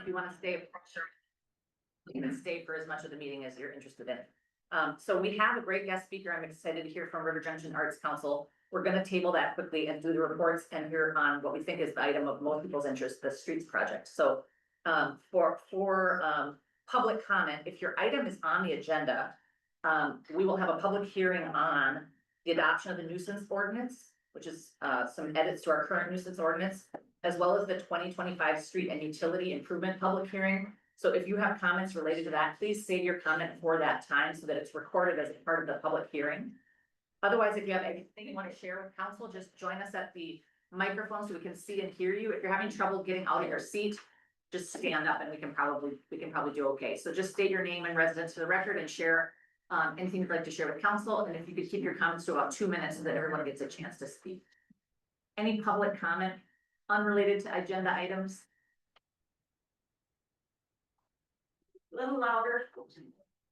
if you want to stay, sure. You can stay for as much of the meeting as you're interested in. So we have a great guest speaker. I'm excited to hear from River Junction Arts Council. We're gonna table that quickly and do the reports and hear on what we think is the item of most people's interest, the streets project. So for public comment, if your item is on the agenda, we will have a public hearing on the adoption of the nuisance ordinance, which is some edits to our current nuisance ordinance, as well as the 2025 street and utility improvement public hearing. So if you have comments related to that, please save your comment for that time so that it's recorded as a part of the public hearing. Otherwise, if you have anything you want to share with council, just join us at the microphone so we can see and hear you. If you're having trouble getting out of your seat, just stand up and we can probably do okay. So just state your name and residence for the record and share anything you'd like to share with council. And if you could keep your comments to about 2 minutes so that everyone gets a chance to speak. Any public comment unrelated to agenda items? A little louder.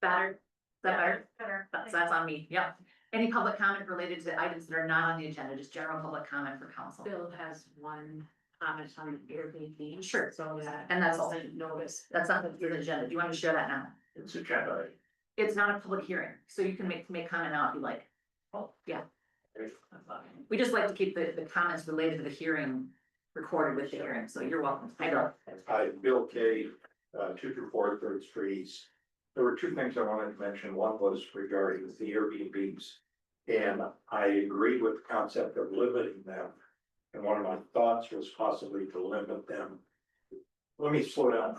Better. Is that better? Better. That's on me. Yep. Any public comment related to items that are not on the agenda, just general public comment for council. Bill has one comment on Airbnb. Sure. So that. And that's all. Notice. That's not the agenda. Do you want to share that now? It's agenda. It's not a public hearing, so you can make comment now if you like. Oh, yeah. We just like to keep the comments related to the hearing recorded with the hearing, so you're welcome. I go. Hi, Bill Kay, 224 3rd Street. There were two things I wanted to mention. One was regarding the Airbnbs. And I agreed with the concept of limiting them. And one of my thoughts was possibly to limit them. Let me slow down.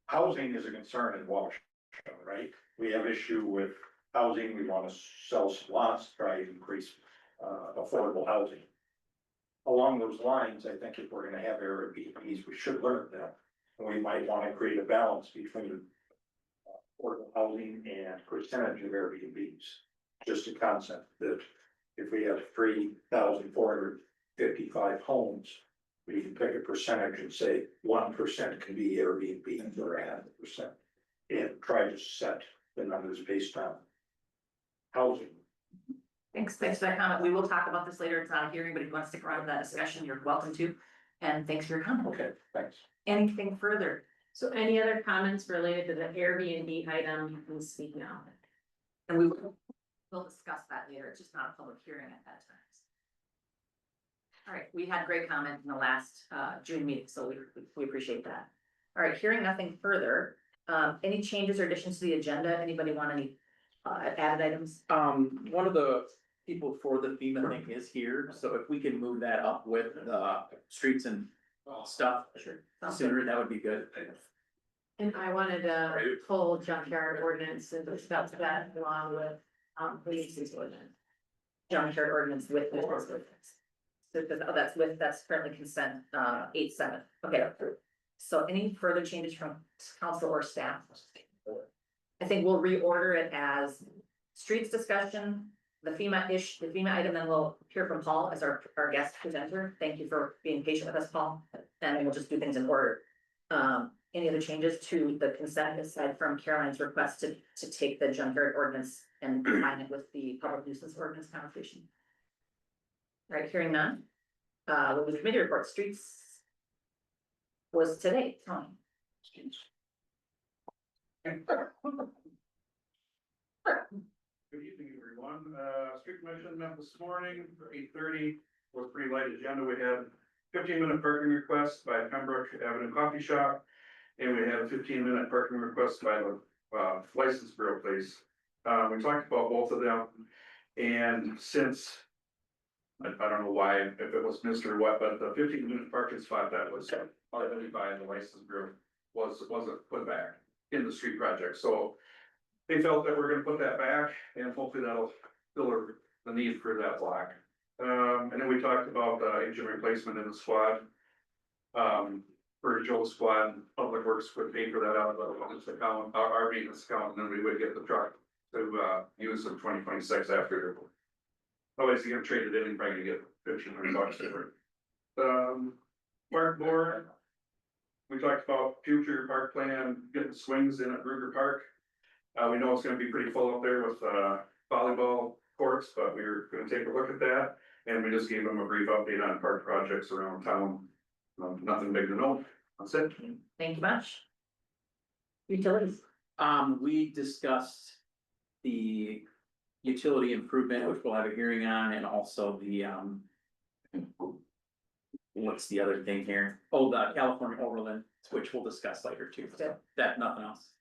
Housing is a concern in Washington, right? We have issue with housing. We want to sell some lots, try to increase affordable housing. Along those lines, I think if we're going to have Airbnbs, we should limit them. And we might want to create a balance between affordable housing and percentage of Airbnbs. Just a concept that if we have 3,455 homes, we can pick a percentage and say 1% can be Airbnb or 0.5%. And try to set the numbers based on housing. Thanks for that comment. We will talk about this later. It's not a hearing, but if you want to stick around for that discussion, you're welcome to. And thanks for your comment. Okay, thanks. Anything further? So any other comments related to the Airbnb item, you can speak now. And we'll discuss that later. It's just not a public hearing at that time. All right, we had great comment in the last June meeting, so we appreciate that. All right, hearing nothing further, any changes or additions to the agenda? Anybody want any added items? One of the people for the FEMA thing is here, so if we can move that up with the streets and stuff sooner, that would be good. And I wanted to pull junkyard ordinance and discuss that along with police ordinance. Junkyard ordinance with this ordinance. So that's currently consent 8-7. Okay. So any further changes from council or staff? I think we'll reorder it as streets discussion, the FEMA item, then we'll hear from Paul as our guest presenter. Thank you for being patient with us, Paul. And we'll just do things in order. Any other changes to the consent aside from Caroline's request to take the junkyard ordinance and combine it with the public nuisance ordinance conversation? All right, hearing none. We'll do the committee report. Streets was today, Tony. Good evening, everyone. Street Commission met this morning for 8:30. Was pretty light agenda. We had 15-minute parking request by Pembroke Avenue Coffee Shop, and we had a 15-minute parking request by the License Bureau place. We talked about both of them, and since I don't know why, if it was missed or what, but the 15-minute parking spot that was already by the License Bureau wasn't put back in the street project. So they felt that we're gonna put that back, and hopefully that'll fill the need for that block. And then we talked about engine replacement in the squad. For Joe's squad, Public Works would pay for that out of the maintenance account, our maintenance account, and then we would get the truck to use in 2026 after. Otherwise, you get traded in and probably get $1,500 for it. Park board. We talked about future park plan, getting swings in at Ruger Park. We know it's gonna be pretty full up there with volleyball courts, but we were gonna take a look at that. And we just gave them a brief update on park projects around town. Nothing big to note. That's it. Thank you much. Utilities. We discussed the utility improvement, which we'll have a hearing on, and also the, what's the other thing here? Oh, the California overland, which we'll discuss later too, so that, nothing else.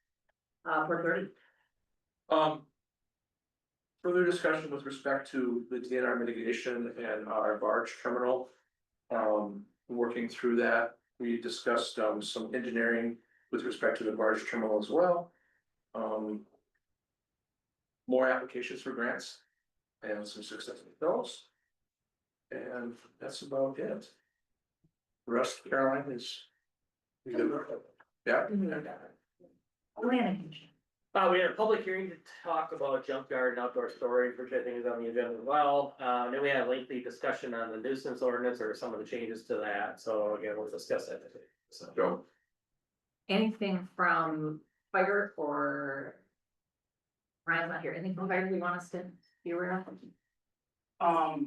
Port Authority. Further discussion with respect to the DNR mitigation and our barge terminal. Working through that, we discussed some engineering with respect to the barge terminal as well. More applications for grants and some success with those. And that's about it. The rest, Caroline, is. Yeah. Planning. We had a public hearing to talk about junkyard and outdoor storage, which I think is on the agenda as well. Then we had a lengthy discussion on the nuisance ordinance or some of the changes to that, so again, we'll discuss that today, so. Joe. Anything from fire or? Ryan's not here. Anything from fire we want us to be aware of?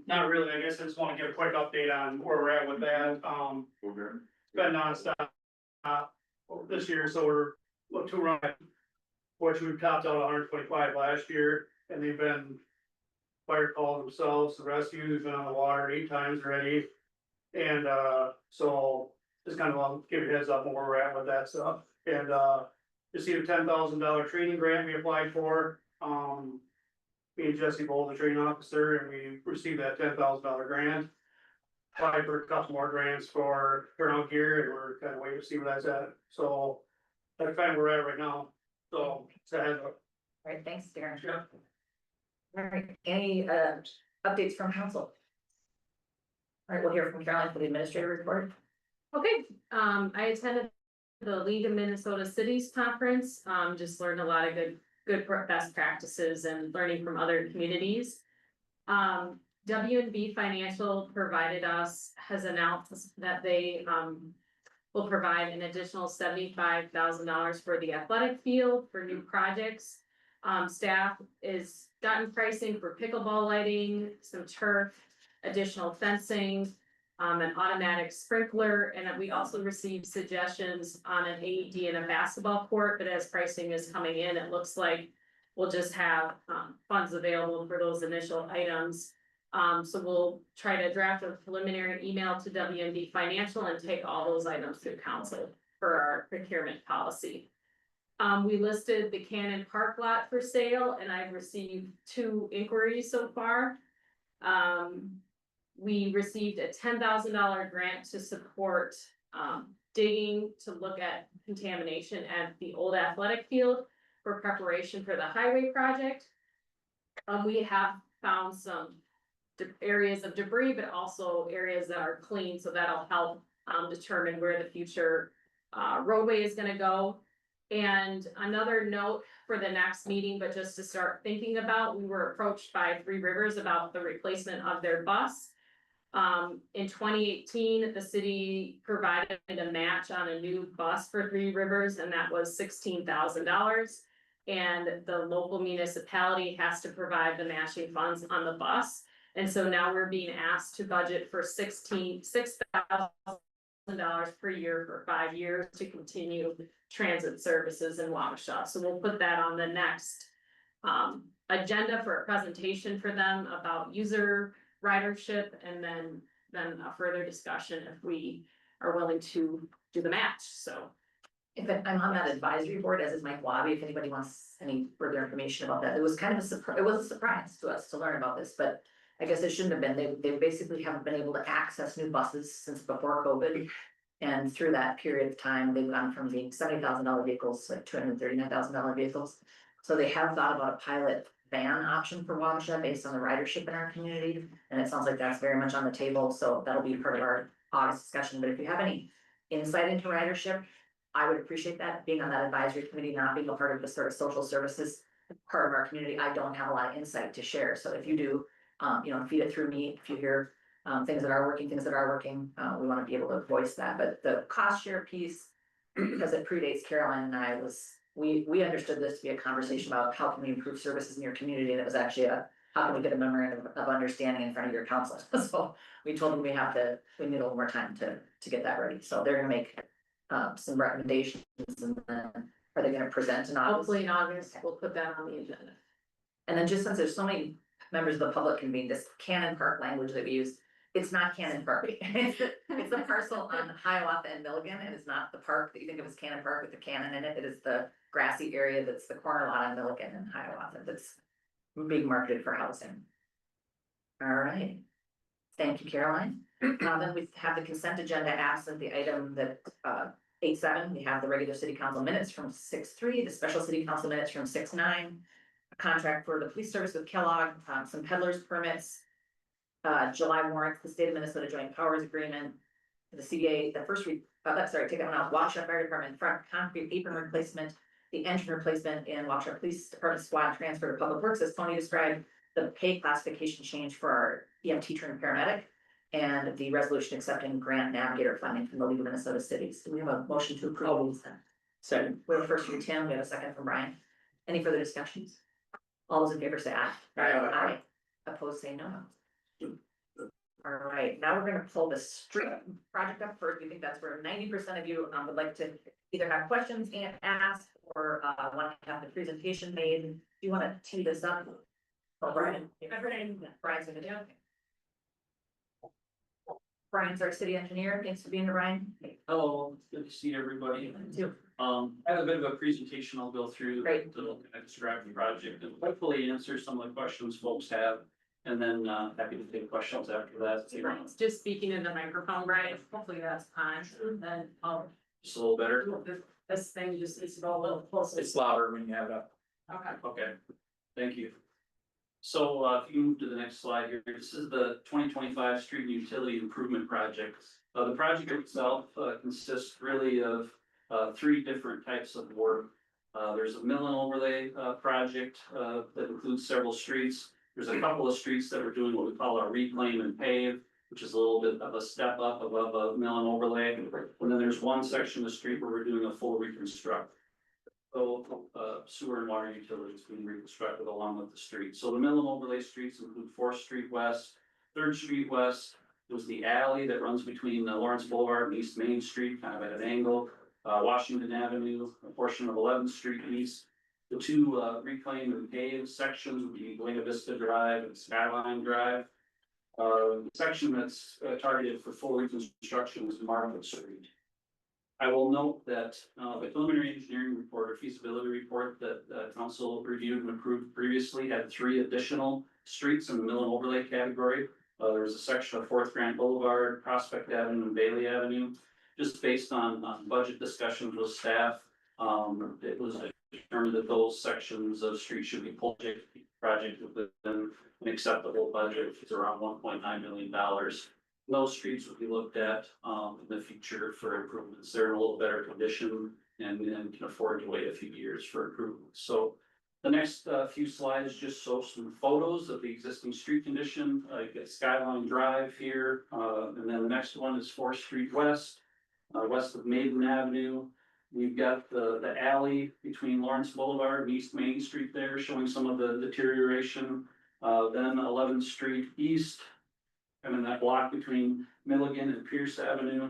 Not really, I guess I just wanna give a quick update on where we're at with that, it's been nonstop. This year, so we're up to run, which we've topped out 125 last year, and they've been. Fire calls themselves, the rescues, we've been on the water 8 times already. And so just kind of want to give you a heads up on where we're at with that stuff, and received a $10,000 training grant we applied for. Me and Jesse Bowl, the training officer, and we received that $10,000 grant. Applied for a couple more grants for turnout gear, and we're kind of waiting to see where that's at, so that's kind of where we're at right now, so it's a heads up. All right, thanks, Darren. Yeah. All right, any updates from council? All right, we'll hear from Caroline for the administrative report. Okay, I attended the League of Minnesota Cities Conference, just learned a lot of good best practices and learning from other communities. W&B Financial has announced that they, will provide an additional $75,000 for the athletic field for new projects. Staff is gotten pricing for pickleball lighting, some turf, additional fencing, an automatic sprinkler, and we also received suggestions on an AED and a basketball court, but as pricing is coming in, it looks like we'll just have funds available for those initial items. So we'll try to draft a preliminary email to WMD Financial and take all those items through council for our procurement policy. We listed the Cannon Park lot for sale, and I've received 2 inquiries so far. We received a $10,000 grant to support digging to look at contamination at the old athletic field for preparation for the highway project. We have found some areas of debris, but also areas that are clean, so that'll help determine where the future roadway is gonna go. And another note for the next meeting, but just to start thinking about, we were approached by Three Rivers about the replacement of their bus. In 2018, the city provided a match on a new bus for Three Rivers, and that was $16,000. And the local municipality has to provide the matching funds on the bus. And so now we're being asked to budget for $6,000 per year for 5 years to continue transit services in Waukesha. So we'll put that on the next agenda for a presentation for them about user ridership, and then a further discussion if we are willing to do the match, so. I'm on that advisory board, as is Mike Wabi, if anybody wants any further information about that. It was kind of a surprise to us to learn about this, but I guess it shouldn't have been. They basically haven't been able to access new buses since before COVID. And through that period of time, they've gone from being $70,000 vehicles to like $239,000 vehicles. So they have thought about a pilot van option for Waukesha based on the ridership in our community. And it sounds like that's very much on the table, so that'll be part of our August discussion. But if you have any insight into ridership, I would appreciate that. Being on that advisory committee, not being a part of the sort of social services part of our community, I don't have a lot of insight to share. So if you do, feed it through me. If you hear things that are working, we want to be able to voice that. But the cost share piece, because it predates Caroline and I, we understood this to be a conversation about how can we improve services in your community, and it was actually how can we get a memorandum of understanding in front of your council. So we told them we need a little more time to get that ready. So they're gonna make some recommendations, and then are they gonna present in August? Hopefully in August, we'll put that on the agenda. And then just since there's so many members of the public convened, this Cannon Park language that we use, it's not Cannon Park. It's the parcel on Hiawatha and Milligan, and it's not the park that you think of as Cannon Park with the cannon in it. It is the grassy area that's the corner lot on Milligan and Hiawatha that's being marketed for housing. All right. Thank you, Caroline. Then we have the consent agenda absent the item that, 8.7, we have the regular city council minutes from 6.3, the special city council minutes from 6.9. A contract for the police service with Kellogg, some peddlers permits. July warrants, the state of Minnesota joint powers agreement. The CBA, the first take that one out, Waukesha Fire Department front concrete apron replacement. The engine replacement in Waukesha Police Department squad transfer to Public Works, as Tony described. The pay classification change for our EMT trained paramedic. And the resolution accepting grant navigator funding from the League of Minnesota Cities. Do we have a motion to approve? Second. We have a first from Tim, we have a second from Brian. Any further discussions? All those in favor say aye. Aye. Opposed, say no. All right, now we're gonna pull the street project up first. We think that's where 90% of you would like to either have questions and ask or want to have the presentation made. Do you want to tee this up? Oh, Brian. Brian's gonna do it. Brian's our city engineer. Thanks for being here, Brian. Hello, good to see everybody. Too. I have a bit of a presentation I'll go through. Great. To kind of describe the project and hopefully answer some of the questions folks have. And then, happy to take questions after that. Brian's just speaking in the microphone, Brian, hopefully that's fine, and then, Just a little better. this thing just needs to go a little closer. It's louder when you have it up. Okay. Okay, thank you. So, if you move to the next slide here, this is the 2025 street and utility improvement project. The project itself, consists really of, 3 different types of work. There's a mill and overlay, project, that includes several streets. There's a couple of streets that we're doing what we call our reclaim and pave, which is a little bit of a step up above a mill and overlay. And then there's one section of the street where we're doing a full reconstruct. So, sewer and water utilities being reconstructed along with the street. So the mill and overlay streets include 4th Street West, 3rd Street West. There's the alley that runs between Lawrence Boulevard and East Main Street, kind of at an angle. Washington Avenue, a portion of 11th Street East. The 2 reclaim and pave sections would be Buena Vista Drive and Skyline Drive. The section that's targeted for full reconstruction is Market Street. I will note that the preliminary engineering report or feasibility report that council reviewed and approved previously had 3 additional streets in the mill and overlay category. There was a section of 4th Grant Boulevard, Prospect Avenue, and Bailey Avenue. Just based on budget discussions with staff, it was determined that those sections of street should be pulled project within an acceptable budget, which is around $1.9 million. Those streets will be looked at in the future for improvements. They're in a little better condition and can afford to wait a few years for improvements. So the next few slides just show some photos of the existing street condition. You get Skyline Drive here, and then the next one is 4th Street West, west of Maiden Avenue. We've got the alley between Lawrence Boulevard and East Main Street there, showing some of the deterioration. Then 11th Street East, and then that block between Milligan and Pierce Avenue.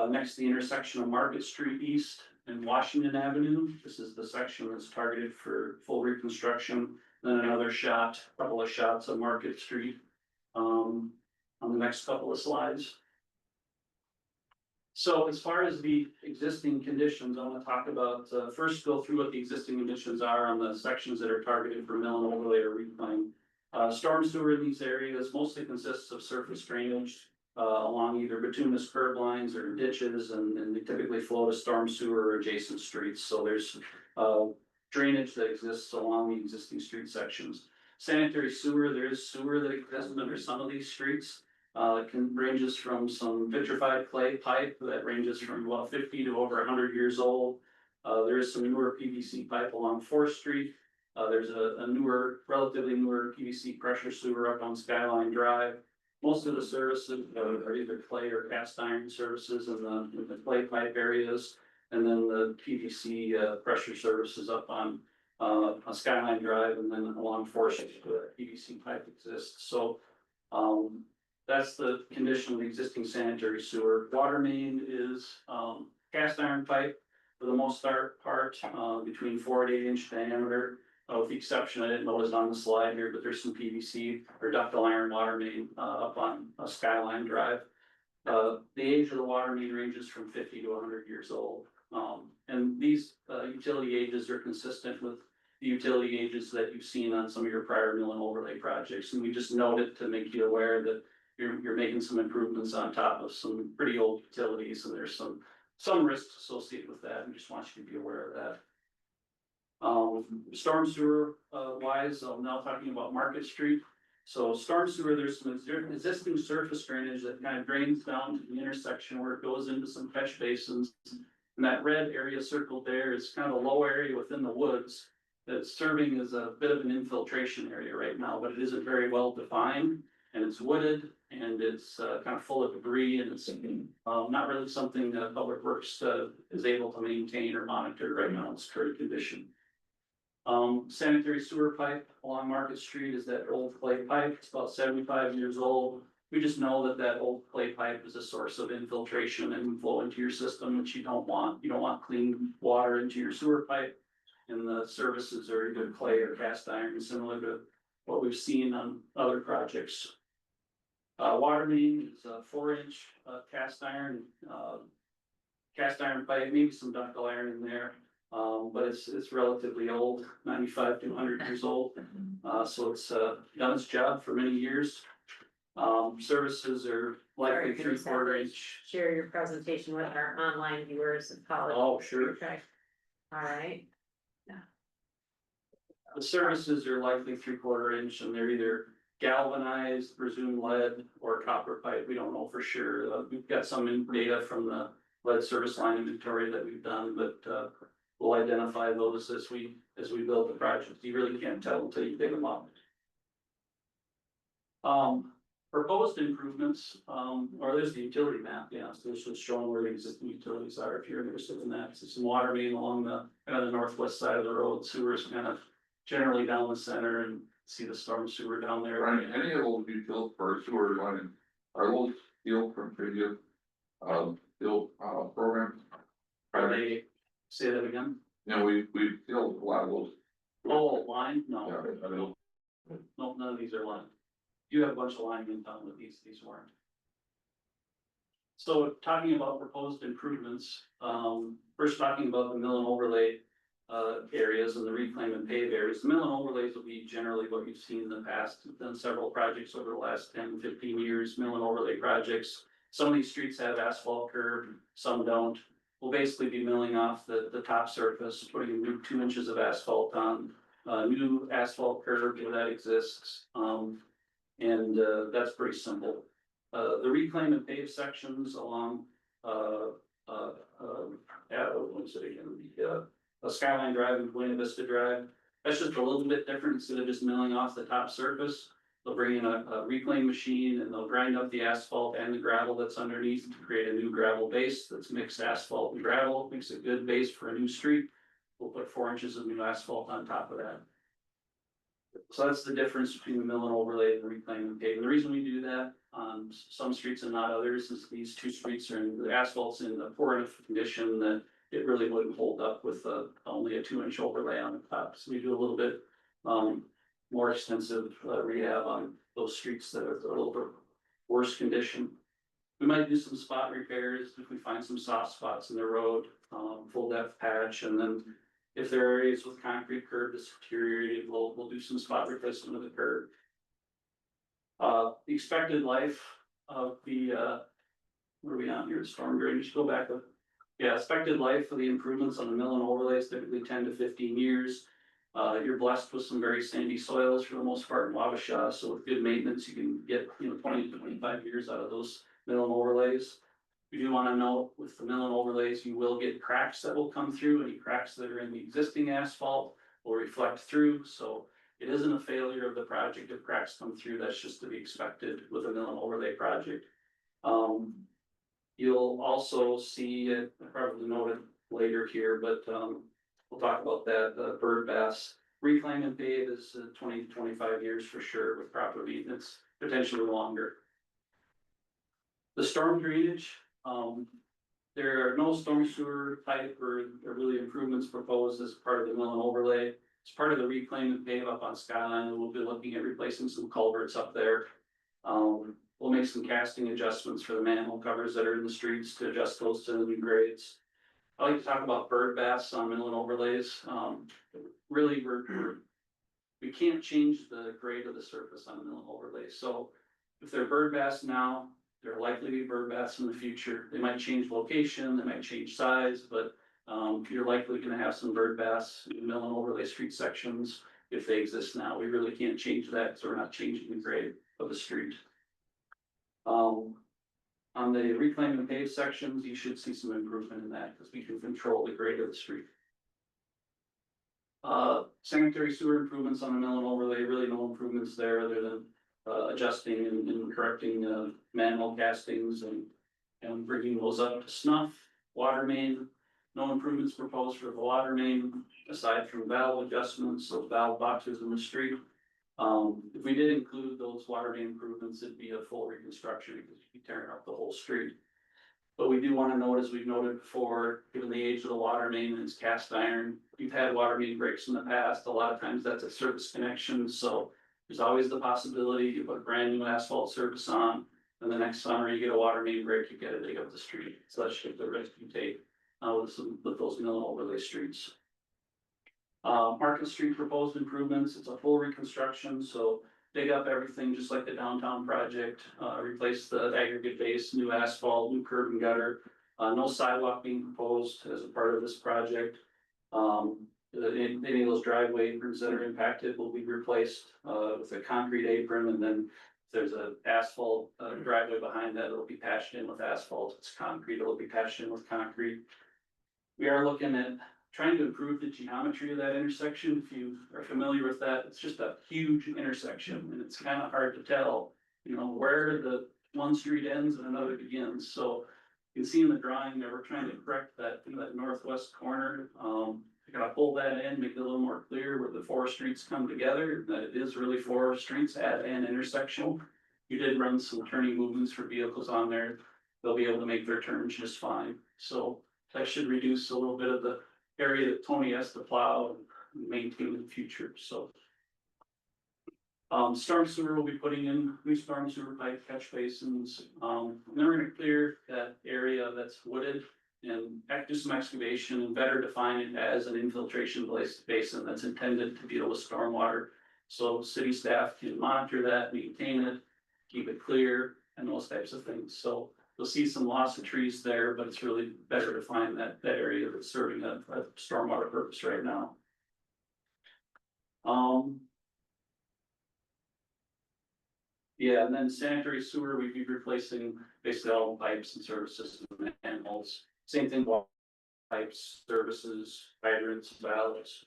Next, the intersection of Market Street East and Washington Avenue. This is the section that's targeted for full reconstruction. Then another couple of shots of Market Street on the next couple of slides. So as far as the existing conditions, I want to talk about, first go through what the existing conditions are on the sections that are targeted for mill and overlay or reclaim. Storm sewer in these areas mostly consists of surface drainage along either bituminous curb lines or ditches, and they typically flow to storm sewer or adjacent streets. So there's drainage that exists along the existing street sections. Sanitary sewer, there is sewer that exists under some of these streets. It ranges from some vitrified clay pipe that ranges from about 50 to over 100 years old. There is some newer PVC pipe along 4th Street. There's a relatively newer PVC pressure sewer up on Skyline Drive. Most of the services are either clay or cast iron services in the clay pipe areas. And then the PVC pressure services up on Skyline Drive, and then along 4th Street, PVC pipe exists. So That's the condition of the existing sanitary sewer. Water main is, cast iron pipe for the most part, between 4 and 8 inch diameter. With the exception, I didn't notice on the slide here, but there's some PVC or ductile iron water main, up on Skyline Drive. The age of the water main ranges from 50 to 100 years old. And these, utility ages are consistent with the utility ages that you've seen on some of your prior mill and overlay projects. And we just noted to make you aware that you're making some improvements on top of some pretty old utilities, and there's some risks associated with that, and just want you to be aware of that. Storm sewer, wise, I'm now talking about Market Street. So storm sewer, there's some existing surface drainage that kind of drains down to the intersection where it goes into some catch basins. And that red area circled there is kind of a low area within the woods that's serving as a bit of an infiltration area right now, but it isn't very well defined. And it's wooded and it's kind of full of debris, and it's not really something that Public Works is able to maintain or monitor right now in its current condition. Sanitary sewer pipe along Market Street is that old clay pipe. It's about 75 years old. We just know that that old clay pipe is a source of infiltration and flow into your system, which you don't want. You don't want clean water into your sewer pipe. And the services are either clay or cast iron, similar to what we've seen on other projects. Water main is a 4-inch cast iron pipe, maybe some ductile iron in there. But it's relatively old, 95 to 100 years old. So it's done its job for many years. Services are likely Sorry, 3/4 inch. Share your presentation with our online viewers and colleagues. Oh, sure. Okay. All right. The services are likely 3/4 inch, and they're either galvanized, presumed lead, or copper pipe. We don't know for sure. We've got some data from the lead service line inventory that we've done, but we'll identify those as we build the project. You really can't tell until you dig them up. Proposed improvements, or there's the utility map, yeah, so this is showing where the existing utilities are, if you're interested in that. So some water main along the kind of the northwest side of the road, sewers kind of generally down the center, and see the storm sewer down there. Right, any of those utility or sewer line, are those steel from previous, steel, program? Are they, say that again? You know, we filled a lot of those. Oh, line? Yeah, No, I mean, no, none of these are line. You have a bunch of line in town, but these weren't. So talking about proposed improvements, first talking about the mill and overlay areas and the reclaim and pave areas. The mill and overlays will be generally what you've seen in the past. We've done several projects over the last 10, 15 years, mill and overlay projects. Some of these streets have asphalt curb, some don't. We'll basically be milling off the top surface, putting a new 2 inches of asphalt on, new asphalt curb where that exists. And that's pretty simple. The reclaim and pave sections along, what's it again? Skyline Drive and Buena Vista Drive. That's just a little bit different. Instead of just milling off the top surface, they'll bring in a reclaim machine and they'll grind up the asphalt and the gravel that's underneath to create a new gravel base that's mixed asphalt and gravel. Makes a good base for a new street. We'll put 4 inches of new asphalt on top of that. So that's the difference between the mill and overlay and the reclaim and pave. And the reason we do that on some streets and not others is these two streets are in, the asphalt's in a poor enough condition that it really wouldn't hold up with only a 2-inch overlay on the top. So we do a little bit more extensive rehab on those streets that are a little bit worse condition. We might do some spot repairs if we find some soft spots in the road, full depth patch, and then if there are areas with concrete curb that's deteriorated, we'll do some spot replacement of the curb. The expected life of the what are we on here? Storm drainage. Go back up. Yeah, expected life of the improvements on the mill and overlay is typically 10 to 15 years. You're blessed with some very sandy soils for the most part in Wabasha, so with good maintenance, you can get 20 to 25 years out of those mill and overlays. You do want to note with the mill and overlays, you will get cracks that will come through. Any cracks that are in the existing asphalt will reflect through, so it isn't a failure of the project if cracks come through. That's just to be expected with a mill and overlay project. You'll also see it, probably noted later here, but we'll talk about that, the bird baths. Reclaim and pave is 20 to 25 years for sure with proper maintenance, potentially longer. The storm drainage, there are no storm sewer pipe or really improvements proposed as part of the mill and overlay. As part of the reclaim and pave up on Skyline, we'll be looking at replacing some culverts up there. We'll make some casting adjustments for the manhole covers that are in the streets to adjust those to the new grades. I like to talk about bird baths on mill and overlays. Really, we can't change the grade of the surface on the mill and overlay. So if they're bird baths now, they're likely to be bird baths in the future. They might change location, they might change size, but you're likely gonna have some bird baths in mill and overlay street sections if they exist now. We really can't change that because we're not changing the grade of the street. On the reclaim and pave sections, you should see some improvement in that because we can control the grade of the street. Sanitary sewer improvements on the mill and overlay, really no improvements there other than adjusting and correcting manhole castings and bringing those up to snuff. Water main, no improvements proposed for the water main aside from valve adjustments, so valve boxes in the street. If we did include those water main improvements, it'd be a full reconstruction because you'd be tearing up the whole street. But we do want to note, as we've noted before, given the age of the water main and it's cast iron, we've had water main breaks in the past. A lot of times that's a service connection, so there's always the possibility you put a brand new asphalt surface on, and the next summer you get a water main break, you gotta dig up the street. So that's just the risk you take with those mill and overlay streets. Market Street proposed improvements, it's a full reconstruction, so dig up everything just like the downtown project, replace the aggregate base, new asphalt, new curb and gutter. No sidewalk being proposed as a part of this project. Any of those driveway aprons that are impacted will be replaced with a concrete apron, and then if there's an asphalt driveway behind that, it'll be patched in with asphalt. If it's concrete, it'll be patched in with concrete. We are looking at trying to improve the geometry of that intersection. If you are familiar with that, it's just a huge intersection and it's kind of hard to tell, you know, where the one street ends and another begins. So you can see in the drawing there, we're trying to correct that in that northwest corner. I gotta pull that in, make it a little more clear where the four streets come together, that it is really four streets at an intersection. You did run some turning movements for vehicles on there. They'll be able to make their turns just fine. So that should reduce a little bit of the area that Tony has to plow and maintain in the future, so. Storm sewer will be putting in new storm sewer pipe catch basins, and then we're gonna clear that area that's wooded and do some excavation and better define it as an infiltration basin that's intended to deal with stormwater. So city staff can monitor that, maintain it, keep it clear, and those types of things, so. You'll see some loss of trees there, but it's really better to find that area that's serving a stormwater purpose right now. Yeah, and then sanitary sewer, we'd be replacing basically all pipes and service systems and manholes. Same thing, pipes, services, hydrants, valves.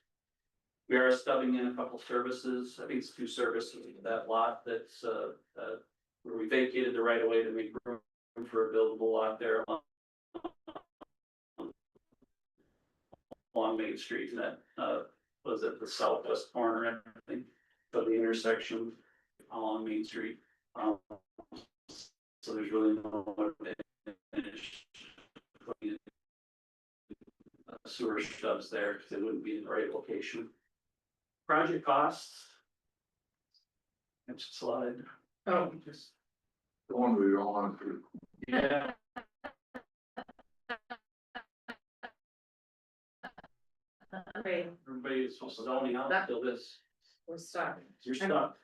We are stubbing in a couple services. I think it's 2 services in that lot that's where we vacated the right of way to make room for a buildable lot there along Main Street, and that was at the southwest corner, I think, of the intersection along Main Street. So there's really no sewer stubs there because they wouldn't be in the right location. Project costs. Next slide. Oh, just. The one we don't want to. Yeah. Okay, Everybody is supposed to zoning out till this. we're stuck. You're stuck.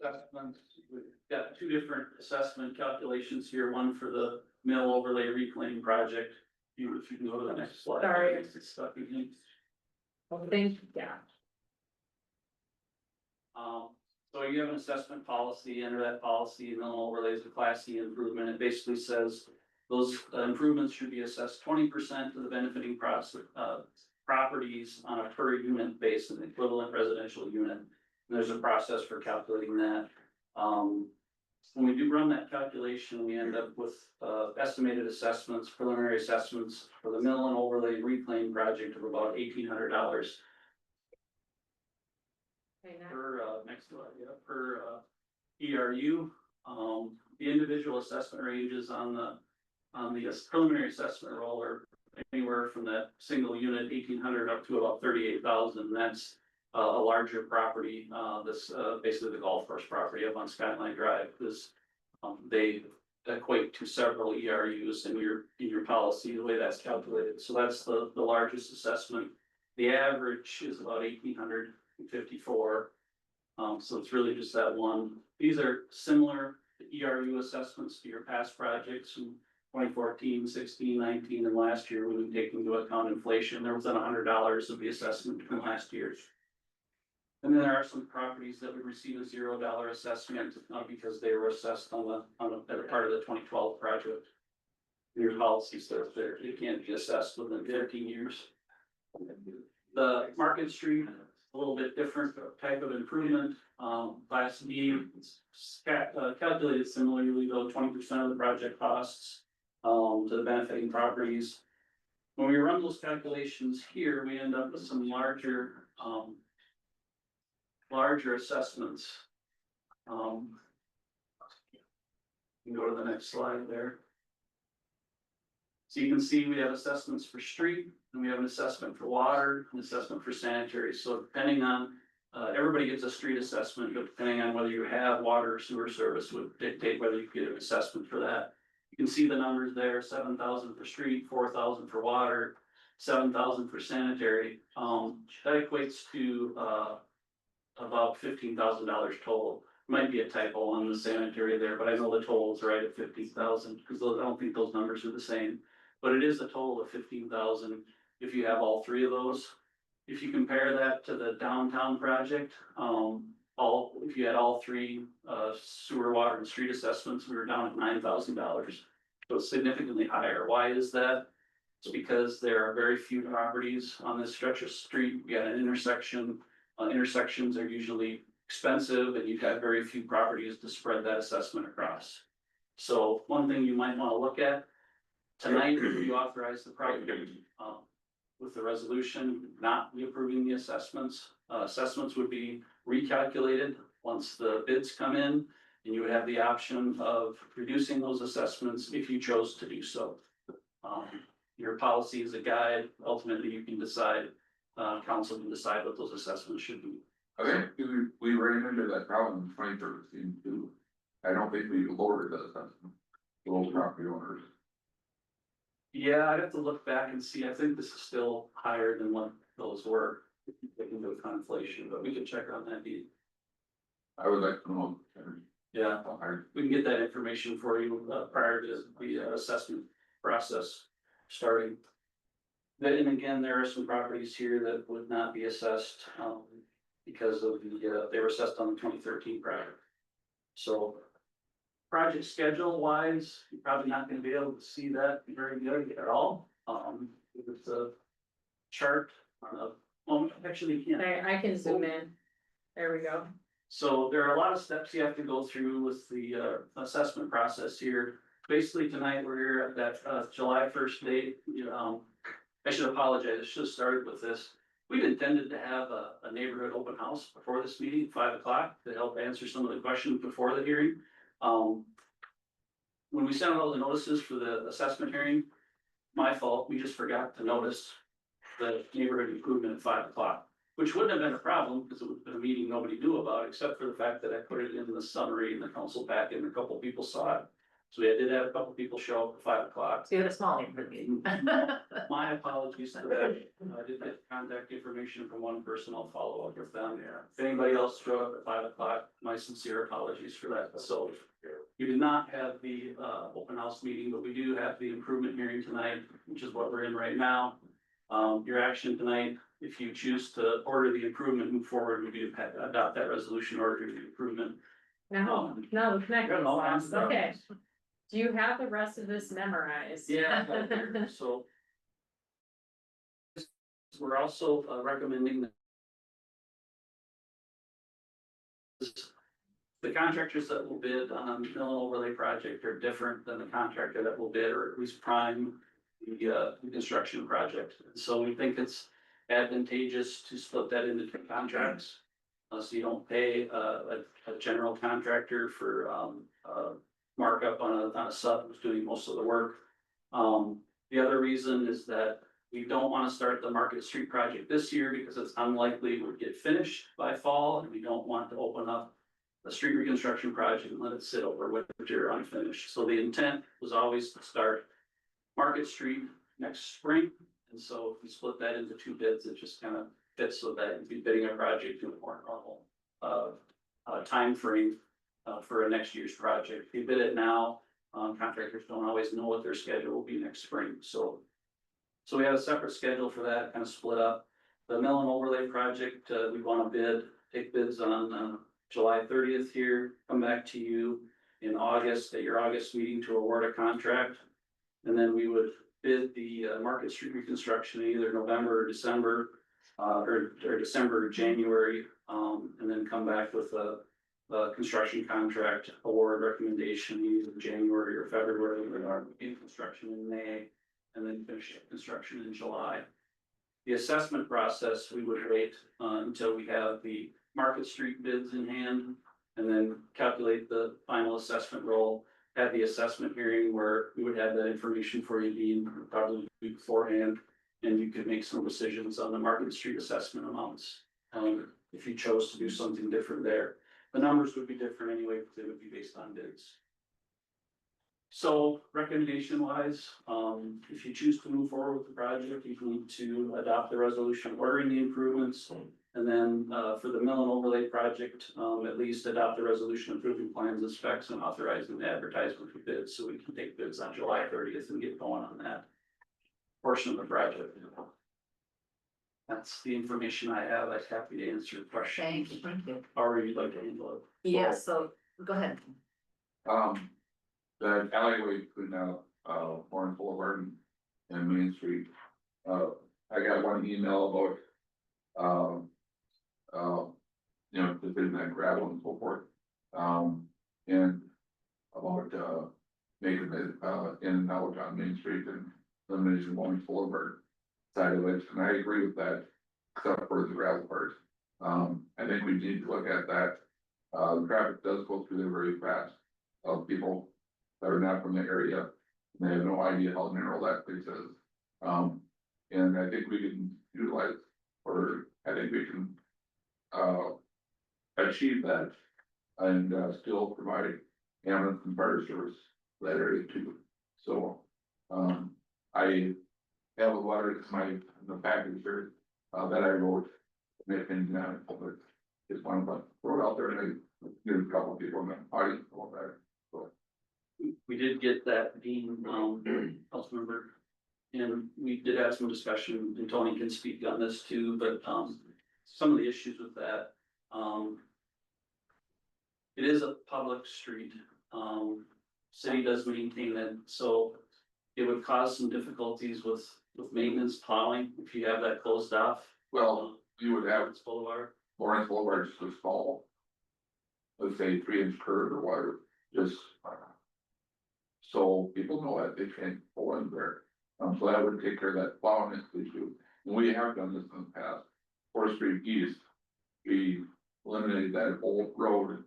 assessments. We've got two different assessment calculations here, one for the mill overlay reclaim project. If you can go to the next slide. Sorry. It's stuck again. Thank, yeah. So you have an assessment policy, under that policy, mill overlays a class C improvement. It basically says those improvements should be assessed 20% of the benefiting properties on a per unit basis, an equivalent residential unit. And there's a process for calculating that. When we do run that calculation, we end up with estimated assessments, preliminary assessments for the mill and overlay reclaim project of about $1,800 Okay, now- per, next slide, yeah, per, ERU. The individual assessment ranges on the preliminary assessment roll are anywhere from that single unit 1,800 up to about 38,000. That's a larger property, this, basically the golf course property up on Skyline Drive, because they equate to several ERUs in your policy, the way that's calculated. So that's the largest assessment. The average is about 1,854. So it's really just that one. These are similar ERU assessments to your past projects from 2014, 16, 19, and last year, when we take into account inflation, there was $100 of the assessment from last year. And then there are some properties that would receive a $0 assessment, because they were assessed on a part of the 2012 project. Your policy says there, it can't be assessed within 15 years. The Market Street, a little bit different type of improvement, class B, calculated similarly, though 20% of the project costs, to the benefiting properties. When we run those calculations here, we end up with some larger assessments. You can go to the next slide there. So you can see we have assessments for street, and we have an assessment for water, an assessment for sanitary. So depending on, everybody gets a street assessment, but depending on whether you have water or sewer service would dictate whether you get an assessment for that. You can see the numbers there, 7,000 for street, 4,000 for water, 7,000 for sanitary. That equates to, about $15,000 total. Might be a typo on the sanitary there, but I know the total is right at 50,000, because I don't think those numbers are the same. But it is a total of 15,000 if you have all three of those. If you compare that to the downtown project, if you had all three sewer, water, and street assessments, we were down at $9,000. So it's significantly higher. Why is that? It's because there are very few properties on this stretch of street. We got an intersection. Intersections are usually expensive, and you've got very few properties to spread that assessment across. So one thing you might want to look at tonight, if you authorize the project with the resolution, not reapproving the assessments. Assessments would be recalculated once the bids come in, and you would have the option of reducing those assessments if you chose to do so. Your policy is a guide. Ultimately, you can decide, council can decide what those assessments should be. I think we ran into that problem in 2013 too. I don't think we lowered the assessment, those property owners. Yeah, I'd have to look back and see. I think this is still higher than what those were, taking into account inflation, but we can check on that. I would like to know. Yeah, we can get that information for you prior to the assessment process starting. And again, there are some properties here that would not be assessed because of they were assessed on the 2013 project. So project schedule wise, you're probably not going to be able to see that very good at all. It's a chart on well, actually you can't. I can zoom in. There we go. So there are a lot of steps you have to go through with the assessment process here. Basically tonight, we're here at that July 1st date. I should apologize, I should have started with this. We'd intended to have a neighborhood open house before this meeting, 5 o'clock, to help answer some of the questions before the hearing. When we sent out all the notices for the assessment hearing, my fault, we just forgot to notice the neighborhood improvement at 5 o'clock. Which wouldn't have been a problem, because it would have been a meeting nobody knew about, except for the fact that I put it in the summary in the council packet and a couple people saw it. So we did have a couple people show up at 5 o'clock. So you had a small neighborhood meeting. My apologies to that. I did get contact information from one person. I'll follow up with them. If anybody else showed up at 5 o'clock, my sincere apologies for that. So we did not have the open house meeting, but we do have the improvement hearing tonight, which is what we're in right now. Your action tonight, if you choose to order the improvement, move forward, would be to adopt that resolution, order the improvement. No, no, the connect. Good, I'll answer that. Okay. Do you have the rest of this memorized? Yeah, so. We're also recommending that. The contractors that will bid on the mill overlay project are different than the contractor that will bid or at least prime the construction project. So we think it's advantageous to split that into 2 contracts. So you don't pay a general contractor for markup on a sub who's doing most of the work. The other reason is that we don't want to start the Market Street project this year because it's unlikely it would get finished by fall, and we don't want to open up the street reconstruction project and let it sit over winter unfinished. So the intent was always to start Market Street next spring, and so if we split that into 2 bids, it just kind of fits so that you'd be bidding a project in a more normal timeframe for a next year's project. If you bid it now, contractors don't always know what their schedule will be next spring, so we have a separate schedule for that, kind of split up. The mill and overlay project, we want to take bids on July 30th here, come back to you in August, at your August meeting to award a contract. And then we would bid the Market Street reconstruction in either November or December, or December or January, and then come back with a construction contract award recommendation either January or February, with our in construction in May, and then finish construction in July. The assessment process, we would wait until we have the Market Street bids in hand, and then calculate the final assessment roll. Have the assessment hearing where we would have that information for you, Dean, probably beforehand, and you could make some decisions on the Market Street assessment amounts. If you chose to do something different there, the numbers would be different anyway, because they would be based on bids. So recommendation wise, if you choose to move forward with the project, you need to adopt the resolution ordering the improvements. And then for the mill and overlay project, at least adopt the resolution approving plans and specs and authorizing the advertisement for bids, so we can take bids on July 30th and get going on that portion of the project. That's the information I have. I'm happy to answer questions. Thank you. Or you'd like to handle it. Yeah, so go ahead. The alleyway between Orange Boulevard and Main Street. I got one email about just in that gravel and so forth. And about making it in and out on Main Street and eliminating Orange Boulevard side of it, and I agree with that, except for the gravel part. I think we need to look at that. The traffic does go through there very fast, of people that are not from the area, and they have no idea how narrow that place is. And I think we can utilize, or I think we can achieve that and still provide ambulance and fire service for that area too. So I have a letter, it's the package here that I wrote, my opinion on it, but just one, but throw it out there and I knew a couple of people in the audience about that. So We did get that, Dean, council member. And we did have some discussion, and Tony can speak on this too, but some of the issues with that. It is a public street, city does maintain it, so it would cause some difficulties with maintenance plowing if you have that closed off. well, you would have Lawrence Boulevard. Lawrence Boulevard is so small. Let's say 3-inch curve or whatever, just. So people know that they can't pull in there, so that would take care of that plowing issue. And we have done this in the past. 4th Street East, we eliminated that old road.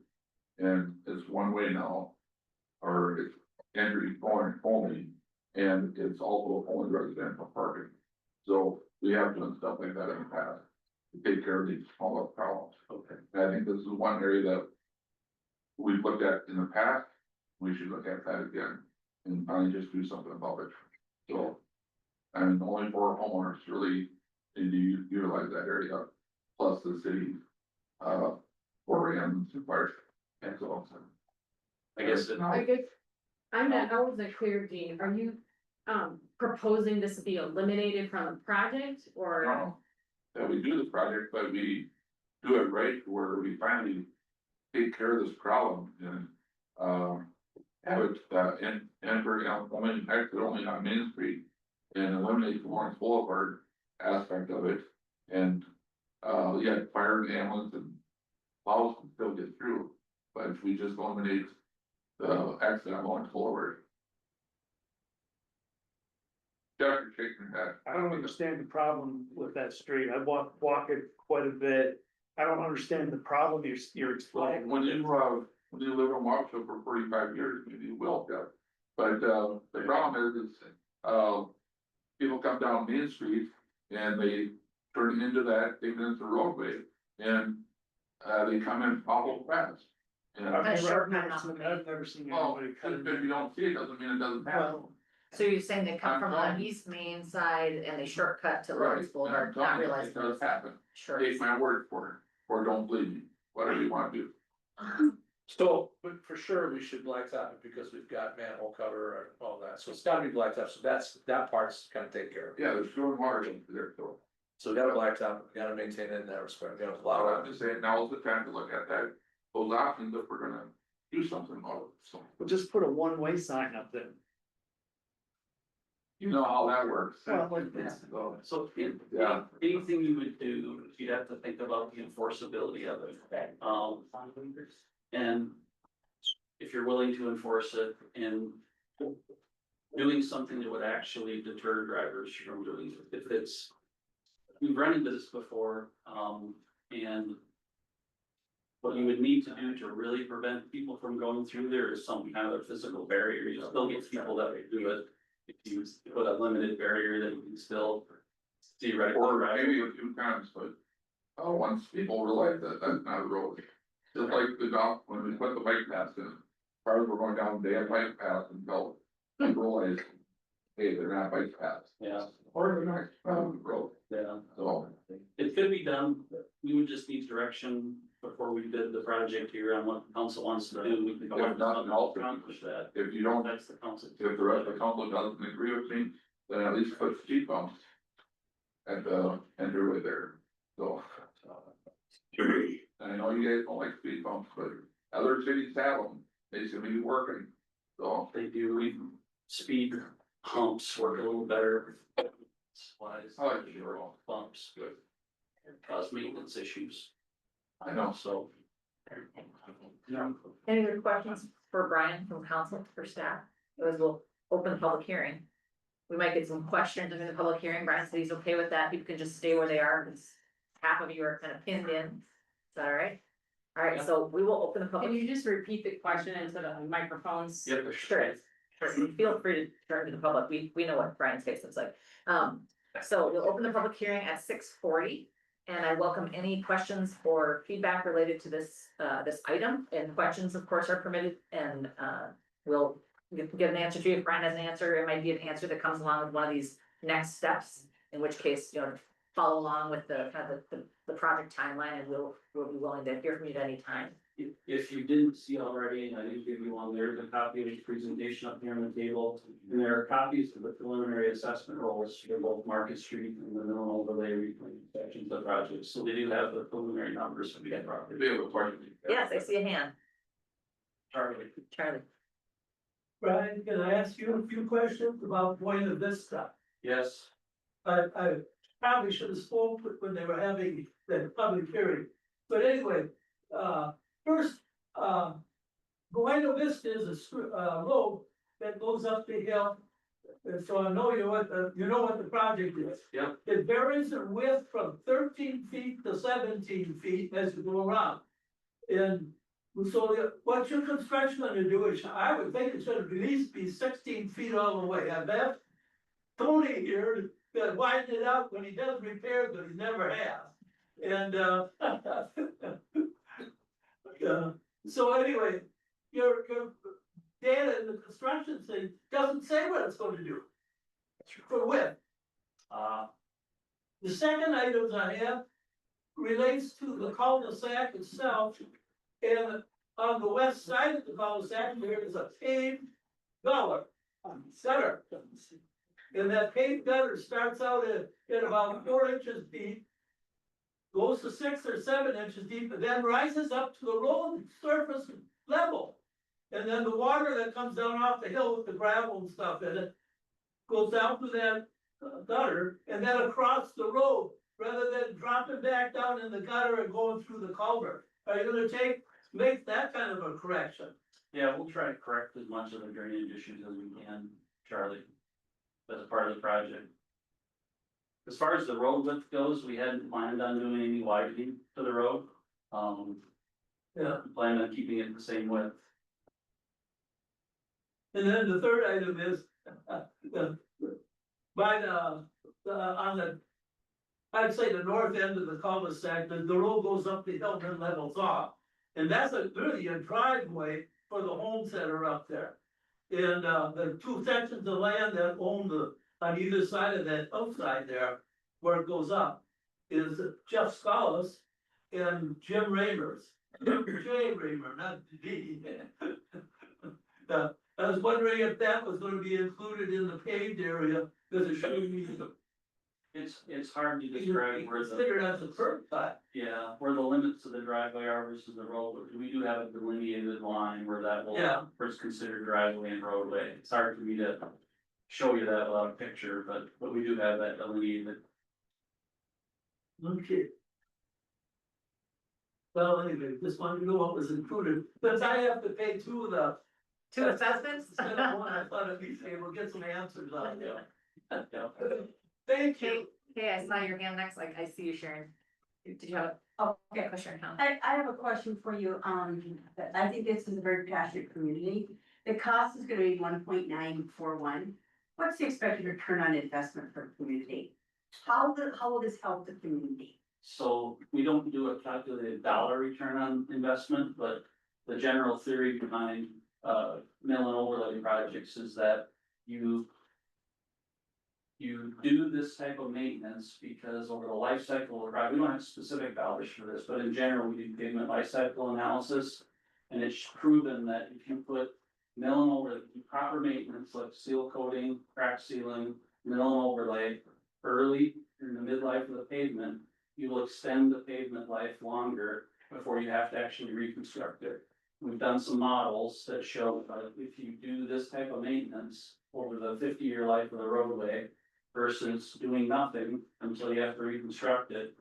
And it's one way now, or it's entry going only, and it's also only residential parking. So we have done stuff like that in the past to take care of these smaller problems. Okay. And I think this is one area that we've looked at in the past, we should look at that again and finally just do something about it. So. And only 4 homeowners really need to utilize that area, plus the city, 4 AM and fire. And so. I guess it- I guess, I wasn't clear, Gene, are you, proposing this to be eliminated from the project, or? No, that we do the project, but we do it right where we finally take care of this problem and, have it, only exit only on Main Street and eliminate the Lawrence Boulevard aspect of it. And, yeah, fire and ambulance and calls can still get through, but if we just eliminate the exit on Lawrence Boulevard. Jeff, you're shaking your head. I don't understand the problem with that street. I walk it quite a bit. I don't understand the problem you're explaining. When you live in Waukegan for 45 years, maybe you will, Jeff. But, the problem is, people come down Main Street and they turn into that, they get into the roadway and, they come in awful fast. And, I've Kinda short never cut seen, off. I've never seen well, anybody cut if you don't see it, doesn't mean it doesn't happen. So you're saying they come from I'm the east main side and they shortcut to Right, Lawrence Boulevard, and I'm not telling you, realizing. it does happen. Sure. Take my word for it, or don't believe me, whatever you wanna do. So, but for sure, we should blacktop it because we've got manhole cover and all that, so it's gotta be blacktop, so that part's kind of taken care of. Yeah, there's sewer water in there, so. So we gotta blacktop, we gotta maintain it in that respect, we gotta plow Well, it. I'm just saying, now is the time to look at that, those options if we're gonna do something about it, so. We'll just put a one-way sign up there. You know how that works. Well, like this. So, So Yeah. anything you would do, you'd have to think about the enforceability of it. And if you're willing to enforce it and doing something that would actually deter drivers from doing it, if it's. We've run into this before, and what you would need to do to really prevent people from going through there is some kind of physical barrier. You still get people that would do it. If you put a limited barrier that you can still theoretically. or drive maybe over. a few times, but, once people realize that that's not a road. Just like the golf, when we put the bike paths in, cars were going down day bike paths until they realized, hey, they're not bike paths. Yeah, Or they're not, road, yeah. so. It could be done, we would just need direction before we did the project here on what the council wants to do. We can come up with something to accomplish that. If you don't, That's the council. if the rest of the council doesn't agree with me, then at least put speed bumps at the entryway there, so. I know you guys don't like speed bumps, but other cities have them, they seem to be working, so. They do, speed humps work a little better. Wise, I like the roll. bumps, good. Cause maintenance issues. I know. So. Any other questions for Brian from council or staff? Otherwise, we'll open the public hearing. We might get some questions in the public hearing. Brian said he's okay with that. People can just stay where they are, because half of you are kind of pinned in. Is that all right? All right, so we will open the Can public. you just repeat the question into the microphones? Yep. Sure. Sure, feel free to turn to the public. We know what Brian's face looks like. So we'll open the public hearing at 6:40. And I welcome any questions or feedback related to this, this item, and questions, of course, are permitted, and, we'll give an answer to you. If Brian has an answer, it might be an answer that comes along with one of these next steps, in which case, follow along with the, kind of the project timeline, and we'll be willing to hear from you at any time. If you didn't see already, and I didn't give you one, there's a copy of the presentation up here on the table. And there are copies of the preliminary assessment rolls for both Market Street and the mineral overlay reclaim sections of the project. So they do have the preliminary numbers for the property. We have a question. Yes, I see a hand. Charlie. Charlie. Brian, can I ask you a few questions about Buena Vista? Yes. I probably should have spoke when they were having the public hearing, but anyway, first, Buena Vista is a road that goes up the hill. And so I know you know what the project is. Yeah. It varies in width from 13 feet to 17 feet as you go around. And so what your construction gonna do is, I would think it should at least be 16 feet all the way. I've asked Tony here to widen it out when he does repairs, but he never has. And, so anyway, your data in the construction thing doesn't say what it's going to do. For width. The second items I have relates to the cul-de-sac itself. And on the west side of the cul-de-sac, there is a paved gutter. And that paved gutter starts out at about 4 inches deep. Goes to 6 or 7 inches deep, and then rises up to the road surface level. And then the water that comes down off the hill with the gravel and stuff in it goes down to that gutter and then across the road, rather than dropping back down in the gutter and going through the culvert. Are you gonna make that kind of a correction? Yeah, we'll try to correct as much of the drainage issues as we can, Charlie. As part of the project. As far as the road width goes, we hadn't planned on doing any widening to the road. Yeah. We planned on keeping it the same width. And then the third item is, by on the, I'd say the north end of the cul-de-sac, the road goes up the hill and levels off. And that's really a driveway for the homes that are up there. And, the two sections of land that own on either side of that outside there, where it goes up, is Jeff Schollis and Jim Ramers. J. Ramer, not D. I was wondering if that was gonna be included in the paved area, because it should be. It's hard to describe where the, Considered as a curb cut. yeah, where the limits of the driveway are versus the road, but we do have a delineated line where that will, Yeah. where it's considered driveway and roadway. It's hard for me to show you that without a picture, but we do have that delineated. Okay. Well, anyway, just wanted to know what was included, since I have to pay two of the. Two assessments? Instead of one, I thought at least they will get some answers on it. Yeah. Thank you. Okay, I saw your hand next, like, I see you, Sharon. Did you have, okay, Commissioner Count? I have a question for you, I think this is a very passionate community. The cost is gonna be 1.941. What's the expected return on investment for the community? How will this help the community? So we don't do a calculated dollar return on investment, but the general theory behind mill and overlay projects is that you do this type of maintenance because over the life cycle of the project, we don't have specific dollars for this, but in general, we do pavement life cycle analysis. And it's proven that if you put mill and overlay, proper maintenance like seal coating, crack sealing, mill and overlay early in the midlife of the pavement, you will extend the pavement life longer before you have to actually reconstruct it. We've done some models that show that if you do this type of maintenance over the 50-year life of the roadway versus doing nothing until you have to reconstruct it,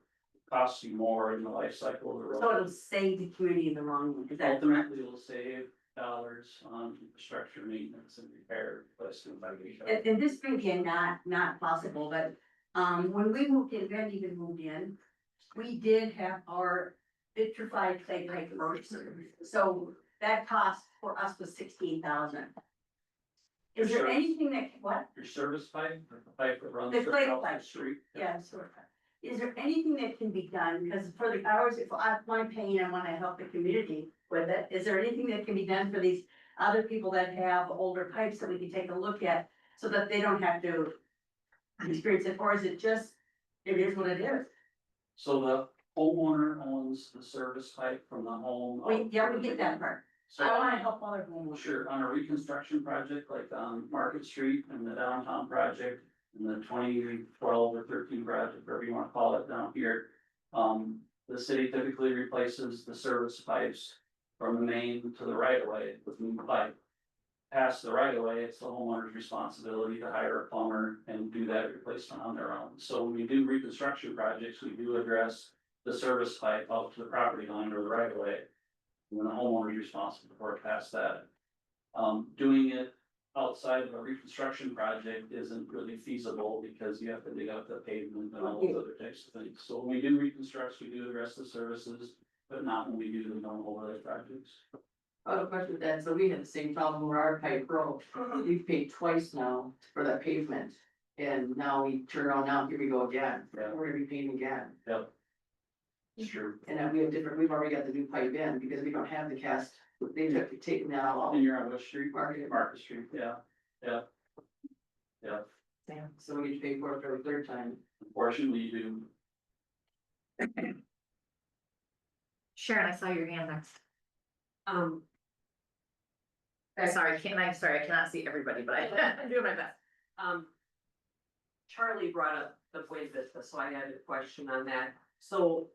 costs you more in the life cycle of the road. So it'll save the community in the long run, is that correct? Ultimately, it will save dollars on infrastructure maintenance and repair, replacement by the. And this may be not possible, but, when we moved in, we hadn't even moved in, we did have our vitrified clay pipe first. So that cost for us was 16,000. Is there Sure. anything that, what? Your service pipe, or the pipe that runs The clay across pipe. the street. Yeah, sort of. Is there anything that can be done, because for the hours, if I'm paying, I wanna help the community with it, is there anything that can be done for these other people that have older pipes that we can take a look at, so that they don't have to experience it, or is it just, it is what it is? So the homeowner owns the service pipe from the home. We get that part, So, I wanna help other homeowners. sure, on a reconstruction project like on Market Street and the downtown project, and the 2012 or 13 project, whatever you wanna call it down here. The city typically replaces the service pipes from the main to the right of way with new pipe. Past the right of way, it's the homeowner's responsibility to hire a plumber and do that replacement on their own. So when we do reconstruction projects, we do address the service pipe out to the property line or the right of way. And then the homeowner is responsible for it past that. Doing it outside of a reconstruction project isn't really feasible because you have to dig up the pavement and all those other types of things. So when we do reconstruct, we do address the services, but not when we do the normal overlay projects. I have a question with that, so we had the same problem where our pipe broke, we've paid twice now for that pavement. And now we turn around now, here we go again, Yeah. we're gonna be paying again. Yep. It's true. And then we have different, we've already got the new pipe in, because we don't have the cast They have to take that all. And you're on West Street? Market. Market Street, yeah, yeah. Yeah, So we pay for it for the third time. unfortunately, you do. Sharon, I saw your hand next. Um. Sorry, I cannot see everybody, but I'm doing my best. Charlie brought up the way business, so I had a question on that. So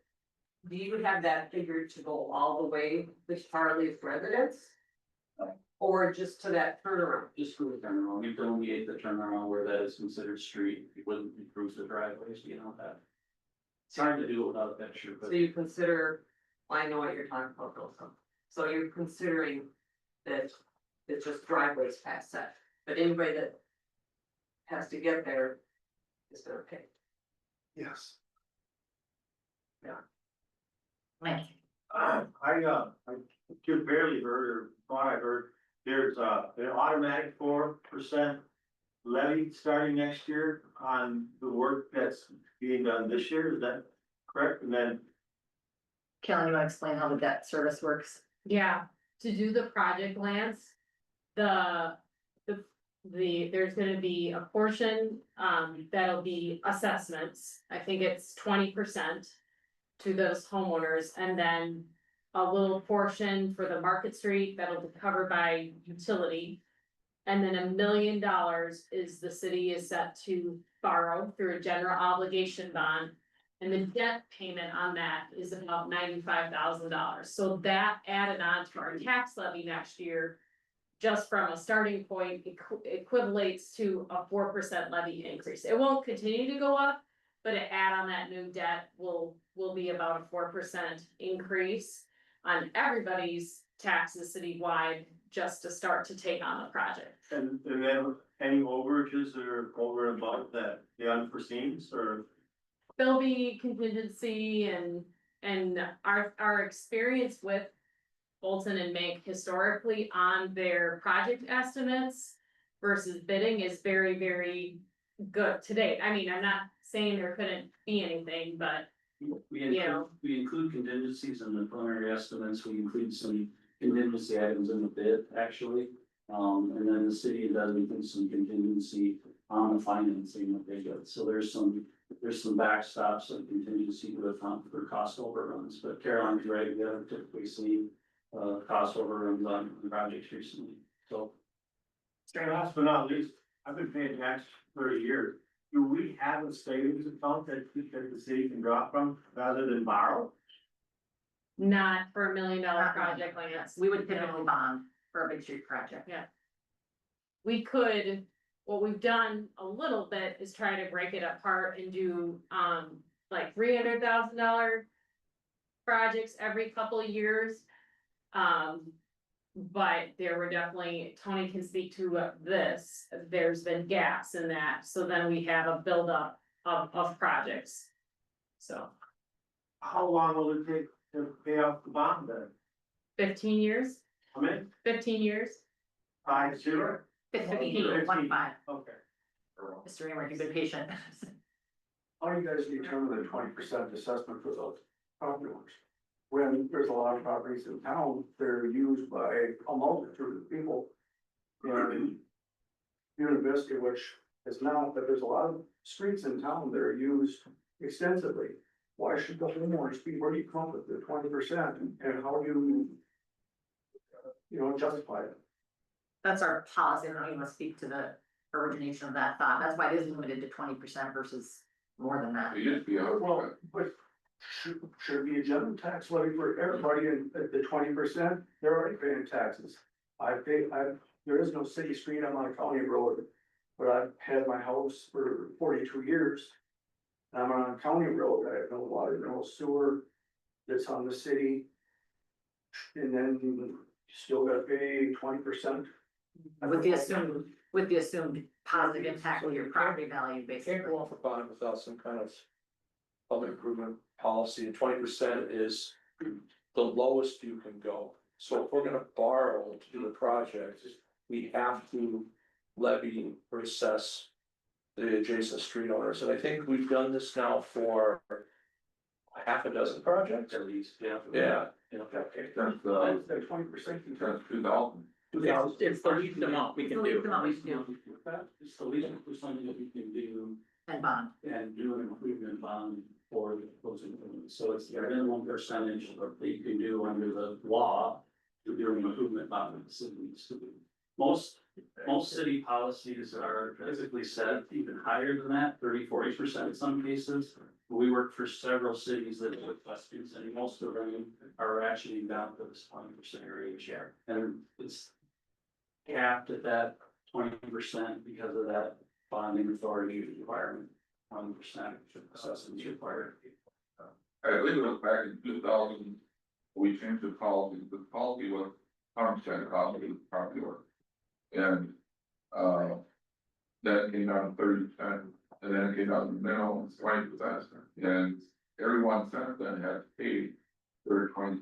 do you have that figure to go all the way with Charlie's residence? Or just to that turnaround? Just for the turnaround, you delineate the turnaround where that is considered street, you wouldn't improve the driveways, you know that. It's hard to do without a picture, but So you consider, I know what you're talking about, also. So you're considering that it's just driveways past that, but anybody that has to get there is gonna pay. Yes. Lance. I just barely heard or thought I heard, there's an automatic 4% levy starting next year on the work that's being done this year, is that correct? And then, Kellen, you wanna explain how the debt service works? Yeah, to do the project, Lance, there's gonna be a portion, that'll be assessments. I think it's 20% to those homeowners, and then a little portion for the Market Street that'll be covered by utility. And then $1 million is the city is set to borrow through a general obligation bond. And the debt payment on that is about $95,000. So that added on to our tax levy next year, just from a starting point, equivalates to a 4% levy increase. It won't continue to go up, but an add on that new debt will be about a 4% increase on everybody's taxes citywide, just to start to take on the project. and then any overages that are over and above that, the unforeseens, or? There'll be contingency and our experience with Bolton and Mink historically on their project estimates versus bidding is very, very good to date. I mean, I'm not saying there couldn't be anything, but we include contingencies in the preliminary estimates, we include some contingency items in the bid, actually. And then the city does include some contingency on the financing that they get, so there's some backstops and contingency to account for cost overruns, but Caroline's right, we haven't typically seen cost overruns on projects recently, so. Last but not least, I've been paying tax for 30 years. Do we have a savings account that the city can draw from rather than borrow? not for $1 million project like this. We would typically bond for a big street project. Yeah. We could, what we've done a little bit is try to break it apart and do, like $300,000 projects every couple of years. But there were definitely, Tony can speak to this, there's been gaps in that, so then we have a buildup of projects. So, How long will it take to pay off the bond then? 15 years, How many? 15 years. 5, 0? 15, 1-5. Okay. Mr. Reamer, you've been patient. How do you guys determine the 20% assessment for those property owners? When there's a lot of properties in town, they're used by a multitude of people. And University, which is not, but there's a lot of streets in town that are used extensively. Why should the homeowners be, where do you come up with the 20% and how do you justify it? That's our policy, and we must speak to the origination of that thought. That's why it is limited to 20% versus more than that. It used to be out. Well, but should it be a general tax levy for everybody and at the 20%, they're already paying taxes. There is no city street, I'm on a county road, but I've had my house for 42 years. I'm on a county road, I have no water, no sewer, that's on the city. And then you still gotta pay 20%. With the assumed positive impact of your property value, basically. Can't go off a bond without some kind of public improvement policy, and 20% is the lowest you can go. So if we're gonna borrow to do the project, we have to levy or assess the adjacent street owners, and I think we've done this now for half a dozen projects. At least, yeah. Yeah, Since, 20%. since 2000. It's the least amount we It's can the do. least amount we can do It's the least percentage that we can do and bond. and do an improvement bond for those improvements. So it's the minimum percentage that you can do under the law to do an improvement bond in the city. Most city policies are physically set even higher than that, 30-40% in some cases. We work for several cities that have Westfields, and most of them are actually down to this 20% range. And it's capped at that 20% because of that bonding authority requirement, 20% assessment required. I believe it was back in 2000, we changed the policy was 100% property work. And, then it came down to 30%, and then it came down to minimum 20%. And everyone since then has paid their 20%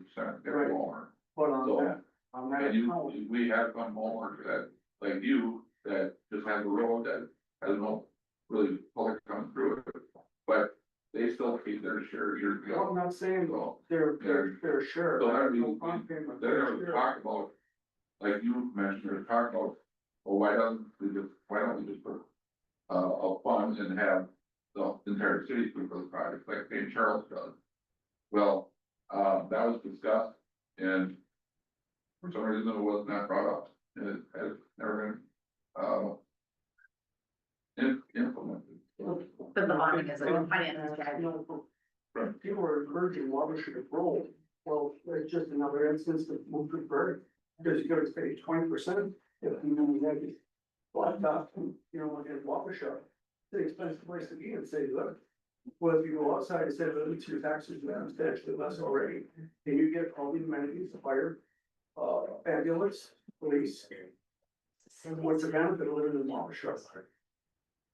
every more. But on So, that, on that. and you, we have some homeowners that, like you, that just have a road that has no really public come through it. But they still pay their share years Well, I'm ago. not saying So, they're sure. So I mean, No problem paying my they fair never share. talk about, like you mentioned, they're talking about, well, why don't we just put a fund and have the entire city pay for the project, like St. Charles does? Well, that was discussed, and for some reason it was not brought up, and it has never been, implemented. But the bonding is a financial strategy. Right. People are encouraging watershed roll. Well, it's just another instance of move to bird, because you gotta pay 20%. If you know, we have these blacktop, you know, like a watershed, it's an expensive place to be and say, look. Well, if you go outside and say, well, it's your taxes, man, it's actually less already, and you get all the amenities, the fire, ambulance, police. What's the benefit of living in watershed?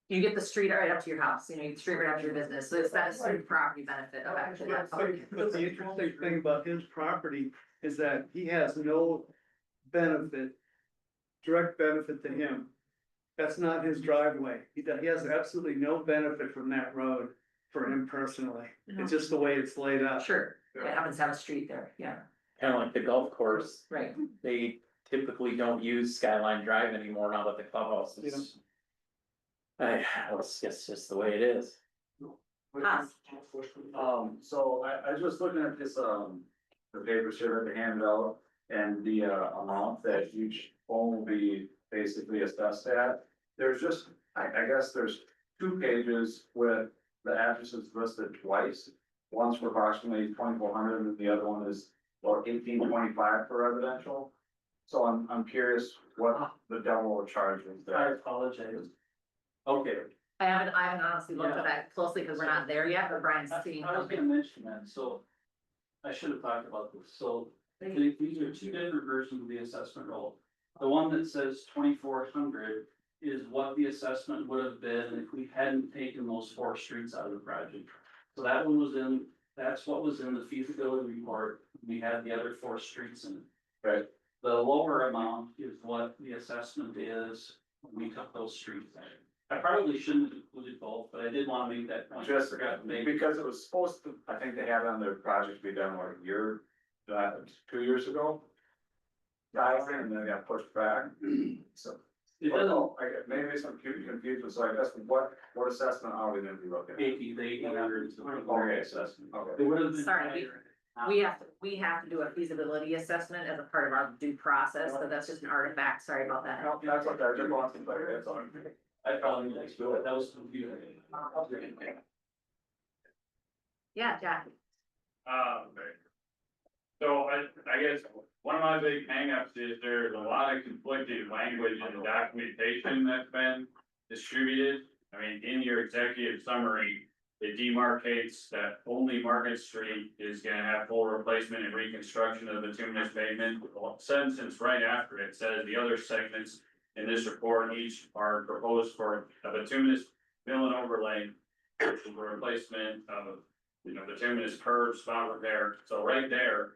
You get the street right up to your house, you know, you get the street right up to your business, so it's that street property benefit of actually that. But the interesting thing about his property is that he has no benefit, direct benefit to him. That's not his driveway. He has absolutely no benefit from that road for him personally. It's just the way it's laid out. Sure, it happens to have a street there, yeah, Kind of like the golf course, right. they typically don't use Skyline Drive anymore now that the clubhouse is. It's just the way it is. Us. So I was just looking at this, the papers here that they handed out and the, amount that each home will be basically assessed at. There's just, I guess there's 2 pages with the addresses listed twice. One's for approximately 2,400 and the other one is about 1,825 for residential. So I'm curious what the devil charge is there. I apologize. Okay. I haven't honestly looked at that closely because we're not there yet, but Brian's seeing I was gonna something. mention that, so I should have talked about this, so these are 2 different versions of the assessment roll. The one that says 2,400 is what the assessment would have been if we hadn't taken those 4 streets out of the project. So that one was in, that's what was in the feasibility report, we had the other 4 streets in it. Right. The lower amount is what the assessment is when we took those streets out. I probably shouldn't have included both, but I did wanna make that point. Just Forgot to make- because it was supposed to, I think they had on their project be done like a year, 2 years ago. And then it got pushed back, so. It doesn't, I get maybe some confusion, so I guess what assessment are we gonna be looking at? 1,800 is the Okay. assessment. Okay. It would have been Sorry, higher. We have to do a feasibility assessment as a part of our due process, so that's just an artifact, sorry about that. No, that's okay, I just want to clear it, that's all. I probably next to it, that was confusing. Yeah, Jackie. So I guess one of my big hangups is there's a lot of conflicting language in the documentation that's been distributed. I mean, in your executive summary, it demarcates that only Market Street is gonna have full replacement and reconstruction of bituminous pavement. Sentence right after it says the other segments in this report each are proposed for a bituminous mill and overlay for replacement of, bituminous curb, spot repair. So right there,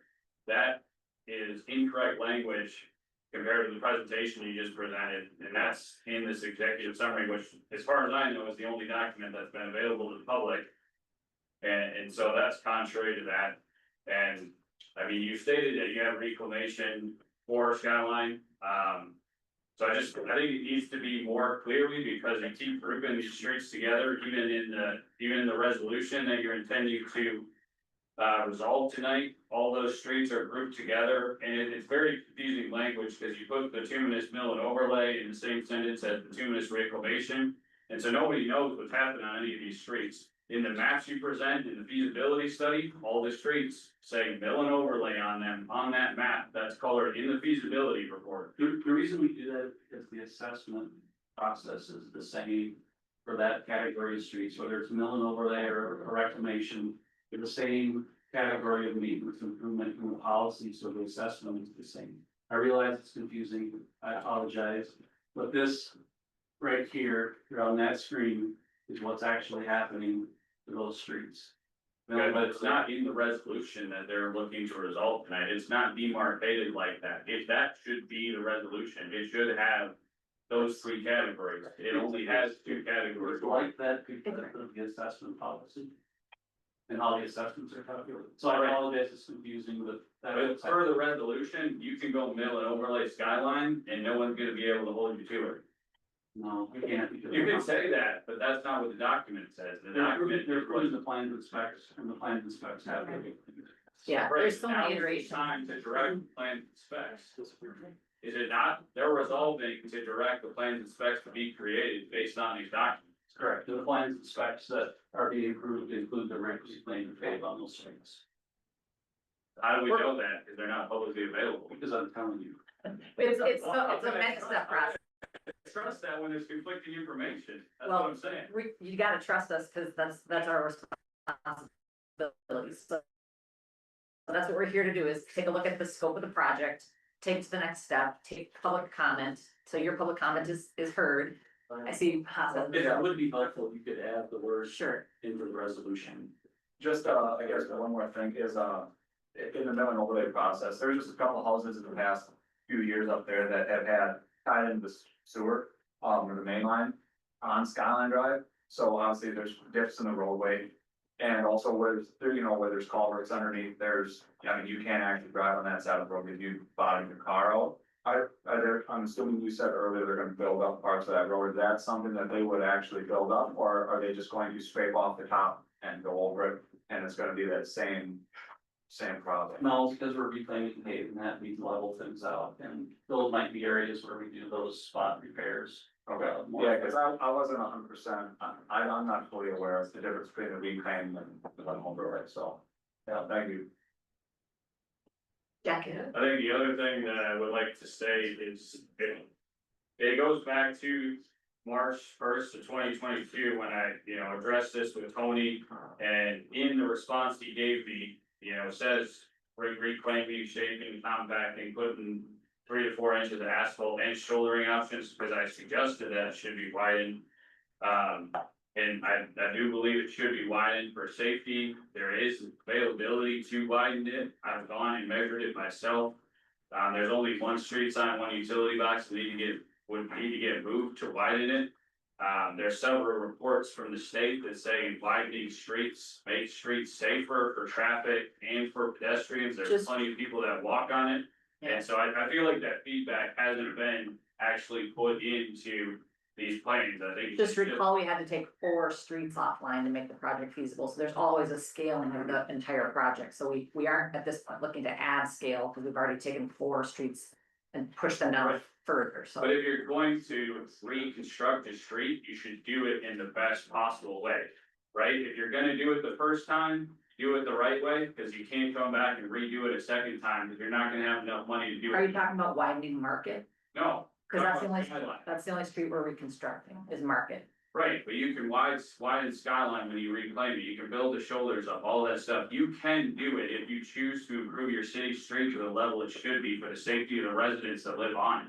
that is incorrect language compared to the presentation you just presented, and that's in this executive summary, which, as far as I know, is the only document that's been available to the public. And so that's contrary to that, and I mean, you stated that you have reclamation for Skyline, so I think it needs to be more clearly, because you keep grouping these streets together, even in the resolution that you're intending to resolve tonight, all those streets are grouped together, and it's very confusing language, because you put bituminous mill and overlay in the same sentence as bituminous reclamation, and so nobody knows what's happening on any of these streets. In the maps you present, in the feasibility study, all the streets say mill and overlay on them, on that map, that's colored in the feasibility report. The reason we do that is the assessment process is the same for that category of streets, whether it's mill and overlay or reclamation. They're the same category of maintenance improvement and the policy, so the assessment is the same. I realize it's confusing, I apologize, but this right here on that screen is what's actually happening to those streets. Okay, but it's not in the resolution that they're looking to resolve tonight, it's not demarcated like that, if that should be the resolution, it should have those three categories, it only has two categories. It's like that because of the assessment policy. And how the assessments are calculated, so I apologize, it's confusing, but But per the resolution, you can go mill and overlay Skyline, and no one's gonna be able to hold you to it. no, we can't. Because You can say that, but that's not what the document says, the document. They're putting the plans and specs, and the plans and specs have. Yeah, Right, there's so now many is the iterations. time to direct the plans and specs. Is it not? They're resolving to direct the plans and specs to be created based on these documents. Correct, the plans and specs that are being approved include the requisite plan and phase on those things, How do we know that? Because they're not publicly available. because I'm telling you. It's a next step process. Trust that when there's conflicting information, that's Well, what I'm saying. You gotta trust us, cause that's our responsibility, so. That's what we're here to do, is take a look at the scope of the project, take it to the next step, take public comment, so your public comment is heard. I see positive. It would be helpful if you could add the words Sure. into the resolution. Just, I guess one more thing is, in the mill and overlay process, there's just a couple houses in the past few years up there that have had tied into the sewer, or the main line on Skyline Drive. So obviously there's dips in the roadway. And also where there's culverts underneath, I mean, you can't actually drive on that side of the road if you bottom your car out. I'm assuming you said earlier they're gonna build up parts of that road, is that something that they would actually build up, or are they just going to scrape off the top and go over it? And it's gonna be that same problem? No, because we're reclaiming the pavement, and that means level things out, and those might be areas where we do those spot repairs. Okay, yeah, cause I wasn't 100%, I'm not fully aware of the difference between the reclaim and the overlay, so, yeah, thank you. Jack. I think the other thing that I would like to say is, it goes back to March 1st of 2022, when I, addressed this with Tony, and in the response he gave me, says reclaiming, shaping, compacting, putting 3 to 4 inches of asphalt and shouldering options, because I suggested that it should be widened. And I do believe it should be widened for safety. There is availability to widen it. I've gone and measured it myself. There's only one street sign, one utility box that would need to get moved to widen it. There's several reports from the state that say widening streets makes streets safer for traffic and for pedestrians. There's plenty of people that walk on it. And so I feel like that feedback hasn't been actually put into these plans. I think. Just recall, we had to take 4 streets offline to make the project feasible, so there's always a scaling of the entire project, so we aren't at this point looking to add scale, because we've already taken 4 streets and pushed them down further, so. But if you're going to reconstruct a street, you should do it in the best possible way, right? If you're gonna do it the first time, do it the right way, because you can't come back and redo it a second time, because you're not gonna have enough money to do it. Are you talking about widening Market? No. Cause talking about that's the only street we're reconstructing, is Market. Right, but you can widen Skyline when you reclaim it, you can build the shoulders up, all that stuff, you can do it if you choose to improve your city street to the level it should be for the safety of the residents that live on it.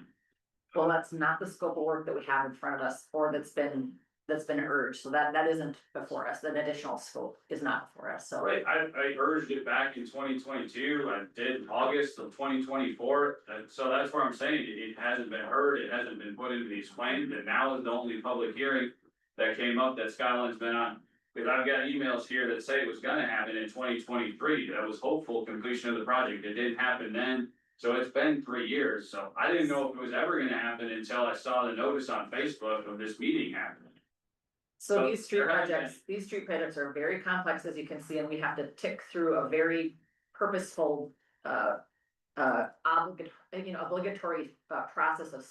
Well, that's not the scope of work that we have in front of us, or that's been urged, so that isn't before us, an additional scope is not before us, so. Right, I urged it back in 2022, I did August of 2024, so that's where I'm saying, it hasn't been heard, it hasn't been put into these plans, and now is the only public hearing that came up that Skyline's been on. Because I've got emails here that say it was gonna happen in 2023. That was hopeful completion of the project. It didn't happen then. So it's been 3 years, so I didn't know if it was ever gonna happen until I saw the notice on Facebook of this meeting happening. So So these street there have these street projects are very complex, as you can see, and we have to tick through a very purposeful, obligatory, process of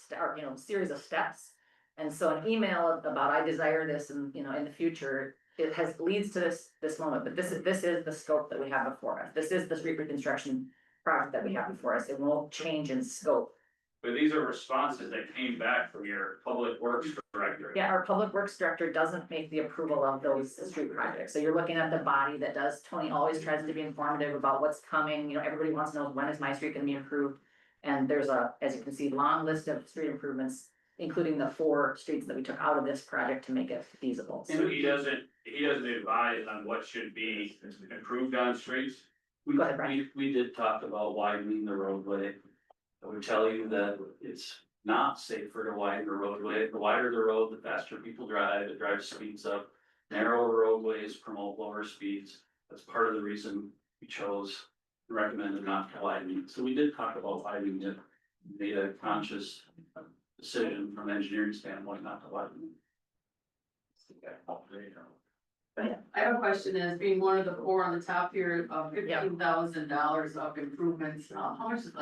series of steps. And so an email about, I desire this and, in the future, it leads to this moment, but this is the scope that we have before us. This is the street reconstruction project that we have before us. It won't change in scope. But these are responses that came back from your public works director. Yeah, our public works director doesn't make the approval of those street projects, so you're looking at the body that does. Tony always tries to be informative about what's coming, everybody wants to know, when is my street gonna be improved? And there's as you can see, long list of street improvements, including the 4 streets that we took out of this project to make it feasible. So he doesn't advise on what should be improved on streets? Go ahead, Brian. We did talk about widening the roadway. I would tell you that it's not safer to widen the roadway. The wider the road, the faster people drive, it drives speeds up. Narrower roadways promote lower speeds. That's part of the reason we chose, recommended not to widen it. So we did talk about widening it, made a conscious decision from an engineering standpoint not to widen it. I have a question, as being one of the 4 on the top here, of $15,000 of improvements, how much do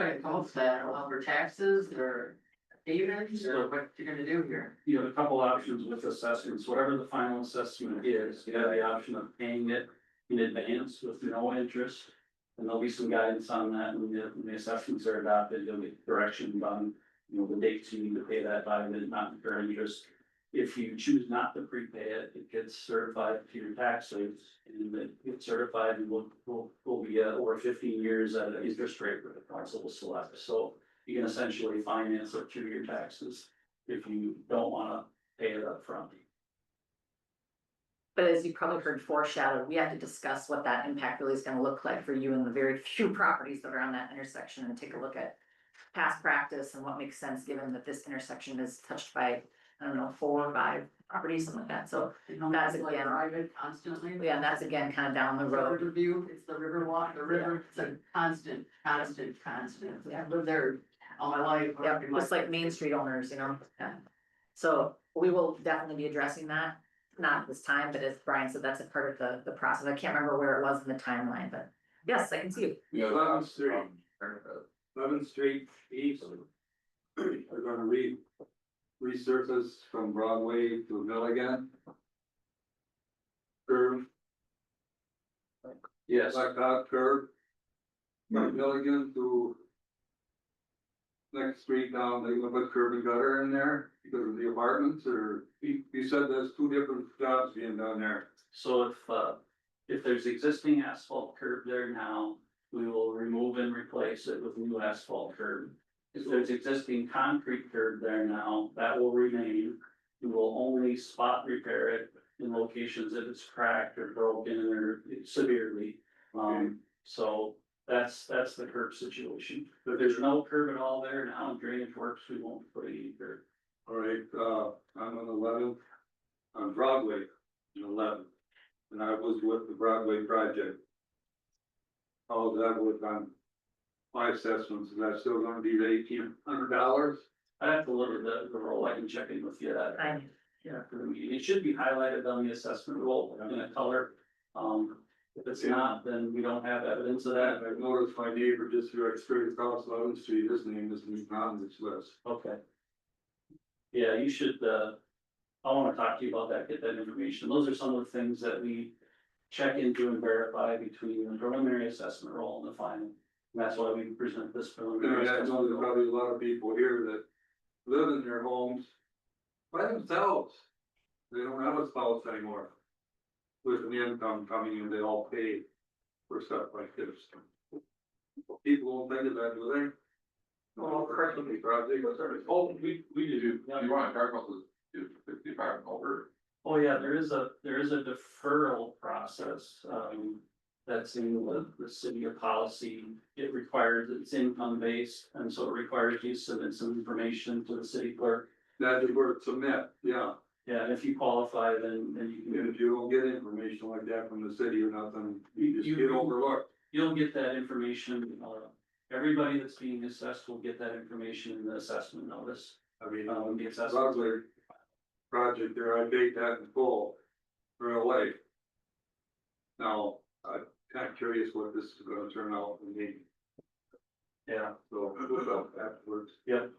I cost that, over taxes or payments, or what you're gonna do here? You have a couple options with assessments, whatever the final assessment is, you have the option of paying it in advance with no interest. And there'll be some guidance on that when the assessments are adopted, you'll get direction on, the dates you need to pay that by, but not for interest. If you choose not to prepay it, it gets certified to your tax rates, and it gets certified and will be over 15 years at an interest rate that the council will select. So you can essentially finance it through your taxes if you don't wanna pay it up front. But as you probably heard foreshadowed, we have to discuss what that impact really is gonna look like for you and the very few properties that are on that intersection, and take a look at past practice and what makes sense, given that this intersection is touched by, 4 or 5 properties, something like that. So that's again, Drive it constantly. yeah, that's again kind of down the road. Riverview, it's the river walk, the river, it's a constant. Yeah. I've lived there all my life. Yeah, just like Main Street owners, yeah. So we will definitely be addressing that, not this time, but as Brian said, that's a part of the process. I can't remember where it was in the timeline, but yes, I can see you. Yeah, 11th Street East. We're gonna resurface from Broadway to Milligan. Curve. Yes. Blacktop curve. From Milligan to next street down, they're gonna put curb and gutter in there because of the apartments, or you said there's 2 different jobs being done there. So if there's existing asphalt curb there now, we will remove and replace it with new asphalt curb. If there's existing concrete curb there now, that will remain. We will only spot repair it in locations if it's cracked or broken or severely. So that's the curb situation. But there's no curb at all there now, and drainage works, we won't put any curb. All right, I'm on 11th, on Broadway, on 11th, and I was with the Broadway project. All that was on my assessments, is that still gonna be the $1,800? I have to look at the roll, I can check in with you that. Fine. Yeah, for the meeting, it should be highlighted on the assessment roll in a color. If it's not, then we don't have evidence of that. I've noticed my neighbor just through straight across 11th Street, his name is not on this list. Okay. Yeah, you should, I wanna talk to you about that, get that information. Those are some of the things that we check into and verify between the preliminary assessment roll and the final. And that's why we present this preliminary. I know there's probably a lot of people here that live in their homes by themselves. They don't have a spouse anymore. With an income coming in, they all pay for stuff like this. People don't think of that, do they? Oh, we do, you wanna talk about the apartment over? Oh, yeah, there is a deferral process, that's in the city of policy. It requires, it's income based, and so it requires you to submit some information to the city clerk. That is where it's submit, yeah. Yeah, and if you qualify, then you can. If you don't get information like that from the city or nothing, You just get overlooked. You'll get that information, everybody that's being assessed will get that information in the assessment notice. I mean, The assessment. project there, I baked that in full, right away. Now, I'm kind of curious what this is gonna turn out to be. Yeah. So, we'll go afterwards. Yep.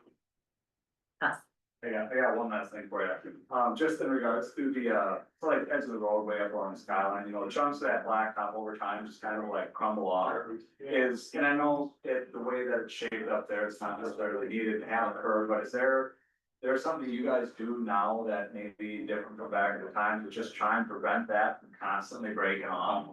I got one last thing for you. Just in regards to the, so like edge of the roadway up along the skyline, you know, chunks of that blacktop over time just kind of like crumble off. And I know the way that it's shaped up there, it's not necessarily needed to have a curve, but is there's something you guys do now that may be different from back at the time to just try and prevent that from constantly breaking off?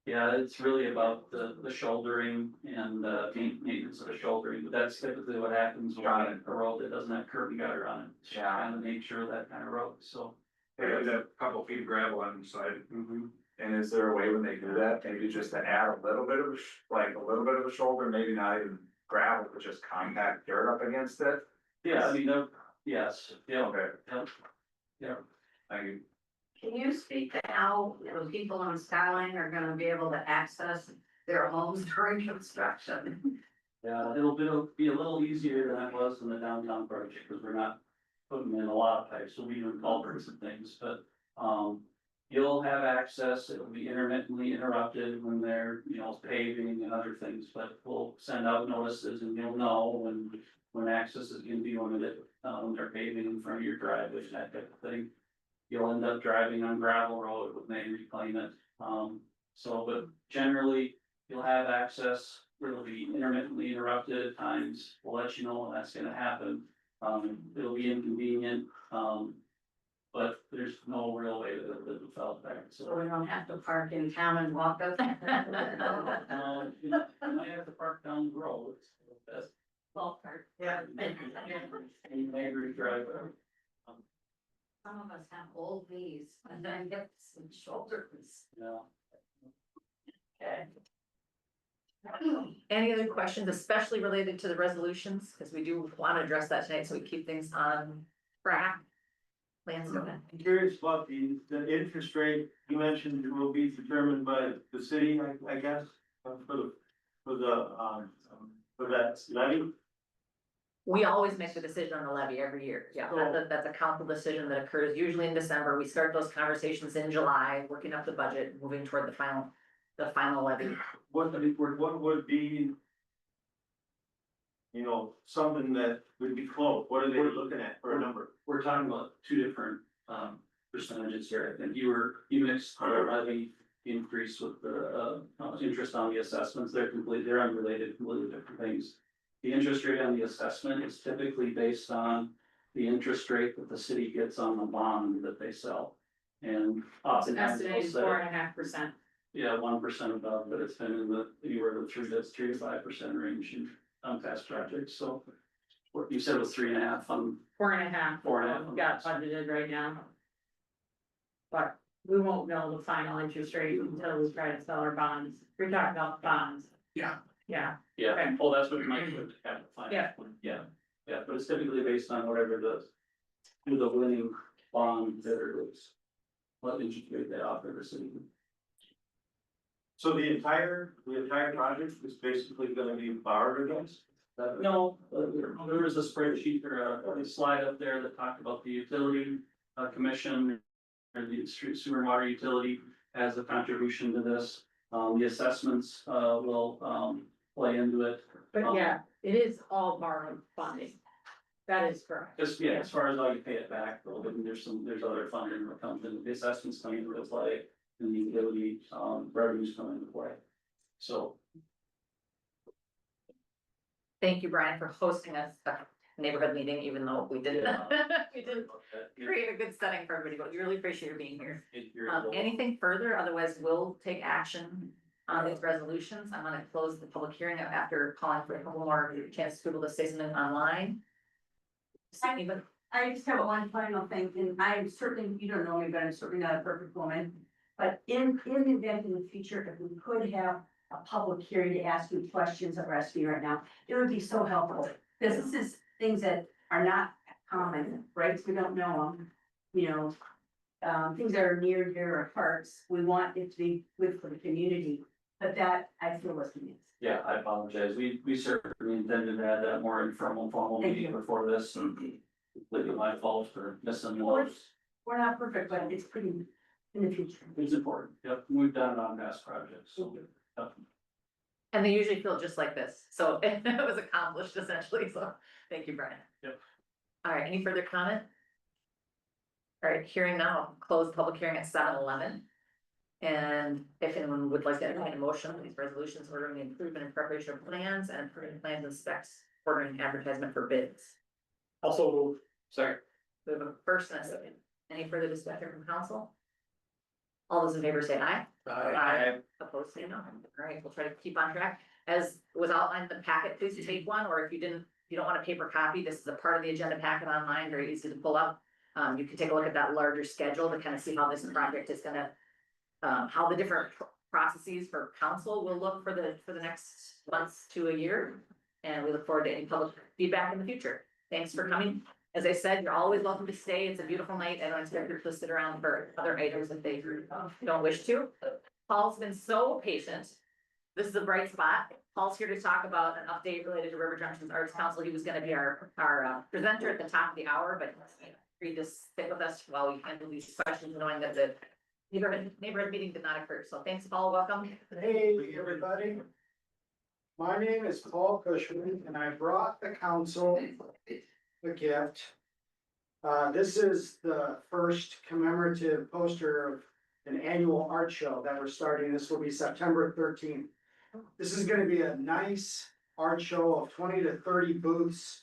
Yeah, it's really about the shouldering and maintenance of the shouldering, but that's typically what happens when a road that doesn't have curb and gutter on it. It's just kind of the nature of that kind of road, so. There's a couple feet of gravel on the side. And is there a way when they do that, maybe just to add a little bit of, a little bit of a shoulder, maybe not even gravel, but just compact dirt up against it? Yeah, I mean, yes, yeah, Okay, yeah. thank you. Can you speak to how the people on Skyline are gonna be able to access their homes during construction? Yeah, it'll be a little easier than it was in the downtown project, because we're not putting in a lot of pipes, so we even culverts and things, but, you'll have access, it'll be intermittently interrupted when they're, paving and other things, but we'll send out notices and you'll know when access is gonna be limited, when they're paving in front of your driveway, that type of thing. You'll end up driving on gravel road when they reclaim it, but generally, you'll have access, it'll be intermittently interrupted at times, we'll let you know when that's gonna happen. It'll be inconvenient, but there's no real way to live without that, So so. we don't have to park in town and walk up. You might have to park down the road, that's. Ballpark, yeah. Neighbor's driveway. Some of us have old knees and then hips and shoulders. Yeah. Okay. Any other questions, especially related to the resolutions, because we do want to address that tonight, so we keep things on track. Plans go ahead. I'm curious about the interest rate you mentioned will be determined by the city, I guess, for that levy. We always make the decision on the levy every year, yeah, that's a council decision that occurs usually in December, we start those conversations in July, working up the budget, moving toward the final levy. What would be, something that would be close? What are they looking at for a number? We're talking about two different percentages here. I think you mixed the levy increase with the interest on the assessments. They're unrelated, completely different things. The interest rate on the assessment is typically based on the interest rate that the city gets on the bond that they sell. And oftentimes they'll Estimated say, 4.5%. yeah, 1% above, but it's been in the anywhere from 3 to 5% range on past projects. So what you said was 3.5 on 4.5. 4.5. We've got budgeted right now. But we won't know the final interest rate until we try to sell our bonds. We're talking about bonds. Yeah. Yeah. Yeah, Okay. oh, that's what Mike would have to find. Yeah. Yeah, but it's typically based on whatever the winning bond bidder is. What interest rate they offer the city. So the entire project is basically gonna be borrowed against? No, there was a spreadsheet or a slide up there that talked about the utility commission. Or the street sewer and water utility as a contribution to this. The assessments will play into it. But yeah, it is all borrowed funding. That is correct. Just, yeah, as far as how you pay it back, though, then there's other funding that comes in, the assessments come into play, and the utility, revenues come into play. So. Thank you, Brian, for hosting us a neighborhood meeting, even though we didn't, we didn't create a good setting for everybody, but we really appreciate you being here. Anything further, otherwise we'll take action on these resolutions. I'm gonna close the public hearing after calling for a couple more chances for people to say something online. I just have one final thing, and I'm certainly, you don't know me, but I'm certainly not a perfect woman. But in the event in the future, if we could have a public hearing to ask you questions that we're asking you right now, it would be so helpful. Because this is things that are not common, right? We don't know them. you know, things that are near and dear to our hearts, we want it to be good for the community, but that I feel was missed. Yeah, I apologize. We certainly intended to add that more informal, formal Thank meeting you. before this. Completely my fault for missing Well, those. We're not perfect, but it's pretty in the future. It's important. Yep, we've done it on past projects, so. yep. And they usually feel just like this, so it was accomplished essentially, so thank you, Brian. Yep. All right, any further comment? All right, hearing now, I'll close the public hearing at 7:11. And if anyone would like to entertain a motion on these resolutions, ordering the improvement and preparation of plans and approving plans and specs, ordering advertisement for bids. Also move. Sorry. We have a first and a second. Any further discussion from council? All those in favor say aye. Opposed, say no. All right, we'll try to keep on track. As was outlined in the packet, please take one, or if you don't want a paper copy, this is a part of the agenda packet online, very easy to pull up. You can take a look at that larger schedule to kind of see how this project is gonna, how the different processes for council will look for the next months to a year. And we look forward to any public feedback in the future. Thanks for coming. As I said, you're always welcome to stay. It's a beautiful night. I don't expect you to sit around for other items if they don't wish to. Paul's been so patient. This is a bright spot. Paul's here to talk about an update related to River Junction's Arts Council. He was gonna be our presenter at the top of the hour, but agreed to stick with us while we handle these questions, knowing that the neighborhood meeting did not occur. So thanks, Paul. Welcome. Hey, everybody. My name is Paul Cushman, and I brought the council a gift. This is the first commemorative poster of an annual art show that we're starting. This will be September 13th. This is gonna be a nice art show of 20 to 30 booths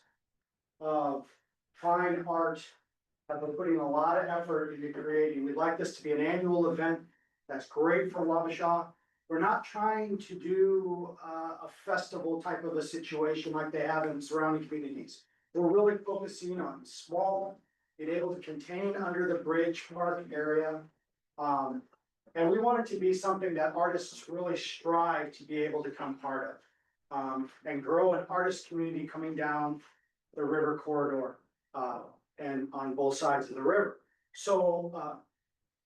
of fine art that we're putting a lot of effort into creating. We'd like this to be an annual event that's great for Wabasha. We're not trying to do a festival type of a situation like they have in surrounding communities. We're really focusing on small, being able to contain under the bridge park area. And we want it to be something that artists really strive to be able to become part of. And grow an artist community coming down the river corridor, and on both sides of the river. So,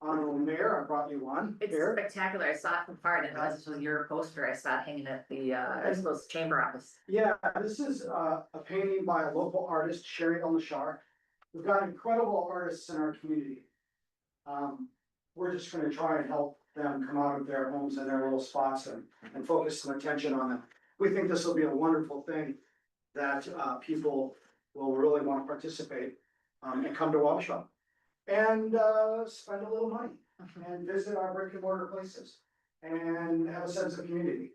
Honorable Mayor, I brought you one It's here. spectacular. I saw it from far. I didn't realize this was your poster. I saw it hanging at the, I suppose, chamber office. Yeah, this is a painting by a local artist, Sherry El-Nashar. We've got incredible artists in our community. We're just gonna try and help them come out of their homes and their little spots and focus some attention on them. We think this will be a wonderful thing that people will really want to participate and come to Wabasha. And spend a little money and visit our brick and mortar places and have a sense of community.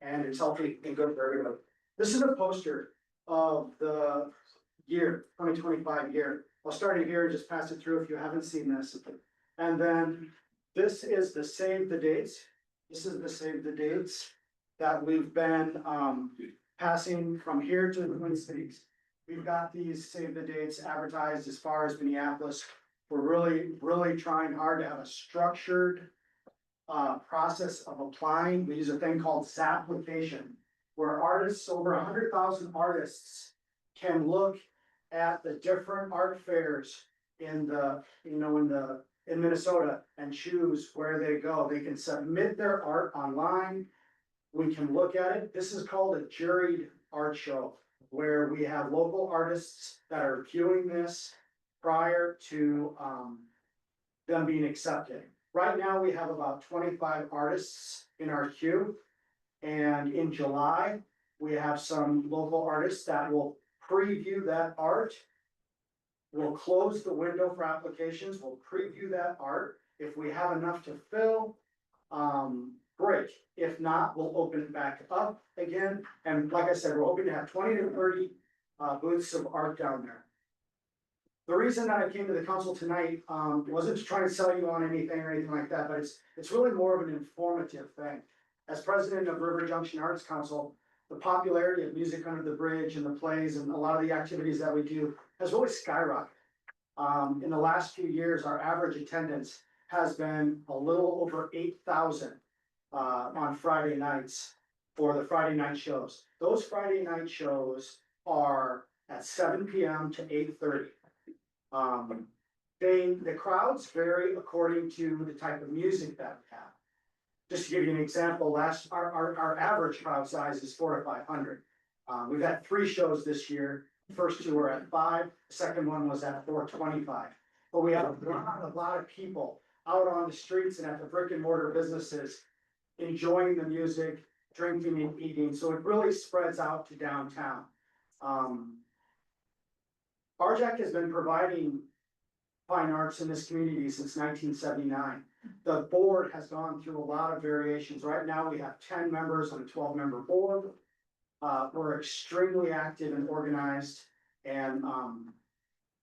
And it's healthy and good for everybody. This is a poster of the year, 2025 year. I'll start it here and just pass it through if you haven't seen this. And then this is the save the dates. This is the save the dates that we've been passing from here to the Twin Cities. We've got these save the dates advertised as far as Minneapolis. We're really trying hard to have a structured process of applying. We use a thing called Zapplication, where artists, over 100,000 artists, can look at the different art fairs in Minnesota and choose where they go. They can submit their art online. We can look at it. This is called a juried art show, where we have local artists that are viewing this prior to them being accepted. Right now, we have about 25 artists in our queue. And in July, we have some local artists that will preview that art. We'll close the window for applications, we'll preview that art. If we have enough to fill, great. If not, we'll open it back up again. And like I said, we're hoping to have 20 to 30 booths of art down there. The reason that I came to the council tonight, wasn't to try to sell you on anything or anything like that, but it's really more of an informative thing. As president of River Junction Arts Council, the popularity of Music Under the Bridge and the plays and a lot of the activities that we do has really skyrocketed. In the last few years, our average attendance has been a little over 8,000 on Friday nights for the Friday night shows. Those Friday night shows are at 7 p.m. to 8:30. the crowds vary according to the type of music that we have. Just to give you an example, our average crowd size is 400 to 500. We've had 3 shows this year. The first 2 were at 5, the second one was at 425. But we have a lot of people out on the streets and at the brick and mortar businesses enjoying the music, drinking and eating, so it really spreads out to downtown. RJAC has been providing fine arts in this community since 1979. The board has gone through a lot of variations. Right now, we have 10 members on a 12-member board. We're extremely active and organized, and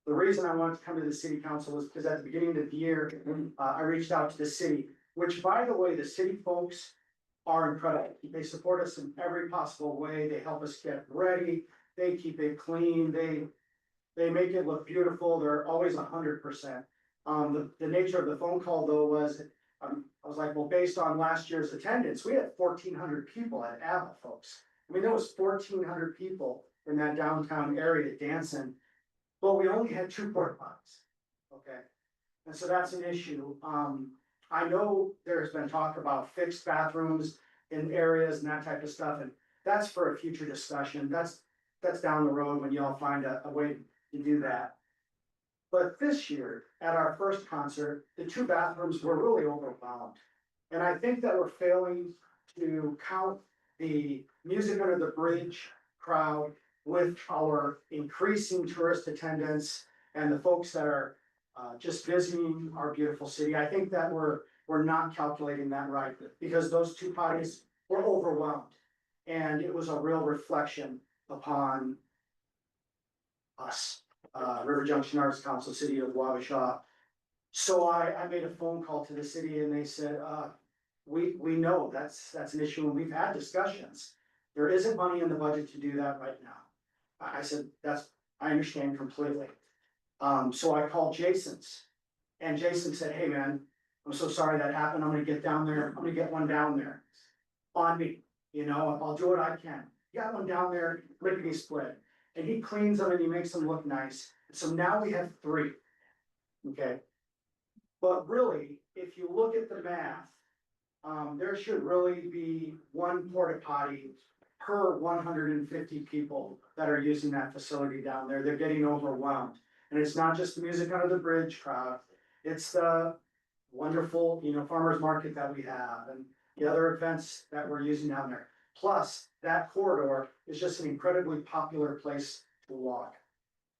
the reason I wanted to come to the city council was because at the beginning of the year, I reached out to the city, which, by the way, the city folks are incredible. They support us in every possible way. They help us get ready. They keep it clean. They make it look beautiful. They're always 100%. The nature of the phone call though was, I was like, well, based on last year's attendance, we had 1,400 people at ABBA, folks. I mean, there was 1,400 people in that downtown area dancing, but we only had 2 porta potties. Okay, and so that's an issue. I know there's been talk about fixed bathrooms in areas and that type of stuff, and that's for a future discussion. That's down the road when y'all find a way to do that. But this year, at our first concert, the 2 bathrooms were really overwhelmed. And I think that we're failing to count the Music Under the Bridge crowd with our increasing tourist attendance and the folks that are just visiting our beautiful city. I think that we're not calculating that right, because those 2 parties were overwhelmed. And it was a real reflection upon us, River Junction Arts Council, City of Wabasha. So I made a phone call to the city and they said, we know that's an issue and we've had discussions. There isn't money in the budget to do that right now. I said, I understand completely. So I called Jason's, and Jason said, hey man, I'm so sorry that happened. I'm gonna get down there. I'm gonna get one down there on me. You know, I'll do what I can. Got one down there, lickety split. And he cleans them and he makes them look nice. So now we have 3. Okay. But really, if you look at the math, there should really be 1 porta potty per 150 people that are using that facility down there. They're getting overwhelmed. And it's not just the Music Under the Bridge crowd. It's the wonderful, farmers market that we have and the other events that we're using down there. Plus, that corridor is just an incredibly popular place to walk.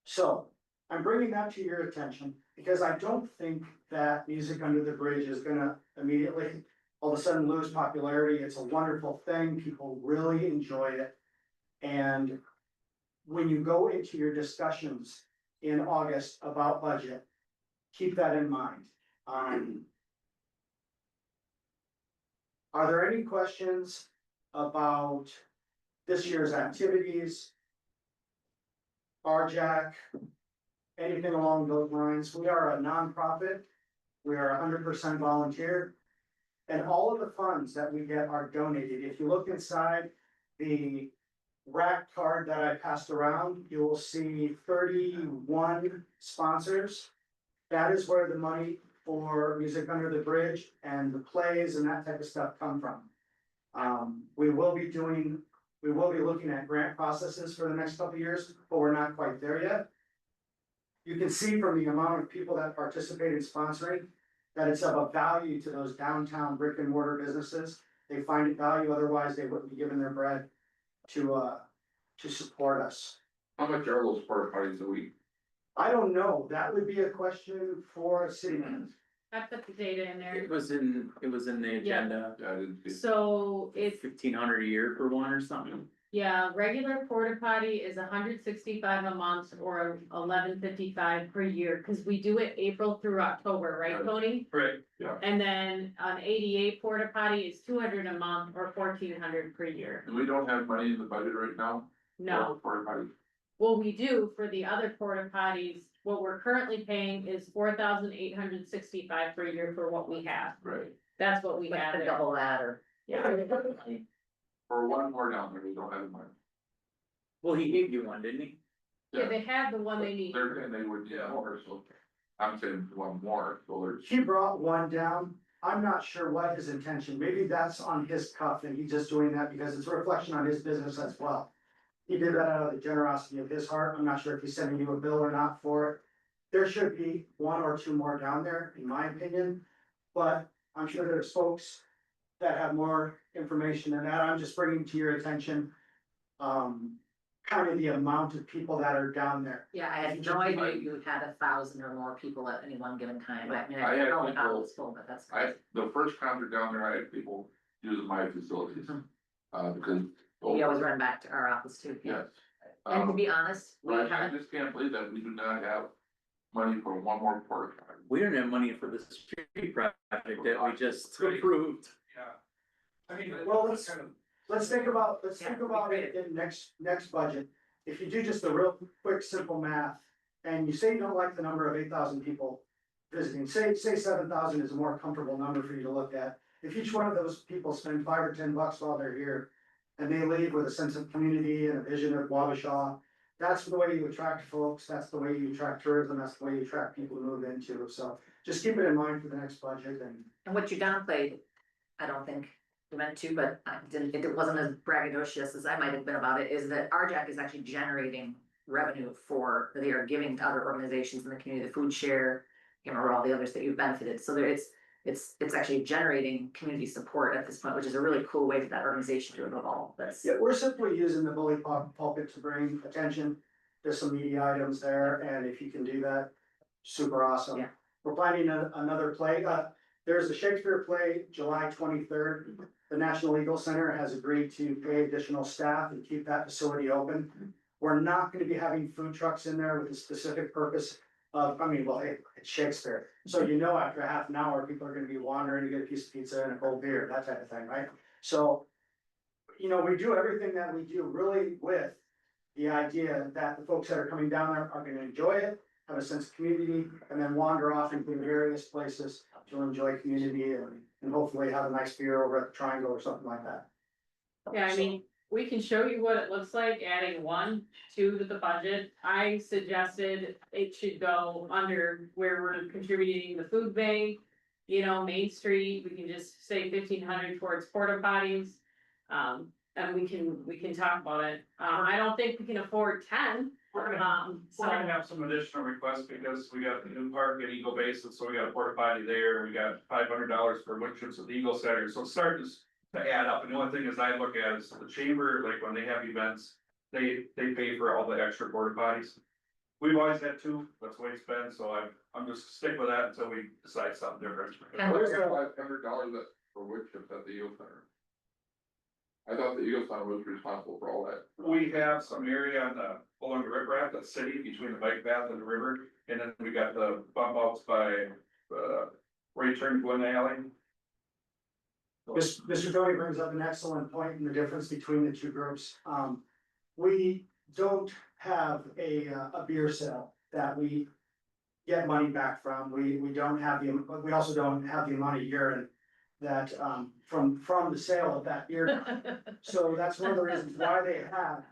So I'm bringing that to your attention because I don't think that Music Under the Bridge is gonna immediately all of a sudden lose popularity. It's a wonderful thing. People really enjoy it. And when you go into your discussions in August about budget, keep that in mind. Are there any questions about this year's activities? RJAC, anything along those lines? We are a nonprofit. We are 100% volunteer. And all of the funds that we get are donated. If you look inside the rack card that I passed around, you will see 31 sponsors. That is where the money for Music Under the Bridge and the plays and that type of stuff come from. We will be looking at grant processes for the next couple of years, but we're not quite there yet. You can see from the amount of people that participate in sponsoring that it's of a value to those downtown brick and mortar businesses. They find it value, otherwise they wouldn't be given their bread to support us. How much are those porta potties a week? I don't know. That would be a question for city manager. I put the data in there. It was in the agenda. Yeah, I didn't see. So it's, 1,500 a year for one or something. yeah, regular porta potty is $165 a month or $11.55 per year, cause we do it April through October, right, Tony? Right. Yeah. And then an 88 porta potty is $200 a month or $1,400 per year. And we don't have money in the budget right now? No, For porta potties? well, we do for the other porta potties. What we're currently paying is $4,865 per year for what we have. Right. That's what we have To there. double that or. Yeah. For one more down there, we don't have the money. Well, he gave you one, didn't he? Yeah, they have the one they need. They're saying they would, yeah, more, so. I'm saying one more, so there's. He brought one down. I'm not sure what his intention, maybe that's on his cuff and he's just doing that because it's a reflection on his business as well. He did that out of the generosity of his heart. I'm not sure if he's sending you a bill or not for it. There should be one or two more down there, in my opinion, but I'm sure there's folks that have more information than that. I'm just bringing to your attention, kind of the amount of people that are down there. Yeah, I had no idea you had 1,000 or more people at any one given time. I mean, I I had don't know how people- it's full, but that's. The first concert down there, I had people use my facilities, because. We always run back to our office too. Yes. And to be honest, we But I haven't, just can't believe that we do not have money for one more porta potty. We don't have money for the street project that we just approved. Yeah. I mean, Well, that's kind of. let's think about Yeah, it in next budget. If you do just a real quick, simple math, and you say you don't like the number of 8,000 people visiting, say 7,000 is a more comfortable number for you to look at. If each one of those people spend $5 or $10 while they're here, and they leave with a sense of community and a vision of Wabasha, that's the way you attract folks, that's the way you attract tourism, that's the way you attract people to move into, so just keep it in mind for the next budget and what you downplayed, I don't think you meant to, but I didn't, it wasn't as braggadocious as I might have been about it, is that RJAC is actually generating revenue for, they are giving to other organizations in the community, the food share, you know, or all the others that you've benefited, so there it's actually generating community support at this point, which is a really cool way for that organization to evolve. That's. Yeah, we're simply using the bully pulpit to bring attention to some media items there, and if you can do that, super awesome. Yeah. We're planning another play, there's a Shakespeare play, July 23rd. The National Eagle Center has agreed to pay additional staff and keep that facility open. We're not gonna be having food trucks in there with the specific purpose of, hey, it's Shakespeare. So you know, after a half an hour, people are gonna be wandering to get a piece of pizza and a cold beer, that type of thing, right? So, you know, we do everything that we do really with the idea that the folks that are coming down there are gonna enjoy it, have a sense of community, and then wander off into various places to enjoy community and hopefully have a nice beer over at the Triangle or something like that. Yeah, I mean, we can show you what it looks like adding 1, 2 to the budget. I suggested it should go under where we're contributing the food bank. You know, Main Street, we can just say 1,500 towards porta potties. And we can talk about it. I don't think we can afford 10. We're gonna have some additional requests because we got the new park at Eagle Basin, so we got a porta potty there, we got $500 for wood chips at the Eagle Center, so it's starting to add up, and the only thing is I look at is the chamber, like when they have events, they pay for all the extra porta potties. We've always had 2, that's the way it's been, so I'm just stick with that until we decide something different. And Where's that $500 for wood chips at the Eagle Center? I thought the Eagle Center was responsible for all that. We have some area on the, along the riprap, that's city, between the bike path and the river, and then we got the bump outs by, where you turn Glen Alley. Mr. Tony brings up an excellent point in the difference between the two groups. We don't have a beer sale that we get money back from. We don't have we also don't have the amount of urine that, from the sale of that beer. So that's one of the reasons why they have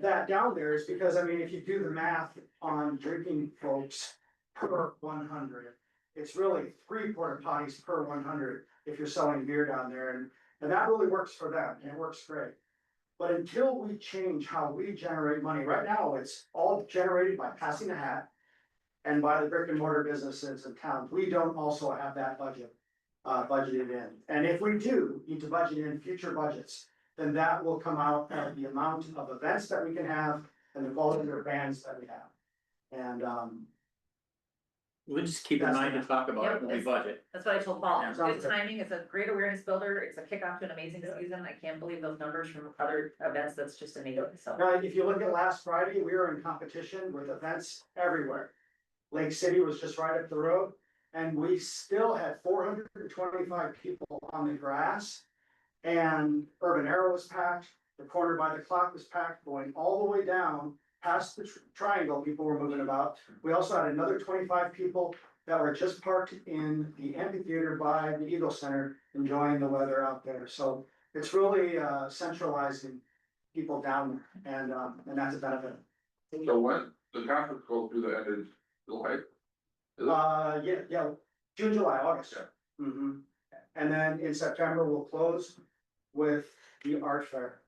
that down there, is because, if you do the math on drinking folks per 100, it's really 3 porta potties per 100 if you're selling beer down there, and that really works for them, and it works great. But until we change how we generate money, right now, it's all generated by passing a hat and by the brick and mortar businesses in town. We don't also have that budgeted in. And if we do need to budget in future budgets, then that will come out of the amount of events that we can have and the quality of bands that we have. And, We'll just keep in mind to talk about it when we budget. That's what I told Paul, it's Sounds good good. timing, it's a great awareness builder, it's a kickoff to an amazing season, I can't believe those numbers from other events, that's just amazing, so. now, if you look at last Friday, we were in competition with events everywhere. Lake City was just right up the road, and we still had 425 people on the grass. And Urban Arrow was packed, the corner by the clock was packed, going all the way down past the triangle, people were moving about. We also had another 25 people that were just parked in the amphitheater by the Eagle Center, enjoying the weather out there. So it's really centralizing people down there, and that's a benefit. So when the conference goes through the end of July, Yeah, June, July, August. Mhm. And then in September, we'll close with the art fair.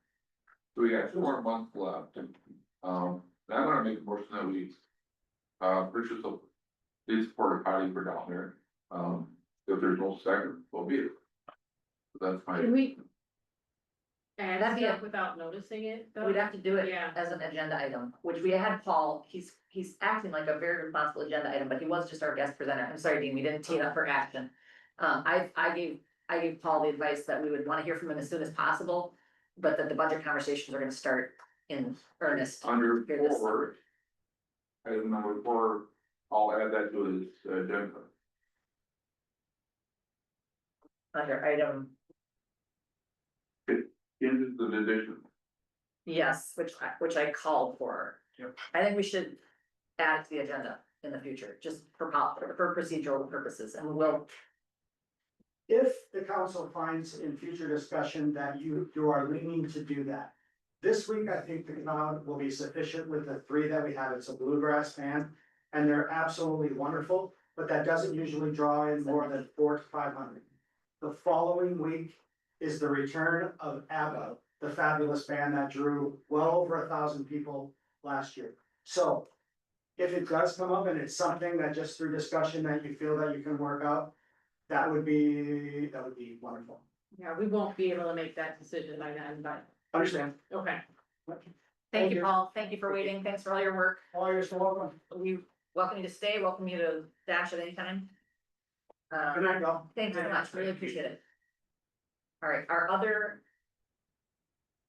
So we got 4 months left. And I'm gonna make a motion that we, purchase these porta potty for down there. If there's no second, so be it. That's my. Can we? Add That'd be a- stuff without noticing it, though? We'd have to do it Yeah. as an agenda item, which we had Paul, he's acting like a very responsible agenda item, but he was just our guest presenter. I'm sorry, Dean, we didn't tee it up for action. I gave Paul the advice that we would wanna hear from him as soon as possible, but that the budget conversations are gonna start in earnest. Under here this forward. Item number 4, I'll add that to his agenda. Under item, Into the addition. yes, which I called for. Yep. I think we should add it to the agenda in the future, just for procedural purposes, and we'll, If the council finds in future discussion that you are leaning to do that. This week, I think the crowd will be sufficient with the 3 that we have. It's a bluegrass band. And they're absolutely wonderful, but that doesn't usually draw in more than 400 to 500. The following week is the return of ABBA, the fabulous band that drew well over 1,000 people last year. So if it does come up and it's something that just through discussion that you feel that you can work out, that would be wonderful. Yeah, we won't be able to make that decision by then, but, Understand? okay. thank you, Paul, thank you for waiting, thanks for all your work. Oh, you're so welcome. We welcome you to stay, welcome you to dash at any time. Good night, y'all. Thanks very much, really appreciate it. All right, our other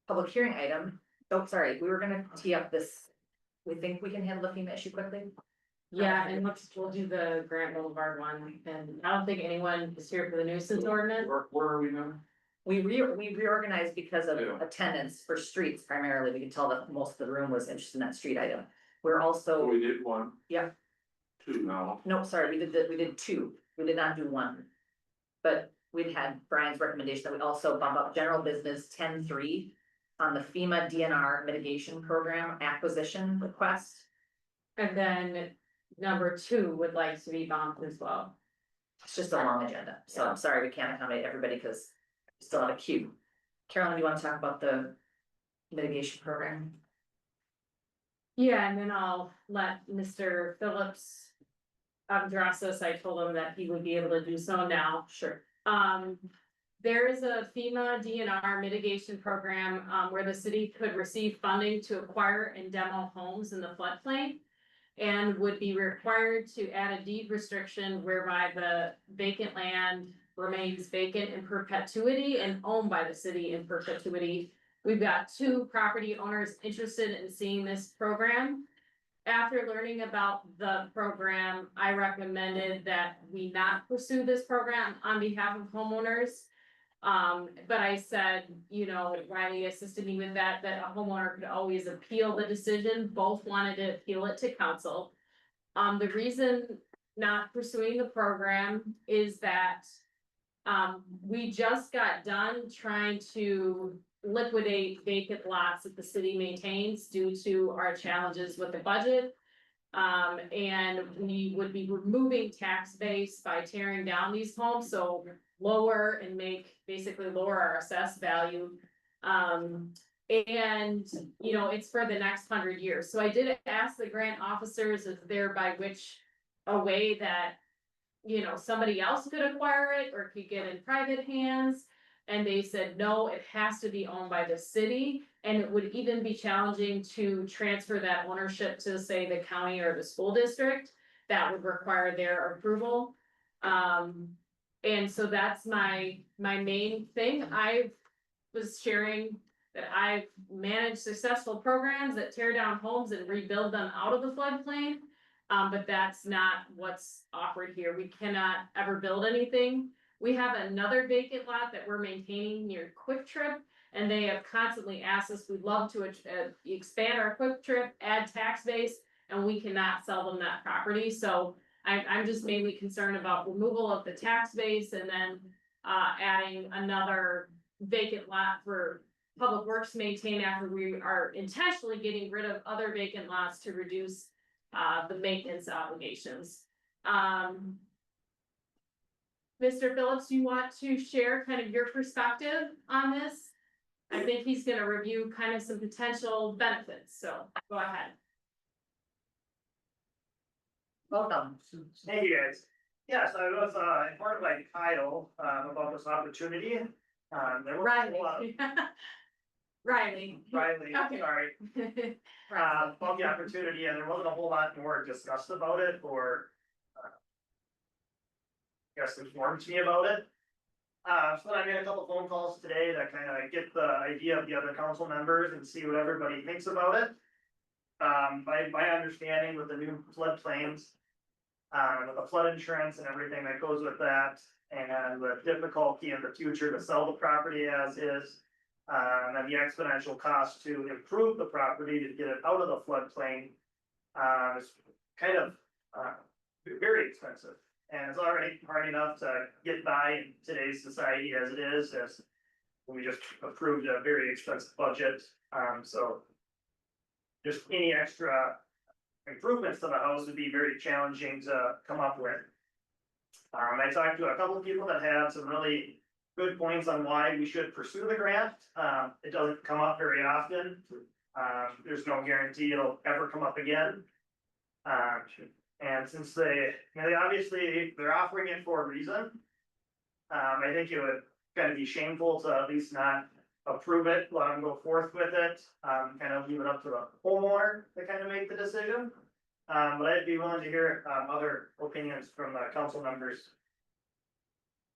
public hearing item, oh, sorry, we were gonna tee up this, we think we can handle the FEMA issue quickly? Yeah, and we'll do the Grant Boulevard one, and I don't think anyone is here for the nuisance ordinance. Where are we now? We reorganized because of Yeah. attendance for streets primarily, we could tell that most of the room was interested in that street item. We're So also, we did 1. Yeah. 2 now. no, sorry, we did 2, we did not do 1. But we'd had Brian's recommendation that we also bump up general business 10-3 on the FEMA DNR mitigation program acquisition request. And then number 2 would like to be bumped as well. It's just a long agenda, so I'm sorry, we can't accommodate everybody because we still have a queue. Carolyn, you wanna talk about the mitigation program? Yeah, and then I'll let Mr. Phillips address this. I told him that he would be able to do so now. Sure. There is a FEMA DNR mitigation program, where the city could receive funding to acquire and demo homes in the floodplain. And would be required to add a deed restriction whereby the vacant land remains vacant in perpetuity and owned by the city in perpetuity. We've got 2 property owners interested in seeing this program. After learning about the program, I recommended that we not pursue this program on behalf of homeowners. But I said, you know, Riley assisted me with that a homeowner could always appeal the decision. Both wanted to appeal it to council. The reason not pursuing the program is that we just got done trying to liquidate vacant lots that the city maintains due to our challenges with the budget. And we would be removing tax base by tearing down these homes, so lower and basically lower our assessed value. And, you know, it's for the next 100 years. So I did ask the grant officers if there by which a way that, you know, somebody else could acquire it or could get in private hands. And they said, no, it has to be owned by the city, and it would even be challenging to transfer that ownership to, say, the county or the school district. That would require their approval. And so that's my main thing. I was sharing that I've managed successful programs that tear down homes and rebuild them out of the floodplain. But that's not what's offered here. We cannot ever build anything. We have another vacant lot that we're maintaining near Quick Trip, and they have constantly asked us, we'd love to expand our Quick Trip, add tax base, and we cannot sell them that property. So I'm just mainly concerned about removal of the tax base and then adding another vacant lot for Public Works to maintain after we are intentionally getting rid of other vacant lots to reduce the maintenance obligations. Mr. Phillips, you want to share kind of your perspective on this? I think he's gonna review kind of some potential benefits, so go ahead. Welcome. Thank you, guys. Yes, I was, informed by Kyle, about this opportunity. There was a lot of, Riley. Riley, Okay. sorry, about the opportunity, and there wasn't a whole lot more discussed about it, or I guess informed to me about it. So I made a couple phone calls today to kind of get the idea of the other council members and see what everybody thinks about it. By my understanding with the new floodplains, with the flood insurance and everything that goes with that, and the difficulty in the future to sell the property as is, and the exponential cost to improve the property to get it out of the floodplain, is kind of, very expensive. And it's already hard enough to get by in today's society as it is, as we just approved a very expensive budget, so just any extra improvements to the house would be very challenging to come up with. I talked to a couple of people that had some really good points on why we should pursue the grant. It doesn't come up very often. There's no guarantee it'll ever come up again. And since they obviously, they're offering it for a reason. I think it would kind of be shameful to at least not approve it, let them go forth with it, kind of leave it up to the homeowner to kind of make the decision. But I'd be willing to hear, other opinions from the council members.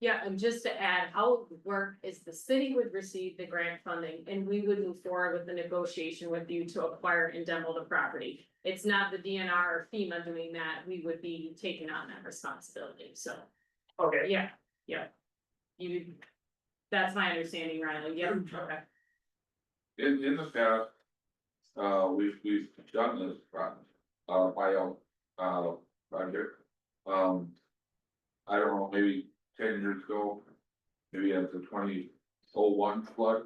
Yeah, and just to add, how it would work is the city would receive the grant funding and we would move forward with the negotiation with you to acquire and demo the property. It's not the DNR or FEMA doing that, we would be taking on that responsibility, so. Okay. Yeah, yeah. You, that's my understanding, Riley, yeah, okay. In the past, we've done this buyout, project. I don't know, maybe 10 years ago, maybe at the 2001 flood.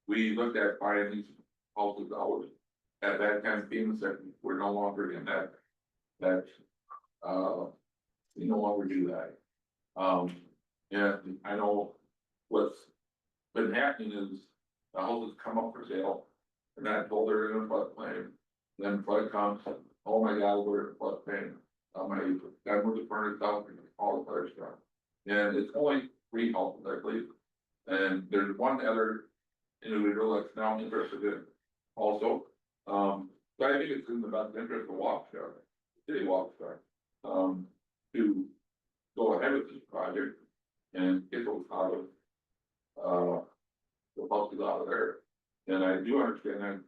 We looked at buying these houses out. At that time, FEMA said, we're no longer in that, we no longer do that. And I know what's been happening is the houses come up for sale, and I told her in a floodplain, then flood comes, oh my God, we're in a floodplain. I moved the furnace out and all the other stuff. And it's only 3 houses, I believe. And there's one other individual that's now interested in also. So I think it's in the best interest of Waukesha, city of Waukesha, to go ahead with this project and get those out of, the houses out of there. And I do understand that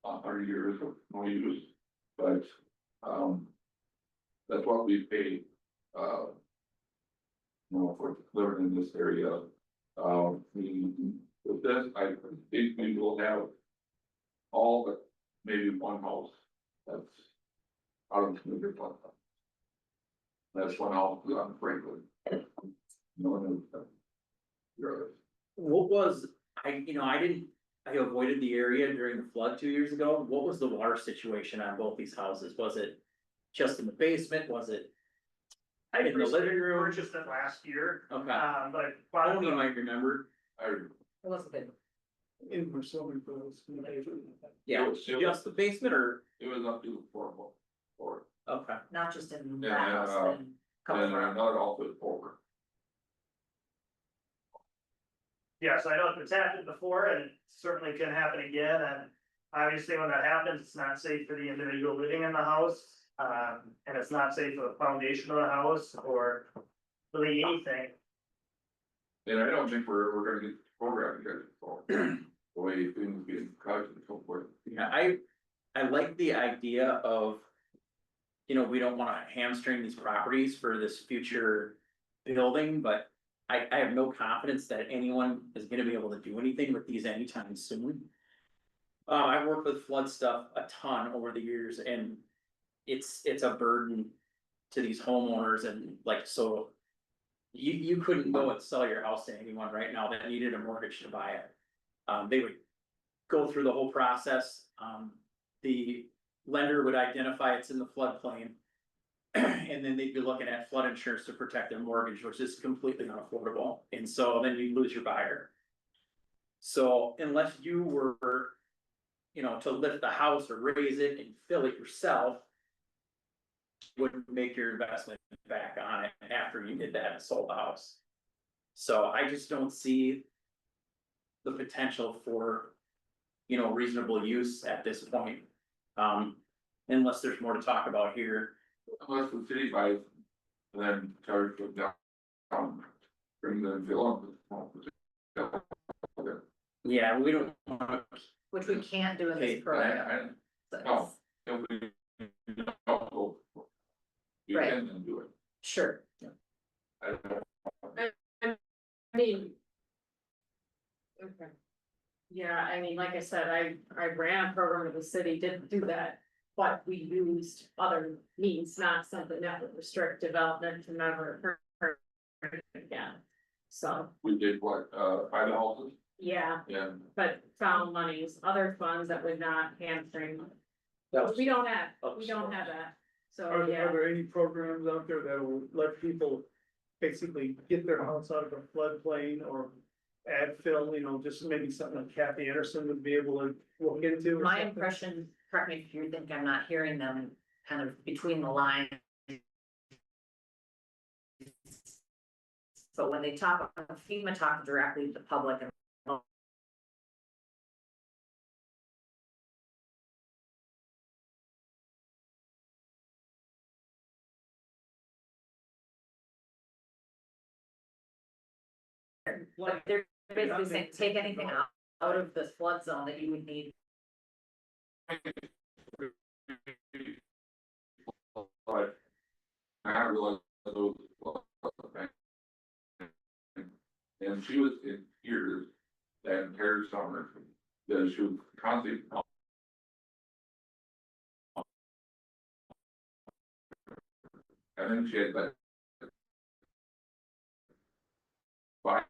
100 years of no use, but, that's what we pay, for living in this area. With this, I think we will have all but maybe one house that's out of the community plan. That's one house on Franklin. No one knows. What was, I avoided the area during the flood 2 years ago. What was the water situation on both these houses? Was it just in the basement? Was it I in the living room? purchased it last year, Okay. but. I don't even might remember. It wasn't good. In for so many bills. Yeah, It was- just the basement or, It was up to the floor. okay. Not just in Yeah, that house, but in a couple And of another also is over. Yes, I know it's happened before and it certainly can happen again, and obviously when that happens, it's not safe for the individual living in the house. And it's not safe for the foundation of the house or really anything. And I don't think we're gonna get the program together, so, the way things being cut and so forth. Yeah, I like the idea of, we don't wanna hamstring these properties for this future building, but I have no confidence that anyone is gonna be able to do anything with these anytime soon. I've worked with flood stuff a ton over the years and it's a burden to these homeowners and so you couldn't go and sell your house to anyone right now that needed a mortgage to buy it. They would go through the whole process. The lender would identify it's in the floodplain. And then they'd be looking at flood insurance to protect their mortgage, which is completely unaffordable, and so then you lose your buyer. So unless you were, you know, to lift the house or raise it and fill it yourself. Wouldn't make your investment back on it after you did that and sold the house. So I just don't see the potential for, you know, reasonable use at this point. Unless there's more to talk about here. Unless the city buys, and then charge them down, bring the bill up. Yeah, we don't. Which we can't do in this Okay, program. No, if we don't go, you Right. can then do it. Sure. I don't. I mean. Okay. Yeah, I mean, like I said, I ran a program with the city, didn't do that, but we used other means, not something that would restrict development to never occur again. So, We did what, buy the houses, yeah, and but found monies, other funds that would not hamstring. That was- We don't have that, so, Are yeah. there any programs out there that will let people basically get their house out of a floodplain or add fill, you know, just maybe something that Kathy Anderson would be able to look into? or My something? impression, correct me if you think I'm not hearing them kind of between the lines. But when they talk, FEMA talks directly to the public and what they're basically saying, take anything out of this flood zone that you would need. but I realized those. And she was in tears that entire summer, that she was constantly. And then she had like. Five.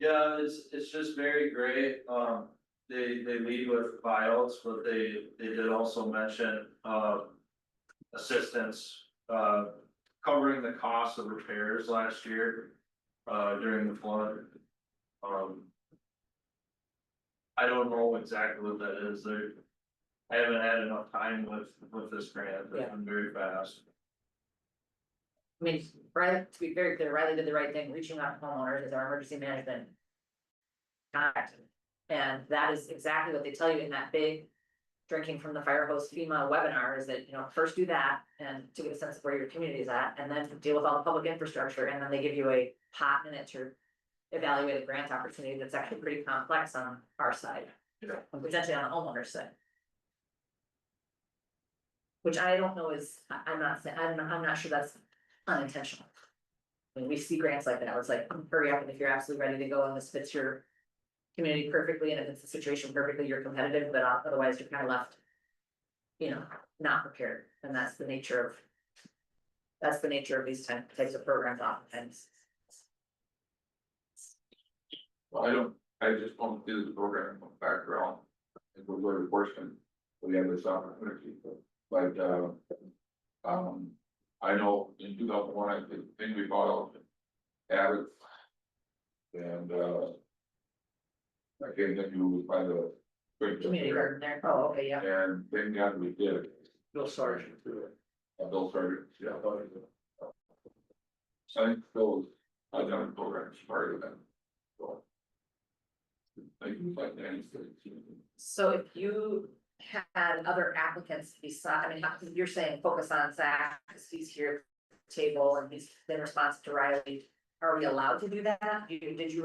Yeah, it's just very great, they lead with buyouts, but they did also mention, assistance, covering the cost of repairs last year, during the flood. I don't know exactly what that is, I haven't had enough time with this grant, but I'm very fast. I mean, Riley, to be very clear, Riley did the right thing, reaching out to homeowners as our emergency management contact. And that is exactly what they tell you in that big drinking from the fire hose FEMA webinar, is that, you know, first do that and to get a sense of where your community is at, and then deal with all the public infrastructure, and then they give you a pot in it to evaluate a grant opportunity that's actually pretty complex on our side, and potentially on the homeowner's side. Which I don't know is, I'm not saying, I'm not sure that's unintentional. I mean, we see grants like that, where it's like, hurry up, and if you're absolutely ready to go and this fits your community perfectly, and if it's the situation perfectly, you're competitive, but otherwise you're kind of left, you know, not prepared, and that's the nature of these types of programs oftentimes. Well, I just want to do the program background, and we're very fortunate, we have this opportunity, but, I know in 2001, I think we bought out Abbott. And, I can't think who was by the. Community garden there, oh, okay, yeah. And thank God we did. Bill Sargent through it. Bill Sargent, yeah. I think Phil's, I've done programs part of that. So. I think like that. So if you had other applicants beside, I mean, you're saying focus on Zach, because he's here at the table and he's been responsive to Riley. Are we allowed to do that? Did you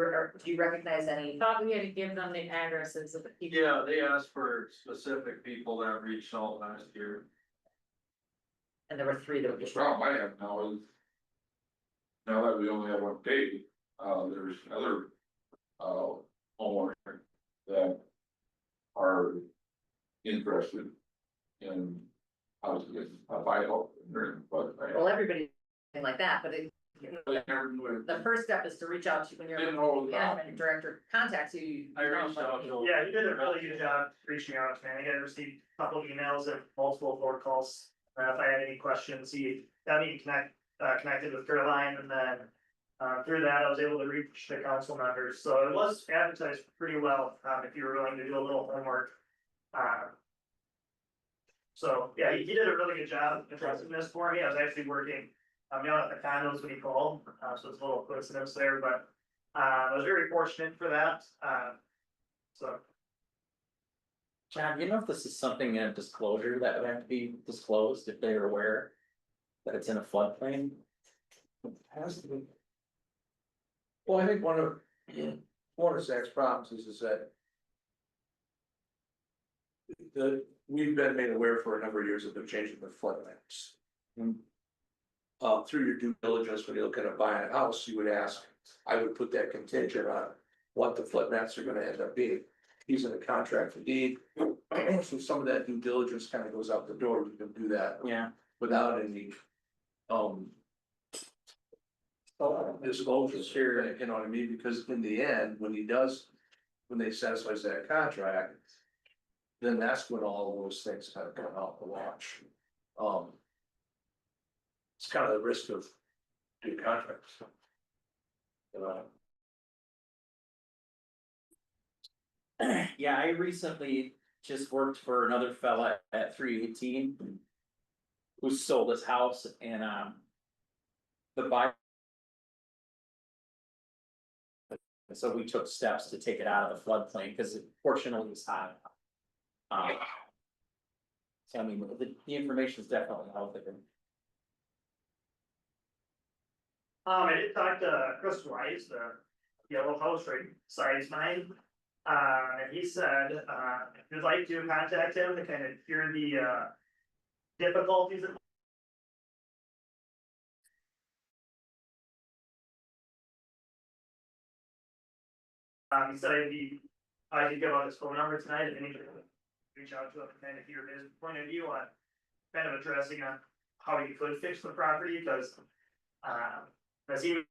recognize any? Thought we had to give them the addresses of the people. Yeah, they asked for specific people that reached out last year. And there were 3 that were The just. problem I have now is. Now that we only have one day, there's other, homeowners that are interested in how to get a buyout, but. Well, everybody like that, but the first step is to reach out to when your management director contacts you. I reached out to. Yeah, you did a really good job reaching out to me. I think I received a couple of emails and multiple phone calls. If I had any questions, he got me connected with Caroline, and then through that, I was able to reach the council members. So it was advertised pretty well, if you were willing to do a little homework. So yeah, he did a really good job addressing this for me. I was actually working down at the condos when he called, so it's a little coincidence there, but I was very fortunate for that. So. John, you know if this is something in a disclosure that would have to be disclosed if they're aware that it's in a floodplain? It has to be. Well, I think one of Zach's problems is that. We've been made aware for a number of years of them changing the flood maps. Through your due diligence, when you look at a buying a house, you would ask, I would put that contingent on what the flood maps are gonna end up being. He's in a contract for deed, so some of that due diligence kind of goes out the door, you can do that. Yeah. Without any, disclosure, sure, you know what I mean, because in the end, when they satisfy that contract. Then that's when all of those things kind of come out the wash. It's kind of the risk of doing contracts. Yeah, I recently just worked for another fella at 318. Who sold his house and the buyer. So we took steps to take it out of the floodplain because fortunately it was hot. So I mean, the information is definitely out there. I did talk to Chris Wise, the yellow house right beside mine. And he said, if you'd like to contact him to kind of hear the difficulties that. He said I could give out his phone number tonight if anybody would reach out to him and kind of hear his point of view on kind of addressing on how you could fix the property, because as he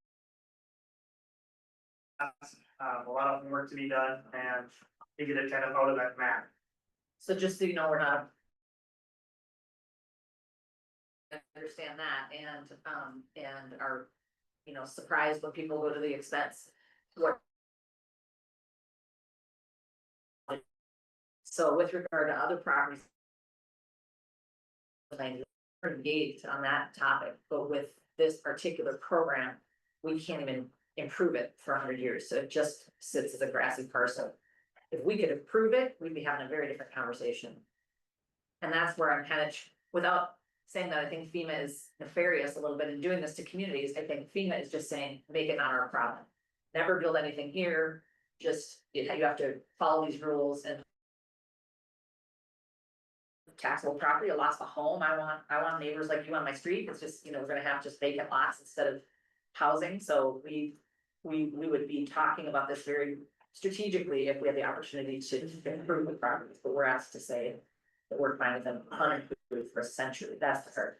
a lot of work to be done and to get it kind of out of that map. So just so you know, we're not. Understand that and are, you know, surprised when people go to the expense. What? So with regard to other properties. We're engaged on that topic, but with this particular program, we can't even improve it for 100 years, so it just sits as a grassy parcel. If we could improve it, we'd be having a very different conversation. And that's where I'm kind of, without saying that I think FEMA is nefarious a little bit in doing this to communities, I think FEMA is just saying, make it not our problem. Never build anything here, just, you have to follow these rules and. Taxable property, I lost a home, I want neighbors like you on my street, it's just, you know, we're gonna have just vacant lots instead of housing, so we would be talking about this very strategically if we had the opportunity to improve the properties, but we're asked to say that we're fine with them unimproved for a century, that's the hurt.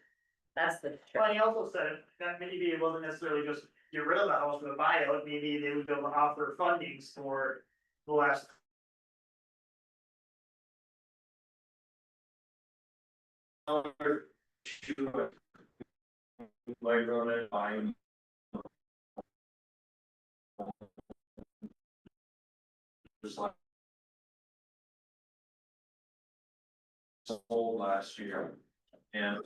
That's the. Well, he also said that maybe it wasn't necessarily just get rid of the house with a buyout, maybe they would be able to offer fundings for the last. Like on it, buying. Just like. Sold last year and.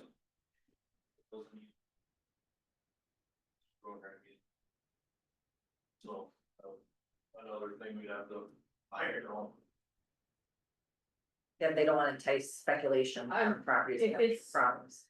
So, another thing we'd have to hire on. Yeah, they don't wanna entice speculation on properties that have it's- problems.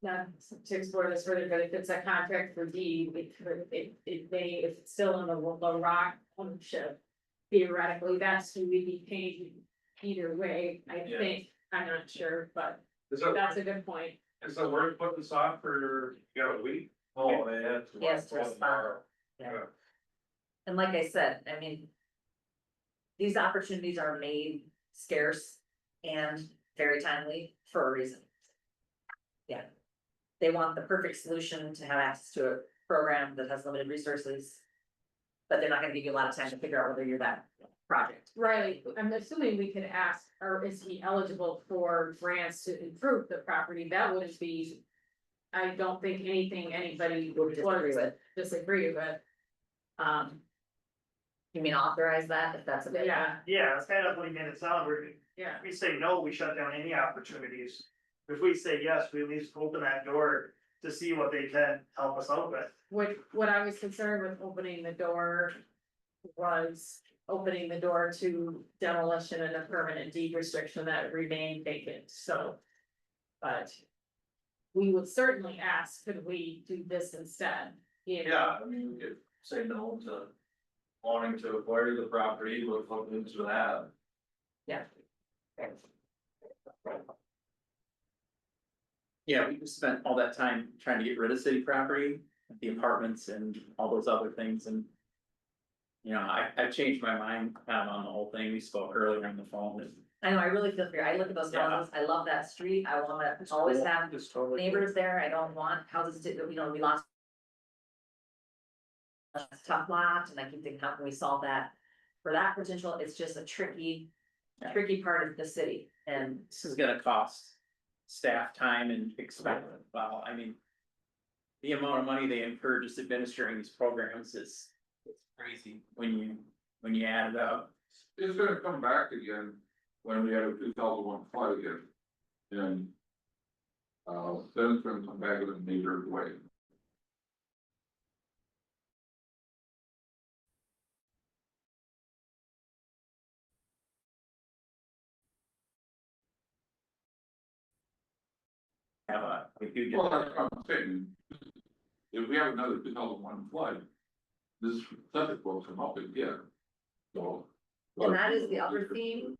Not to explore this further, but if it's a contract for deed, it may, if it's still in the rock ownership. Theoretically, that's who we'd be paying either way, I Yeah. think, I'm not sure, but Is that, that's a good point. is that worth putting this off for, you got a week? Oh, yeah. Yes, to respond. Yeah. And like I said, I mean. These opportunities are made scarce and very timely for a reason. Yeah. They want the perfect solution to have access to a program that has limited resources. But they're not gonna give you a lot of time to figure out whether you're that project. Right, I'm assuming we could ask, or is he eligible for grants to improve the property, that wouldn't be. I don't think anything anybody Would disagree with. disagree with. You mean authorize that if that's a bit? Yeah, Yeah, it's kind of what he made it sound, where yeah, if we say no, we shut down any opportunities. If we say yes, we at least open that door to see what they can help us out with. what I was concerned with opening the door. Was opening the door to demolition and a permanent deed restriction that remained vacant, so. But. We would certainly ask, could we do this instead? You know? Yeah, I mean, we could say no to wanting to acquire the property, look into that. Yeah. Yeah, we just spent all that time trying to get rid of city property, the apartments and all those other things and. You know, I've changed my mind kind of on the whole thing, we spoke earlier on the phone and. I know, I really feel for you. I look at those Yeah. houses, I love that street, I wanna always have It's totally. neighbors there, I don't want houses to, you know, we lost. A tough lot, and I keep thinking, how can we solve that? For that potential, it's just a tricky part of the city, and This is gonna cost staff time and expense, well, I mean. The amount of money they incur just administering these programs is it's crazy when you add it up. It's gonna come back again when we have a 2001 flood again. And. Then it's gonna come back in a major way. Have a huge. Well, that's what I'm saying. If we have another 2001 flood, this subject will come up again. So. and that is the other theme.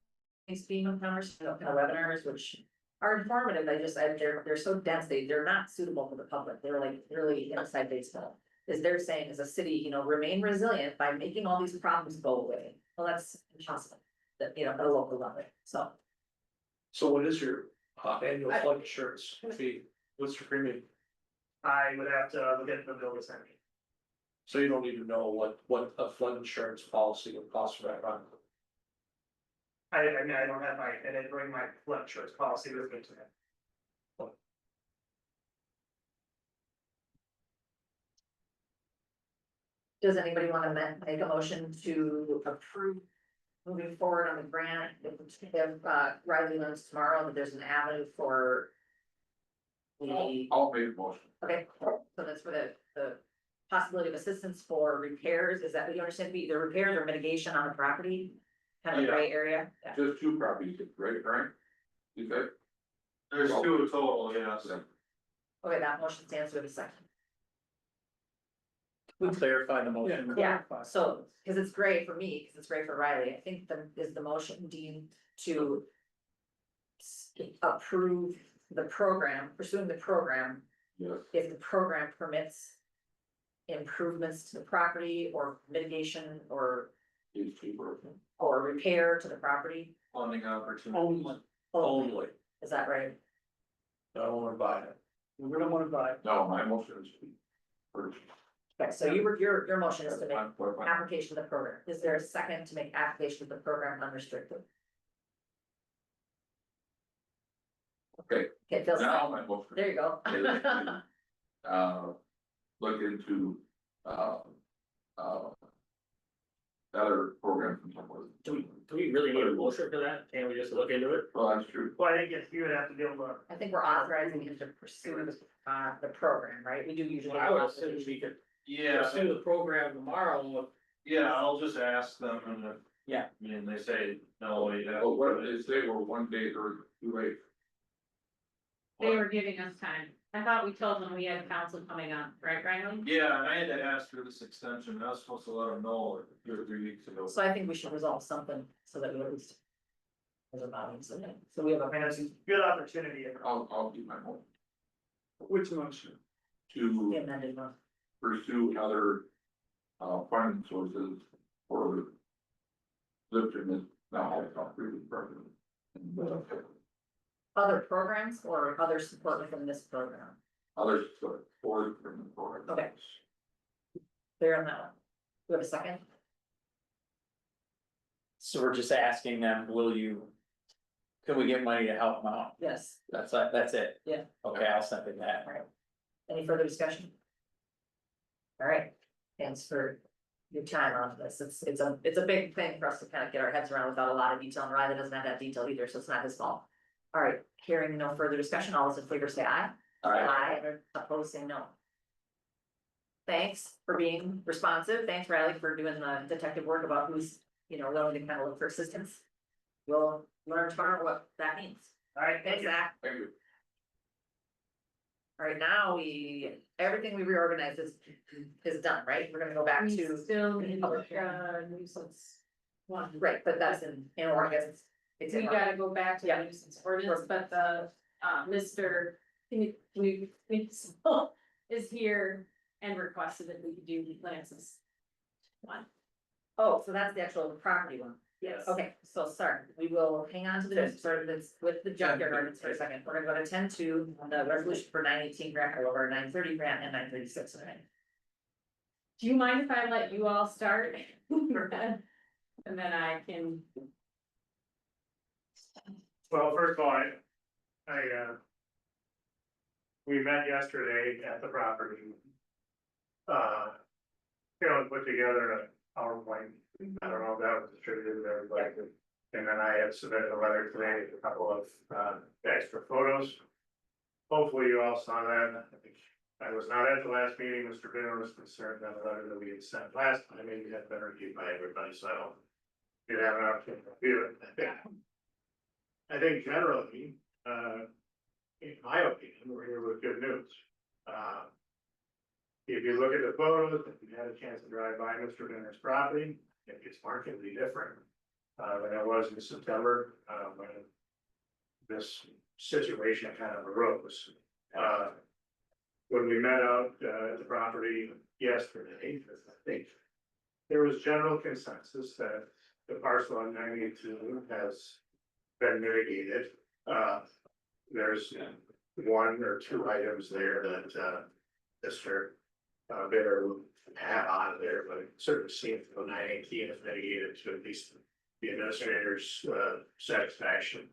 These FEMA conversations, webinars, which are informative, they're so dense, they're not suitable for the public, they're like really inside baseball. Is they're saying as a city, you know, remain resilient by making all these problems go away, well, that's impossible, that, you know, at a local level, so. So what is your annual flood insurance fee? What's your premium? I would have to look at the bill to send me. So you don't need to know what a flood insurance policy would cost for that run. I mean, I don't have I didn't bring my flood insurance policy with me today. Does anybody want to make a motion to approve moving forward on the grant? If Riley learns tomorrow that there's an avenue for the, I'll make a motion. okay, so that's for the possibility of assistance for repairs. Is that what you understand to be either repairs or mitigation on the property? Kind of a gray area? Yeah. Just two properties, right, Frank? You said? There's two total, yes. Okay, that motion stands with a second. We clarify the motion. Yeah, so, cause it's gray for me, cause it's gray for Riley, I think is the motion deemed to approve the program, pursuing the program, Yes. if the program permits improvements to the property or mitigation or These two are. repair to the property. Funding opportunities. Only. Only, Is that right? I don't wanna buy it. We don't wanna buy. No, my motion is. For. Okay, so your motion is to make application of the program. Is there a second to make application of the program unrestricted? Okay. Okay, Phil, Now my motion. there you go. Look into, other programs and so forth. Do we really need a motion for that? Can't we just look into it? Well, that's true. Well, I think if you would have to be able to. I think we're authorizing him to pursue the program, right? We do usually. I would assume we could Yeah, pursue the program tomorrow. yeah, I'll just ask them and if. Yeah. I mean, they say, no, you have. But what if they say we're 1 day or too late? They were giving us time. I thought we told them we had council coming on, right, Riley? Yeah, and I had to ask for this extension, I was supposed to let them know 2 or 3 weeks ago. So I think we should resolve something so that we at least. There's a balance in it. So we have a Good opportunity. I'll do my motion Which motion? to amended one. pursue other, funding sources for lifting this now approved program. Other programs or other support within this program? Others support from the program. Okay. Clear on that one. We have a second? So we're just asking them, can we get money to help them out? Yes. That's it? Yeah. Okay, I'll second that. All right. Any further discussion? All right, thanks for your time on this. It's a big thing for us to kind of get our heads around without a lot of detail, and Riley doesn't have that detail either, so it's not his fault. All right, hearing no further discussion, all those in favor say aye. Aye. Opposed, say no. Thanks for being responsive. Thanks, Riley, for doing the detective work about who's, willing to kind of look for assistance. We'll learn tomorrow what that means. All right, thanks, Zach. Thank you. All right, now everything we reorganized is done, right? We're gonna go back We to, still need nuisance one. right, but that's in order, I guess it's in We order. gotta go back to the nuisance ordinance, but the, Mr. Municipal is here and requested that we could do Lance's one. Oh, so that's the actual property one. Yes. Okay, so sorry, we will hang on to this, that's with the junkyard ordinance for a second. We're gonna go to 10-2, the resolution for 918 grant over 930 grant and 936. Do you mind if I let you all start? And then I can. Well, first of all, we met yesterday at the property. Put together a PowerPoint, I don't know if that was distributed to everybody. And then I had submitted a letter today, with a couple of, extra photos. Hopefully you all saw that. I was not at the last meeting, Mr. Binner was concerned that the letter that we had sent last time, maybe had been reviewed by everybody, so. You'd have an opportunity to review it. I think generally, in my opinion, we're here with good news. If you look at the photos, if you had a chance to drive by Mr. Benner's property, it's markedly different. Than it was in September, when this situation kind of arose. When we met out, at the property yesterday, I think. There was general consensus that the parcel on 92 has been mitigated. There's 1 or 2 items there that, Mr. bidder would have on there, but it certainly seems the 918 is mitigated to at least the administrator's satisfaction.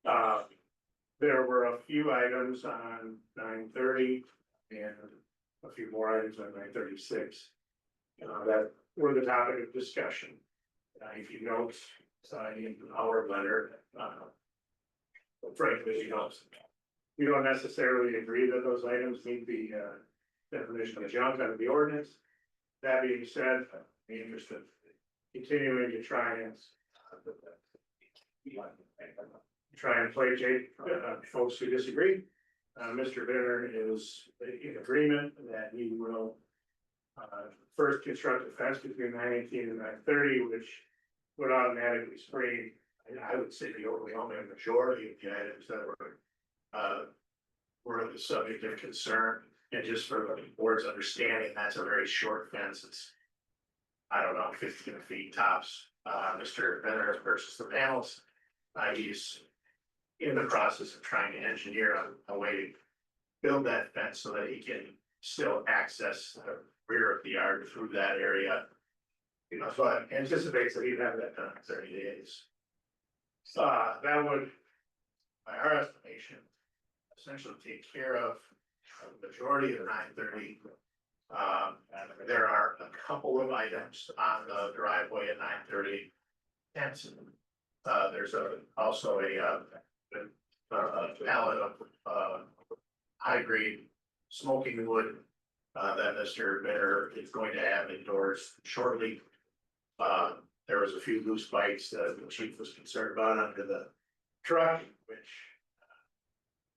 There were a few items on 930 and a few more items on 936. That were the topic of discussion. If you note, in our letter, frankly, we don't necessarily agree that those items meet the definition of junk under the ordinance. That being said, I'm interested in continuing to try and placate folks who disagree. Mr. Benner is in agreement that he will first construct a fence between 918 and 930, which would automatically screen, and I would say the overwhelming majority of the items that were the subject of concern. And just for the board's understanding, that's a very short fence. It's, I don't know, 15 feet tops. Mr. Benner versus the panels. He's in the process of trying to engineer a way to build that fence so that he can still access the rear of the yard through that area. You know, so I anticipate that he'd have that done in 30 days. That would, by our estimation, essentially take care of the majority of the 930. There are a couple of items on the driveway at 930. And there's also a pallet of high grade smoking wood that Mr. Benner is going to have indoors shortly. There was a few loose bikes that the chief was concerned about under the truck, which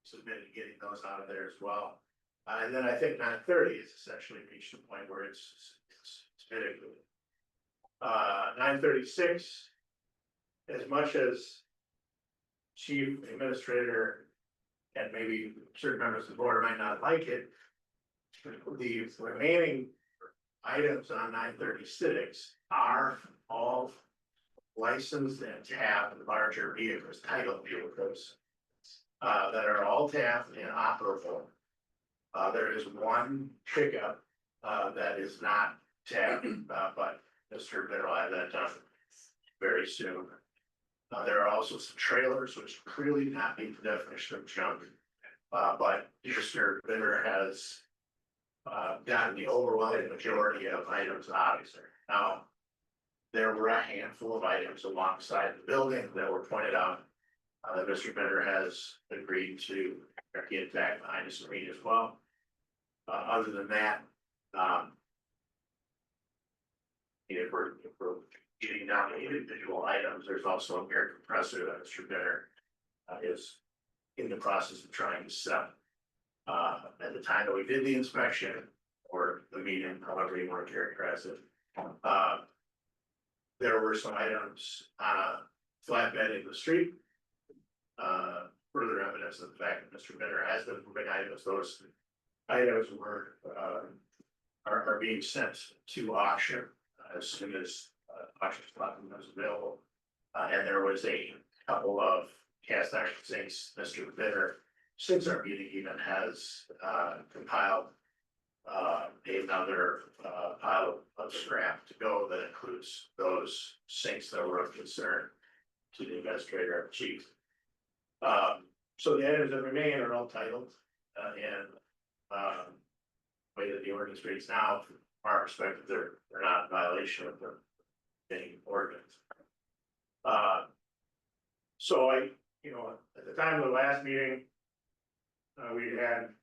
submitted getting those out of there as well. And then I think 930 has essentially reached the point where it's mitigated. 936, as much as chief administrator and maybe certain members of the board might not like it, the remaining items on 936 are all licensed and tabbed larger vehicles, titled vehicles, that are all tabbed and operable. There is one pickup that is not tabbed, but Mr. Benner will have that done very soon. There are also some trailers which clearly not meet the definition of junk, but Mr. Benner has gotten the overwhelming majority of items out of there. Now, there were a handful of items alongside the building that were pointed out that Mr. Benner has agreed to get back behind the screen as well. Other than that, if we're getting down to individual items, there's also a air compressor that Mr. Benner is in the process of trying to set. At the time that we did the inspection or the meeting, however you want to characterize it, there were some items on a flatbed in the street. Further evidence of the fact that Mr. Benner has been moving items. Those items were are being sent to auction as soon as auction slot was available. And there was a couple of cast iron sinks. Mr. Benner, since our meeting, even has compiled another pile of scrap to go that includes those sinks that were of concern to the administrator and chief. So the items that remain are all titled and way that the ordinance reads now, from our perspective, they're not in violation of the ordinance. So at the time of the last meeting, we had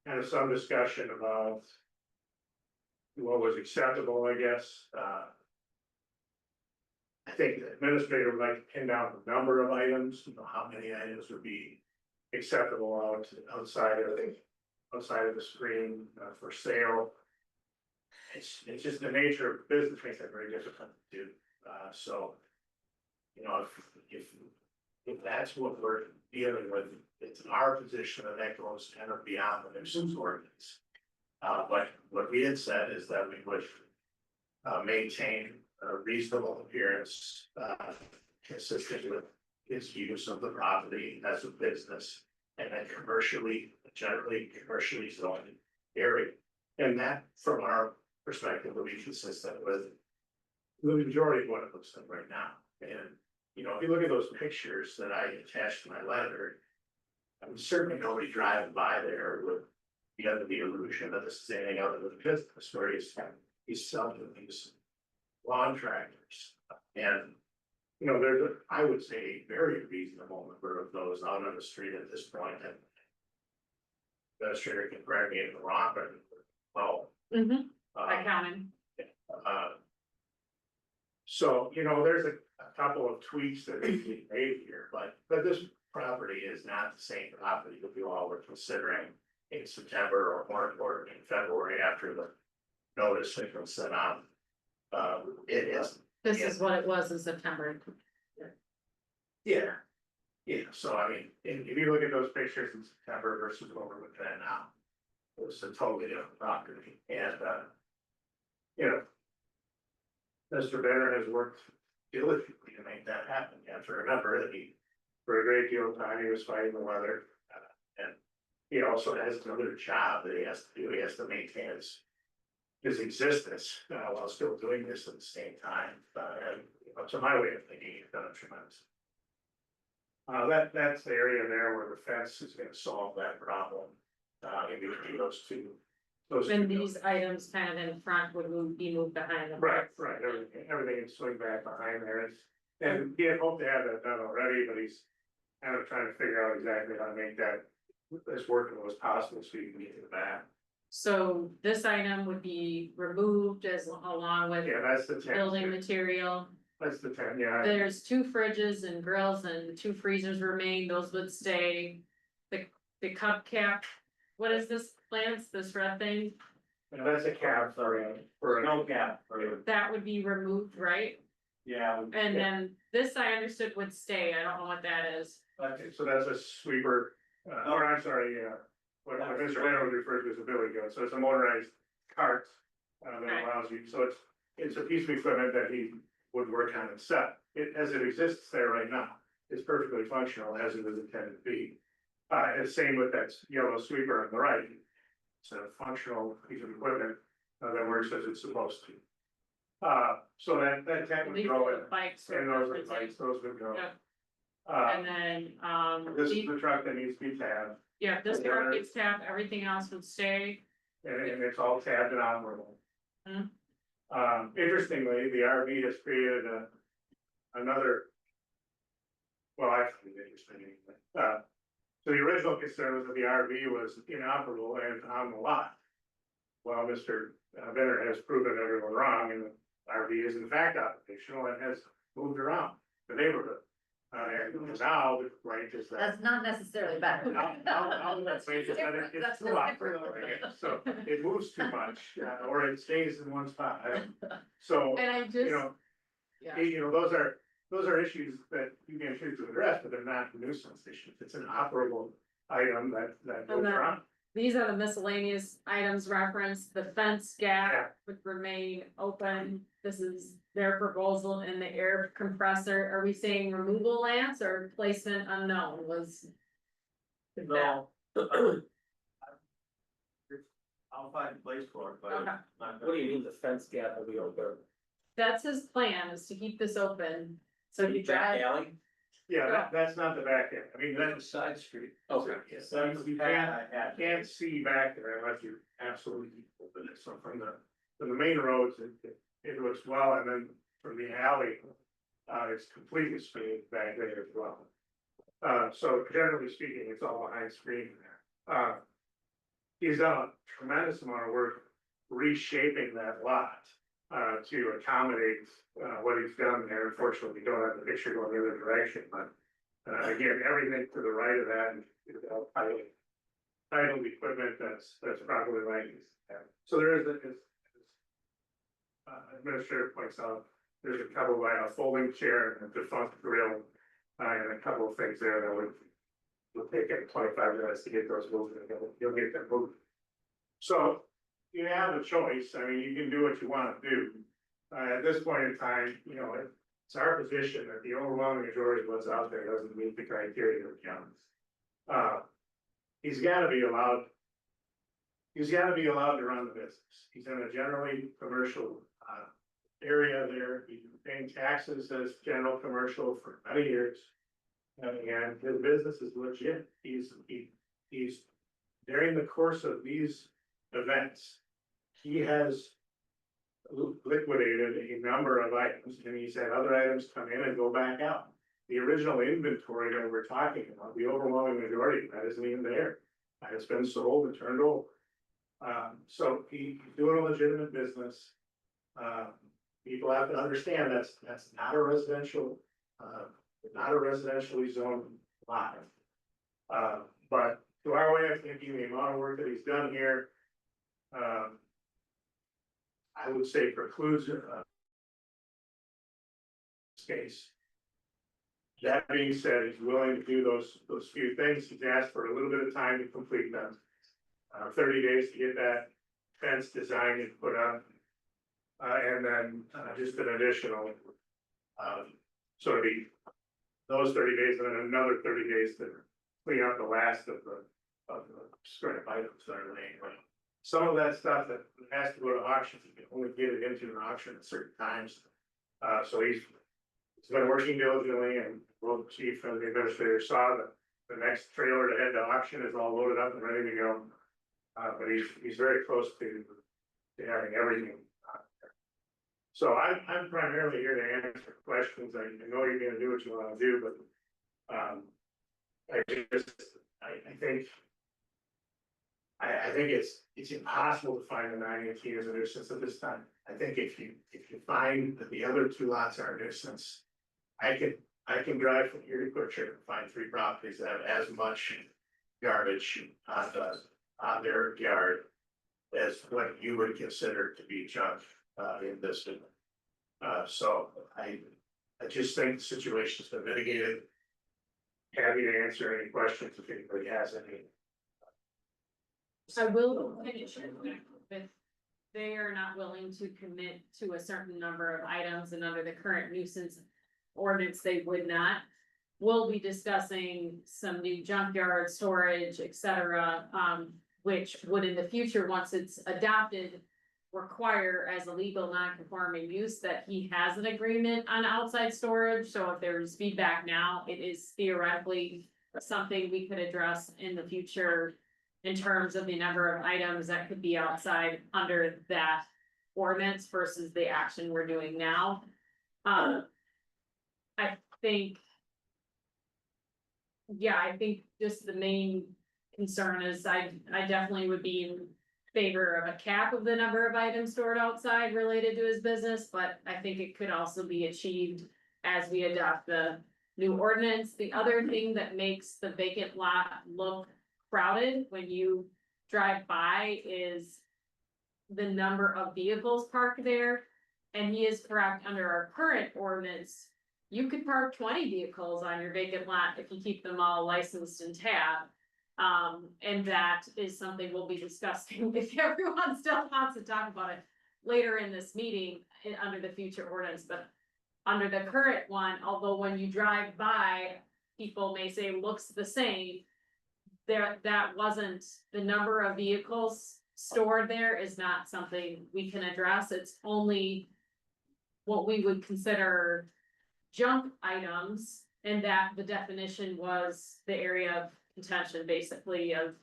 kind of some discussion about what was acceptable, I guess. I think the administrator would like to pin down the number of items, how many items would be acceptable outside of the screen for sale. It's just the nature of business makes it very difficult to do. So, if that's what we're dealing with, it's our position that goes kind of beyond the nuisance ordinance. But what we had said is that we would maintain a reasonable appearance consistent with his use of the property as a business and then generally commercially zoned area. And that, from our perspective, will be consistent with the majority of what it looks like right now. And, you know, if you look at those pictures that I attached to my letter, I'm certainly nobody driving by there would be under the illusion that this is anything other than a business where he's selling these lawn tractors. And, you know, there's, I would say, a very reasonable number of those out on the street at this point. And the administrator can correct me if I'm wrong, but, well. I counted. So, you know, there's a couple of tweaks that need to be made here, but this property is not the same property that we all were considering in September or more important in February after the notice had been sent out. It is. This is what it was in September. Yeah. Yeah, so I mean, if you look at those pictures in September versus what we're looking at now, it was a totally different property, and, you know. Mr. Benner has worked diligently to make that happen. You have to remember that he, for a great deal of time, he was fighting the weather. And he also has another job that he has to do. He has to maintain his existence, while still doing this at the same time. And, you know, to my way of thinking, he's done a tremendous. That's the area there where the fence is gonna solve that problem, in between those two. And these items kind of in front would be moved behind them. Right, everything is swing back behind there, and he had hoped to have that done already, but he's kind of trying to figure out exactly how to make that as workable as possible, so you can get to the back. So this item would be removed along with Yeah, that's the 10. building material. That's the 10, yeah. There's 2 fridges and grills and 2 freezers remain, those would stay. The cup cap, what is this, Lance, this red thing? And that's a cap, sorry, for No gap. That would be removed, right? Yeah. And then this I understood would stay, I don't know what that is. Okay, so that's a sweeper, or I'm sorry, what Mr. Benner referred to as a billy goat, so it's a motorized cart. That Okay. allows you, so it's a piece of equipment that he would work on and set. It, as it exists there right now, it's perfectly functional as it is intended to be. And same with that yellow sweeper on the right. It's a functional piece of equipment that works as it's supposed to. So that tent would These go are in, the bikes. and those are bikes, those would go. Yep. Uh, And then, this is the truck that needs to be tabbed, yeah, this part gets tapped, everything else would stay. and it's all tabbed and operable. Hmm. Interestingly, the RV has created another. Well, actually, interesting. So the original concern was that the RV was inoperable and on the lot. Well, Mr. Benner has proven everyone wrong, and the RV is in fact operational and has moved around the neighborhood. And now, the right is that. That's not necessarily better. I'll say that it's too operational, I guess. So it moves too much, or it stays in one spot. So, And I just, you know, yeah. you know, those are issues that you can choose to address, but they're not nuisance issues. It's an operable item that goes And then- around. These are the miscellaneous items referenced, the fence gap would remain open. This is their proposal in the air compressor. Are we saying removal, Lance, or placement unknown was? No. I'll find a place for it, but. Okay. What do you mean the fence gap will be open? That's his plan, is to keep this open, so you Back drive. alley? Yeah, that's not the back end. I mean, That's a that's. side street. Okay. You can't see back there unless you absolutely open it. So from the main roads, it looks well, and then from the alley, it's completely screened back there as well. So generally speaking, it's all behind screen there. He's done a tremendous amount of work reshaping that lot, to accommodate, what he's done there. Unfortunately, we don't have the picture going the other direction, but, again, everything to the right of that is all titled equipment that's properly licensed. So there is as administrator points out, there's a couple of folding chair and a defunct grill, and a couple of things there that would take it 25 minutes to get those moved, and you'll get them moved. So you have a choice. I mean, you can do what you want to do. At this point in time, you know, it's our position that the overwhelming majority of what's out there doesn't meet the criteria of counties. He's got to be allowed he's gotta be allowed to run the business. He's in a generally commercial, area there. He's been paying taxes as general commercial for many years. And his business is legit. He's during the course of these events, he has liquidated a number of items, and he's had other items come in and go back out. The original inventory that we're talking about, the overwhelming majority of that isn't even there. It's been sold and turned over. So he's doing a legitimate business. People have to understand that's not a residential, not a residentially zoned lot. But to our way of thinking, the amount of work that he's done here, I would say precludes space. That being said, he's willing to do those few things. He's asked for a little bit of time to complete them. 30 days to get that fence designed and put up. And then just an additional, so it'd be those 30 days and then another 30 days to clean out the last of the scrap items that are laying around. Some of that stuff that has to go to auction, you can only get it into an auction at certain times. So he's been working diligently, and both the chief and the administrator saw that the next trailer to head to auction is all loaded up and ready to go. But he's very close to having everything. So I'm primarily here to answer questions. I know you're gonna do what you wanna do, but I think it's impossible to find a 918 as a nuisance at this time. I think if you find that the other two lots are a nuisance, I can drive from here to Butcher and find 3 properties that have as much garbage on their yard as what you would consider to be junk in this. So I just think the situation's been mitigated. Happy to answer any questions if anybody has any. I will finish it with, they are not willing to commit to a certain number of items, and under the current nuisance ordinance, they would not. We'll be discussing some new junkyard storage, et cetera, which would in the future, once it's adopted, require as a legal non-conforming use that he has an agreement on outside storage. So if there's feedback now, it is theoretically something we could address in the future in terms of the number of items that could be outside under that ordinance versus the action we're doing now. I think just the main concern is I definitely would be in favor of a cap of the number of items stored outside related to his business, but I think it could also be achieved as we adopt the new ordinance. The other thing that makes the vacant lot look crowded when you drive by is the number of vehicles parked there. And he is correct, under our current ordinance, you could park 20 vehicles on your vacant lot if you keep them all licensed and tabbed. And that is something we'll be discussing if everyone still wants to talk about it later in this meeting under the future ordinance, but under the current one, although when you drive by, people may say looks the same. That wasn't, the number of vehicles stored there is not something we can address. It's only what we would consider junk items, and that the definition was the area of contention, basically, of,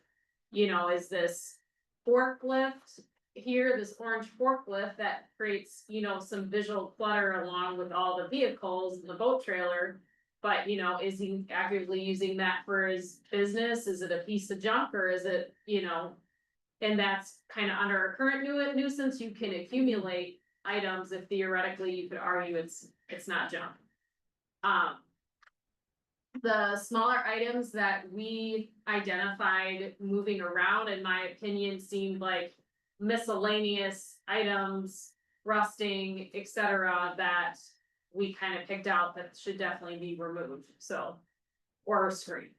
is this forklift here, this orange forklift that creates, some visual clutter along with all the vehicles and the boat trailer. But, is he actively using that for his business? Is it a piece of junk, or is it, and that's kind of under our current nuisance, you can accumulate items if theoretically you could argue it's not junk. The smaller items that we identified moving around, in my opinion, seemed like miscellaneous items, rusting, etc., that we kind of picked out that should definitely be removed, or screened.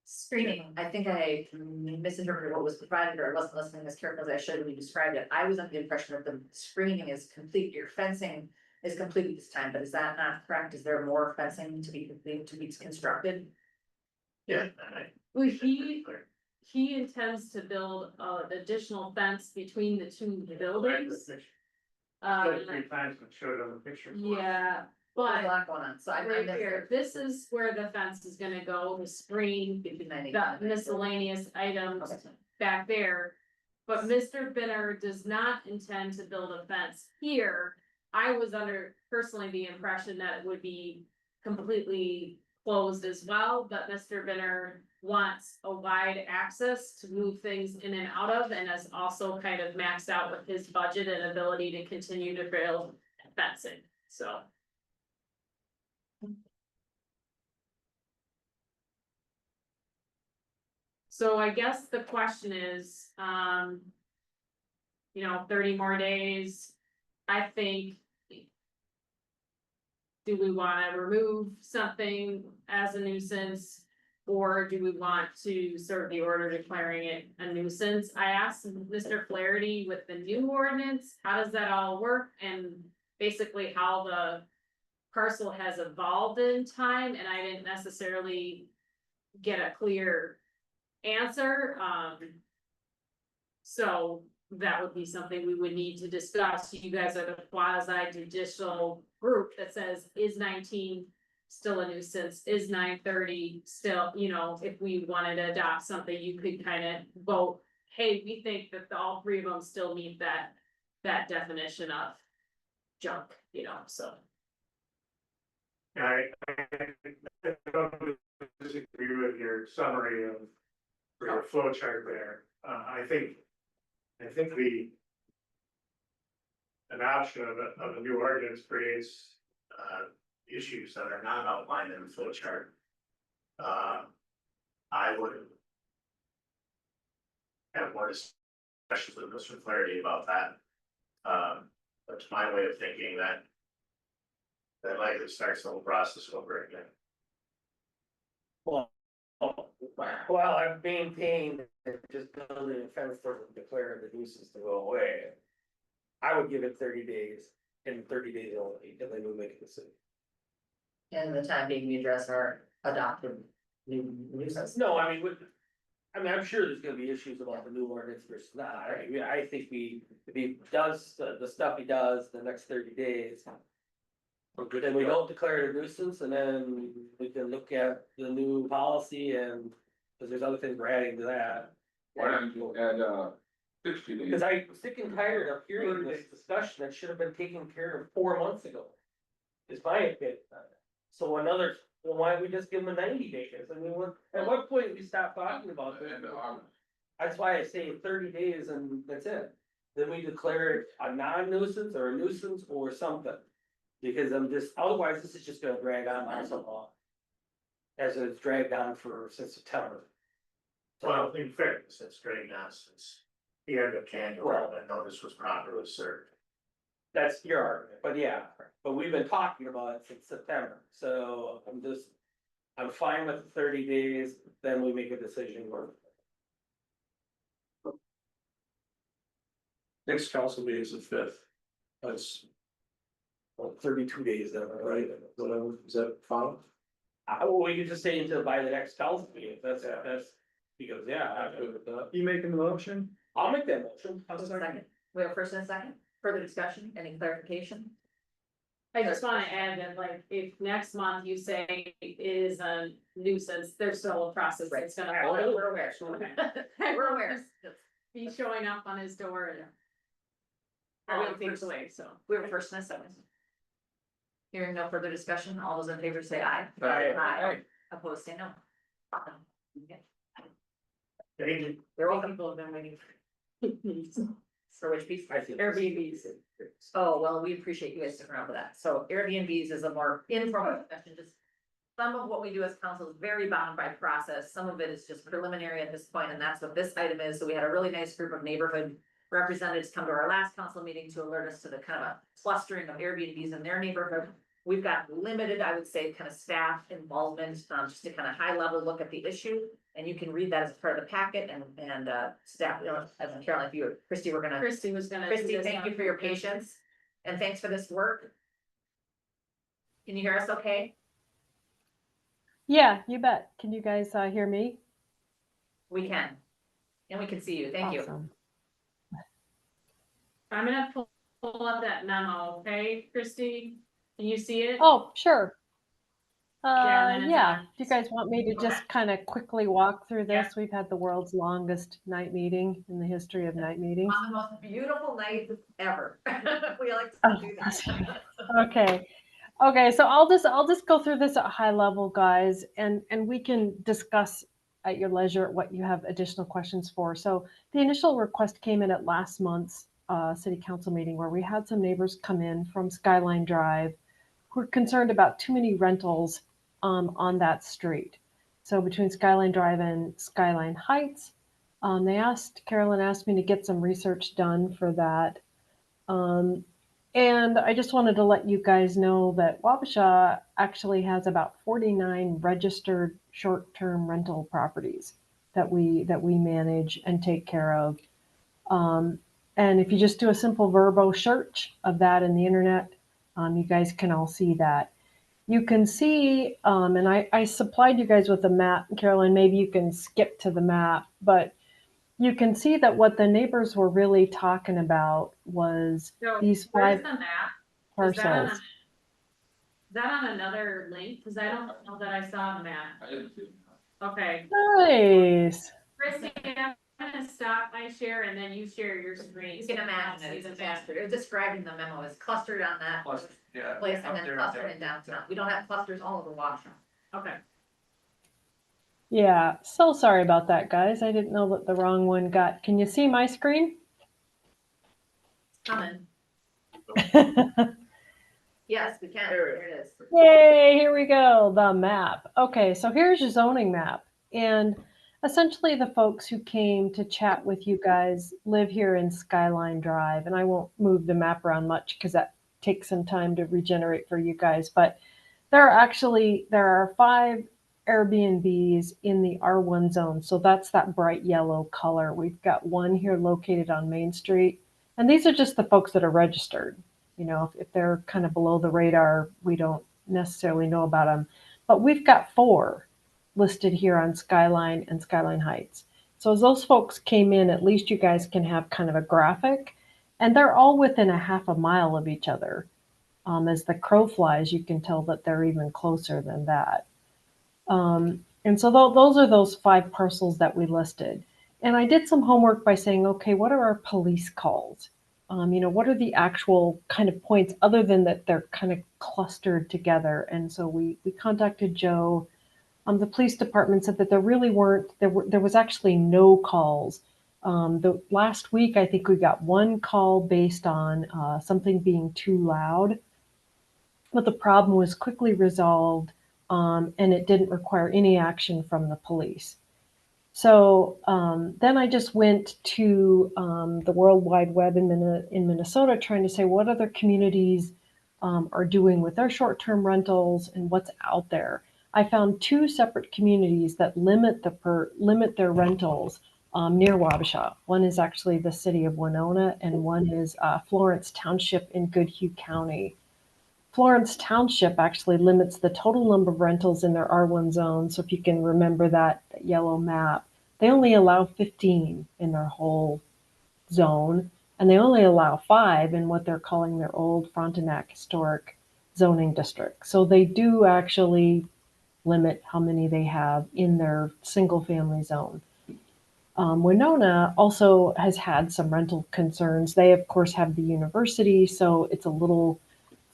Screening, I think I misinterpreted what was provided, or I wasn't listening as carefully as I should when you described it. I was under the impression that the screening is complete, your fencing is complete this time, but is that not correct? Is there more fencing to be complete, to be constructed? Yeah. he intends to build an additional fence between the two buildings. Three Uh, times, but showed on the picture. yeah, There's but a lot going on, so I right missed here, it. this is where the fence is gonna go, the screen, the miscellaneous items Okay. back there. But Mr. Benner does not intend to build a fence here. I was under personally the impression that it would be completely closed as well, but Mr. Benner wants a wide access to move things in and out of, and has also kind of maxed out with his budget and ability to continue to build fencing, so. So I guess the question is, you know, 30 more days, I think. Do we wanna remove something as a nuisance? Or do we want to serve the order declaring it a nuisance? I asked Mr. Flaherty with the new ordinance, how does that all work? And basically how the parcel has evolved in time, and I didn't necessarily get a clear answer, so that would be something we would need to discuss. You guys are the quasi judicial group that says, is 19 still a nuisance? Is 930 still, you know, if we wanted to adopt something, you could kind of vote, hey, we think that all three of them still meet that definition of junk, you know, so. I don't disagree with your summary of, or your flow chart there. I think an option of a new ordinance creates, issues that are not outlined in the flow chart. I would have more discussions with Mr. Flaherty about that. That's my way of thinking that likely starts the whole process over again. Well, I'm maintaining that just building a fence doesn't declare the nuisance to go away. I would give it 30 days, and 30 days only, and then we'll make a decision. And the time being, we address our adopted new nuisance. No, I mean, I'm sure there's gonna be issues about the new ordinance versus not, I think if he does the stuff he does the next 30 days. Then we don't declare it a nuisance, and then we can look at the new policy and, cause there's other things we're adding to that. Why don't you add 60 days? Cause I'm sick and tired of hearing this discussion that should have been taken care of 4 months ago. Is my opinion. So why don't we just give them 90 days? I mean, at what point we stop talking about this? That's why I say 30 days and that's it. Then we declare it a non-nuisance or a nuisance or something. Because otherwise this is just gonna drag on so long. As it's dragged on since September. Well, in fairness, it's dragged on since the end of January, when notice was properly served. That's your argument, but yeah, but we've been talking about it since September, so I'm fine with the 30 days, then we make a decision. Next council meeting is the 5th. That's 32 days then, right? whatever, is that fine? Well, we could just say until by the next council meeting, that's, because, yeah, I'm good with that. You making the motion? I'll make that motion. Second, we have a first and a second, further discussion, any clarification? I just wanna add that, like, if next month you say it is a nuisance, there's still a process that's gonna. We're aware. Okay. We're aware. Be showing up on his door and. All All in things favor? away, so. We have a first and a second. Hearing no further discussion, all those in favor say aye. Aye. Opposed, say no. Okay. Thank you. You're welcome. People have been waiting. For which piece? I think- Airbnbs. Oh, well, we appreciate you guys sticking around for that. So Airbnbs is a more informal discussion, just. Some of what we do as council is very bound by process. Some of it is just preliminary at this point, and that's what this item is. So we had a really nice group of neighborhood representatives come to our last council meeting to alert us to the kind of a clustering of Airbnbs in their neighborhood. We've got limited, I would say, kind of staff involvement, just to kind of high level look at the issue. And you can read that as part of the packet and staff, you know, as Caroline, if you, Christie, we're gonna. Christie was gonna. do Christie, this thank you one. for your patience and thanks for this work. Can you hear us okay? Yeah, you bet. Can you guys hear me? We can. And we can see you. Thank you. Awesome. I'm gonna pull up that memo, okay, Christy? Can you see it? Oh, sure. Yeah, and then it's Yeah, on. if you guys want me to just kind of quickly walk through this, we've had the world's longest night meeting in the history of night meetings. On the most beautiful night ever. We like to Oh, do bless you. that. Okay, so I'll just go through this at a high level, guys, and we can discuss at your leisure what you have additional questions for. So the initial request came in at last month's city council meeting where we had some neighbors come in from Skyline Drive who are concerned about too many rentals on that street. So between Skyline Drive and Skyline Heights, Carolyn asked me to get some research done for that. And I just wanted to let you guys know that Wabasha actually has about 49 registered short-term rental properties that we manage and take care of. And if you just do a simple verbo search of that in the internet, you guys can all see that. You can see, and I supplied you guys with a map, Carolyn, maybe you can skip to the map, but you can see that what the neighbors were really talking about was So these where's 5 the map? parcels. Is that on another link? Cause I don't know that I saw the map. Okay, Nice. Christy, I'm gonna stop my share and then you share your screen. You can imagine it, it's clustered. It was described in the memo as clustered on that Yeah. place up and then there, clustered in downtown. We don't have clusters all over Washington. Okay. Yeah, so sorry about that, guys. I didn't know that the wrong one got. Can you see my screen? Coming. Yes, we can. There it is. Yay, here we go, the map. Okay, so here's your zoning map. And essentially the folks who came to chat with you guys live here in Skyline Drive. And I won't move the map around much because that takes some time to regenerate for you guys. But there are 5 Airbnbs in the R1 zone. So that's that bright yellow color. We've got one here located on Main Street. And these are just the folks that are registered. You know, if they're kind of below the radar, we don't necessarily know about them. But we've got 4 listed here on Skyline and Skyline Heights. So as those folks came in, at least you guys can have kind of a graphic. And they're all within a half a mile of each other. As the crow flies, you can tell that they're even closer than that. And so those are those 5 parcels that we listed. And I did some homework by saying, okay, what are our police calls? You know, what are the actual kind of points other than that they're kind of clustered together? And so we contacted Joe. The police department said that there really weren't, there was actually no calls. The last week, I think we got 1 call based on something being too loud, but the problem was quickly resolved and it didn't require any action from the police. So then I just went to the World Wide Web in Minnesota trying to say what other communities are doing with their short-term rentals and what's out there. I found 2 separate communities that limit their rentals near Wabasha. One is actually the city of Winona and one is Florence Township in Goodhue County. Florence Township actually limits the total number of rentals in their R1 zone. So if you can remember that yellow map, they only allow 15 in their whole zone, and they only allow 5 in what they're calling their old Frontenac Historic Zoning District. So they do actually limit how many they have in their single family zone. Winona also has had some rental concerns. They of course have the university, so it's a little,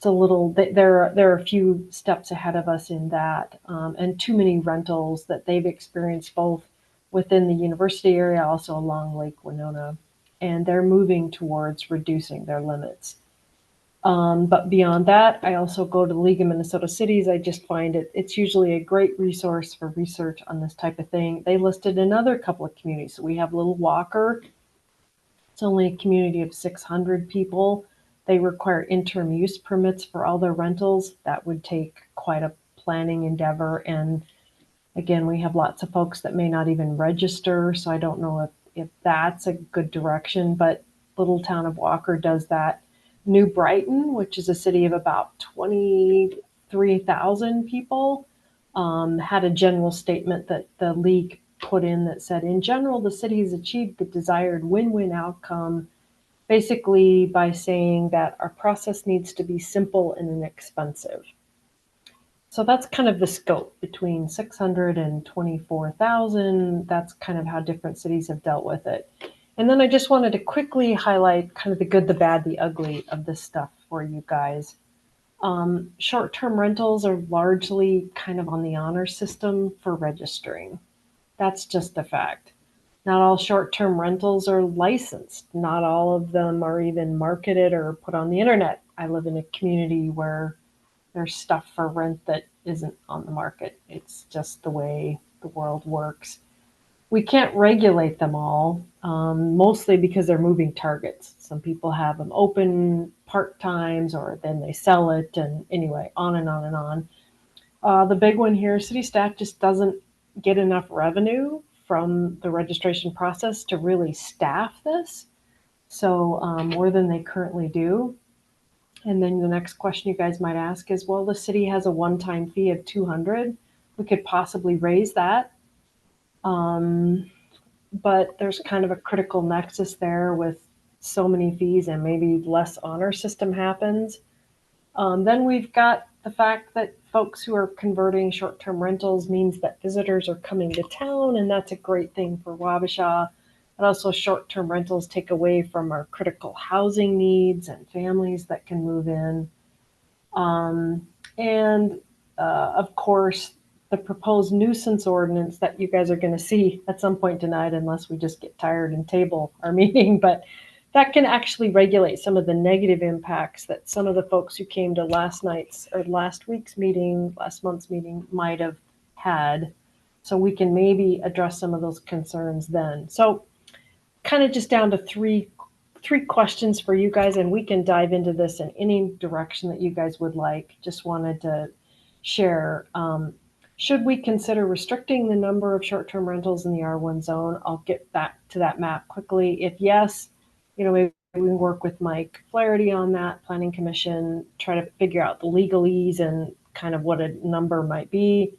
there are a few steps ahead of us in that, and too many rentals that they've experienced both within the university area, also along Lake Winona, and they're moving towards reducing their limits. But beyond that, I also go to the League of Minnesota Cities. I just find it's usually a great resource for research on this type of thing. They listed another couple of communities. So we have Little Walker. It's only a community of 600 people. They require interim use permits for all their rentals. That would take quite a planning endeavor. And again, we have lots of folks that may not even register. So I don't know if that's a good direction, but little town of Walker does that. New Brighton, which is a city of about 23,000 people, had a general statement that the league put in that said, in general, the city has achieved the desired win-win outcome, basically by saying that our process needs to be simple and inexpensive. So that's kind of the scope between 600 and 24,000. That's kind of how different cities have dealt with it. And then I just wanted to quickly highlight kind of the good, the bad, the ugly of this stuff for you guys. Short-term rentals are largely kind of on the honor system for registering. That's just a fact. Not all short-term rentals are licensed. Not all of them are even marketed or put on the internet. I live in a community where there's stuff for rent that isn't on the market. It's just the way the world works. We can't regulate them all, mostly because they're moving targets. Some people have them open part-times or then they sell it, and anyway, on and on and on. The big one here, city staff just doesn't get enough revenue from the registration process to really staff this. So more than they currently do. And then the next question you guys might ask is, well, the city has a one-time fee of $200. We could possibly raise that. But there's kind of a critical nexus there with so many fees and maybe less honor system happens. Then we've got the fact that folks who are converting short-term rentals means that visitors are coming to town, and that's a great thing for Wabasha. And also short-term rentals take away from our critical housing needs and families that can move in. Of course, the proposed nuisance ordinance that you guys are going to see at some point tonight, unless we just get tired and table our meeting, but that can actually regulate some of the negative impacts that some of the folks who came to last week's meeting, last month's meeting might have had. So we can maybe address some of those concerns then. So kind of just down to three questions for you guys, and we can dive into this in any direction that you guys would like. Just wanted to share. Should we consider restricting the number of short-term rentals in the R1 zone? I'll get back to that map quickly. If yes, maybe we can work with Mike Flaherty on that, Planning Commission, try to figure out the legalese and kind of what a number might be.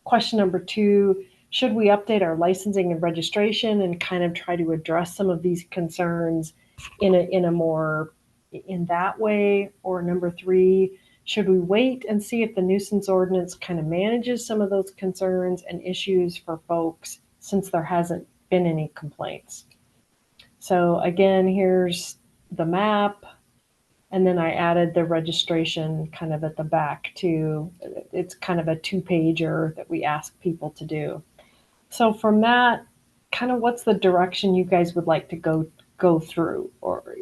Question number 2, should we update our licensing and registration and kind of try to address some of these concerns in that way? Or number 3, should we wait and see if the nuisance ordinance kind of manages some of those concerns and issues for folks since there hasn't been any complaints? So again, here's the map. And then I added the registration kind of at the back too. It's kind of a 2-pager that we ask people to do. So from that, kind of what's the direction you guys would like to go through? Or,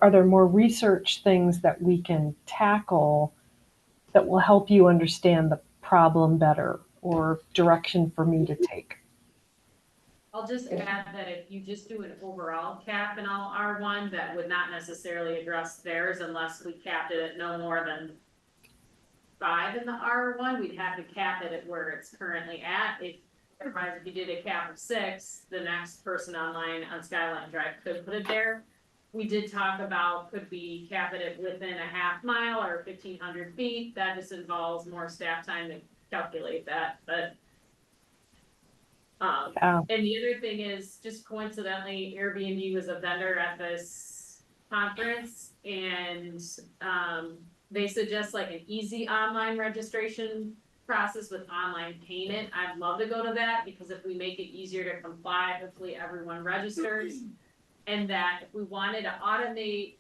are there more research things that we can tackle that will help you understand the problem better, or direction for me to take? I'll just add that if you just do an overall cap in all R1, that would not necessarily address theirs unless we capped it at no more than 5 in the R1. We'd have to cap it at where it's currently at. If you did a cap of 6, the next person online on Skyline Drive could put it there. We did talk about, could we cap it at within a half mile or 1,500 feet? That just involves more staff time to calculate that, but and the other thing is, just coincidentally, Airbnb was a vendor at this conference, and they suggest like an easy online registration process with online payment. I'd love to go to that, because if we make it easier to comply, hopefully everyone registers. And that if we wanted to automate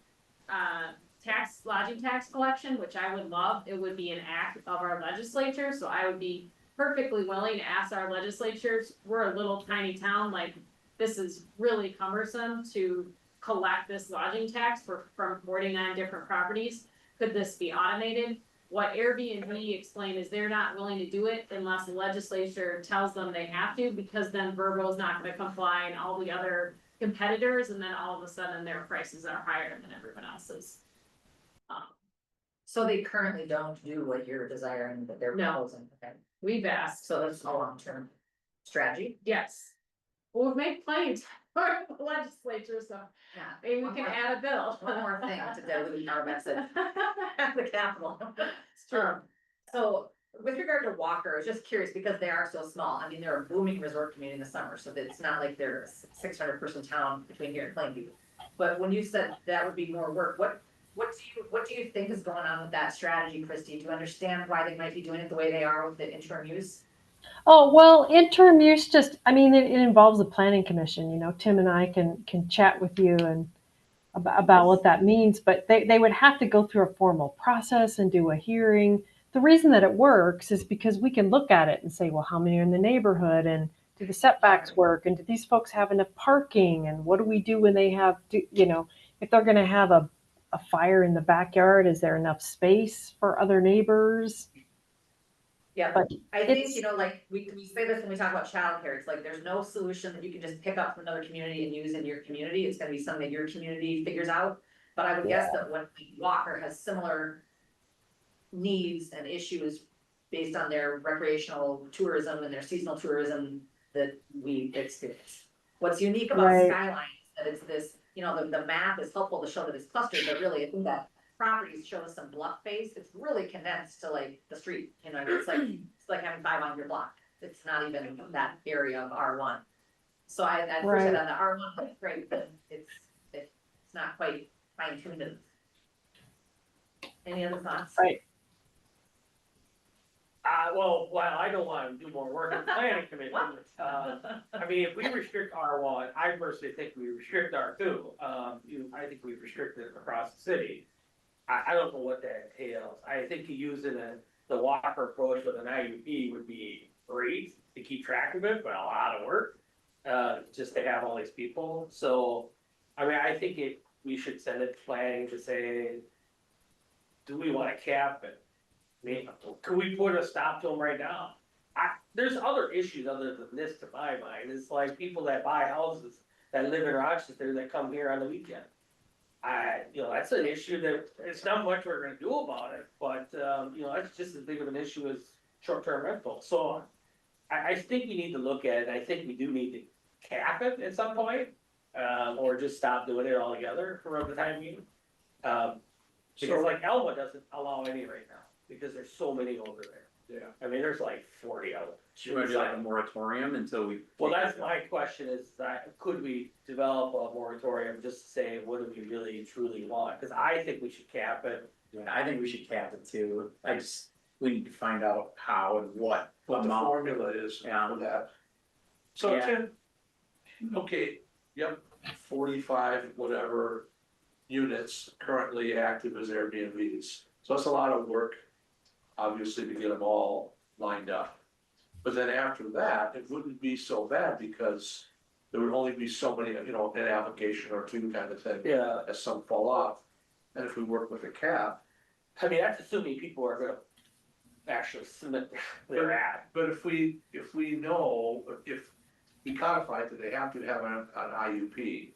lodging tax collection, which I would love, it would be an act of our legislature. So I would be perfectly willing to ask our legislatures. We're a little tiny town, like this is really cumbersome to collect this lodging tax from 49 different properties. Could this be automated? What Airbnb explained is they're not willing to do it unless the legislature tells them they have to, because then Verbo is not going to comply and all the other competitors, and then all of a sudden their prices are higher than everyone else's. So they currently don't do what you're desiring, but they're proposing. Okay. We've asked. So that's a long-term strategy. Yes. We'll make plans for the legislature, so Yeah. maybe we can add a bill. One more thing to dilute our message at the Capitol. It's true. So with regard to Walker, I was just curious because they are so small. I mean, they're a booming resort community in the summer, so that it's not like they're a 600 person town between here and Plainview. But when you said that would be more work, what do you think is going on with that strategy, Christie? Do you understand why they might be doing it the way they are with the interim use? Oh, well, interim use just, I mean, it involves the planning commission, you know, Tim and I can chat with you and about what that means, but they would have to go through a formal process and do a hearing. The reason that it works is because we can look at it and say, well, how many are in the neighborhood, and do the setbacks work, and do these folks have enough parking, and what do we do when they have, you know, if they're gonna have a fire in the backyard, is there enough space for other neighbors? Yeah, But I think, it's, you know, like, we say this when we talk about childcare, it's like, there's no solution that you can just pick up from another community and use in your community, it's gonna be something that your community figures out. But I would guess that when Walker has similar needs and issues based on their recreational tourism and their seasonal tourism that we experience. What's unique about Right. Skyline is that it's this, you know, the map is helpful to show that it's clustered, but really, I think that properties show us some bluff face, it's really condensed to like the street, you know, it's like having 5 on your block. It's not even that area of R1. So I appreciate Right. that, the R1, but it's great, but it's not quite fine tuned. Any other thoughts? right. Well, while I don't wanna do more work in the planning commission, What? I mean, if we restrict R1, I personally think we restrict R2. I think we restrict it across the city. I don't know what that entails. I think using the Walker approach with an IUP would be great to keep track of it, but a lot of work. Just to have all these people, so, I mean, I think we should send it to planning to say, do we wanna cap it? I mean, could we put a stop to them right now? There's other issues other than this to my mind, it's like people that buy houses that live in Rochester that come here on the weekend. That's an issue that, it's not much we're gonna do about it, but, that's just as big of an issue as short-term rental, so. I think we need to look at it, I think we do need to cap it at some point, or just stop doing it altogether for the time being. Because like Elma doesn't allow any right now, because there's so many over there. Yeah. I mean, there's like 40 of them. Should we do like a moratorium until we? Well, that's my question is that, could we develop a moratorium just to say, what do we really truly want? Cause I think we should cap it. Yeah, I think we should cap it too. We need to find out how and what What the amount. formula is Yeah. for that. So Yeah. Tim, okay, yep, 45, whatever units currently active as Airbnbs. So that's a lot of work, obviously, to get them all lined up. But then after that, it wouldn't be so bad because there would only be so many, an application or two kind of thing. Yeah. As some fall off. And if we work with a cap. I mean, that's assuming people are gonna actually submit their ad. But if we know, if we codify that they have to have an IUP.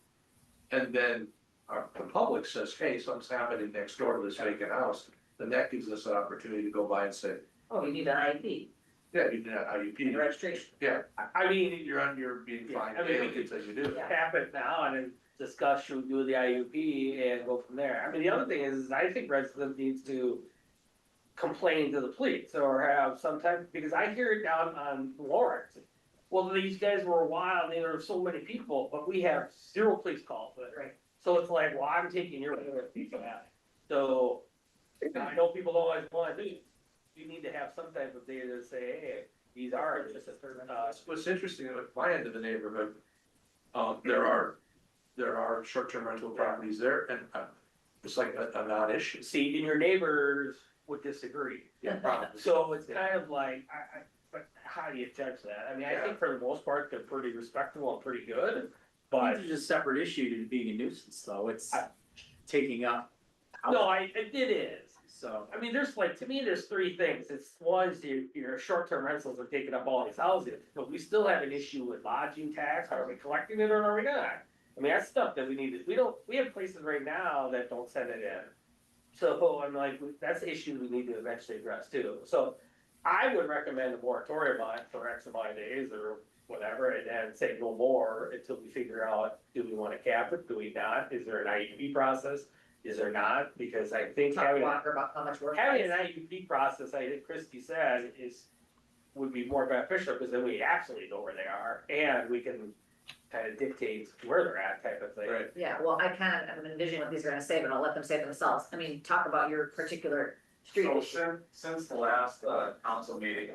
And then the public says, hey, something's happening next door to this vacant house, then that gives us an opportunity to go by and say, Oh, you need an IP yeah, you did that and IUP. registration. Yeah, I mean, you're being fined, I mean, we daily, as you do. cap it now and then discuss, should we do the IUP and go from there. I mean, the other thing is I think residents needs to complain to the police or have some type, because I hear it down on Lawrence. Well, these guys were wild, there were so many people, but we have 0 police calls with it. Right. So it's like, well, I'm taking your people out. So I know people don't always want to do, you need to have some type of data to say, hey, these are. What's interesting at my end of the neighborhood, there are short-term rental properties there and it's like a non-issue. See, and your neighbors would disagree. Yeah, probably. So it's kind of like, but how do you judge that? I mean, I think for the most part, they're pretty respectable and pretty good, but. It's just a separate issue to being a nuisance though, it's taking up. No, it is. So. I mean, there's like, to me, there's 3 things. It's one is your short-term rentals are taking up all these houses, but we still have an issue with lodging tax. Are we collecting it or are we not? I mean, that's stuff that we need to, we have places right now that don't send it in. So I'm like, that's the issue we need to eventually address too. So I would recommend a moratorium on it for X amount of days or whatever, and then say no more until we figure out, do we wanna cap it, do we not? Is there an IUP process? Is there not? Because I think Talk to having, Walker about how much work. it having is. an IUP process, I think Christie said, would be more beneficial, because then we absolutely know where they are, and we can kind of dictate where they're at type of thing. Right. Yeah, well, I kind of am envisioning what these are gonna say, but I'll let them say it themselves. I mean, talk about your particular street So issue. since the last, council meeting,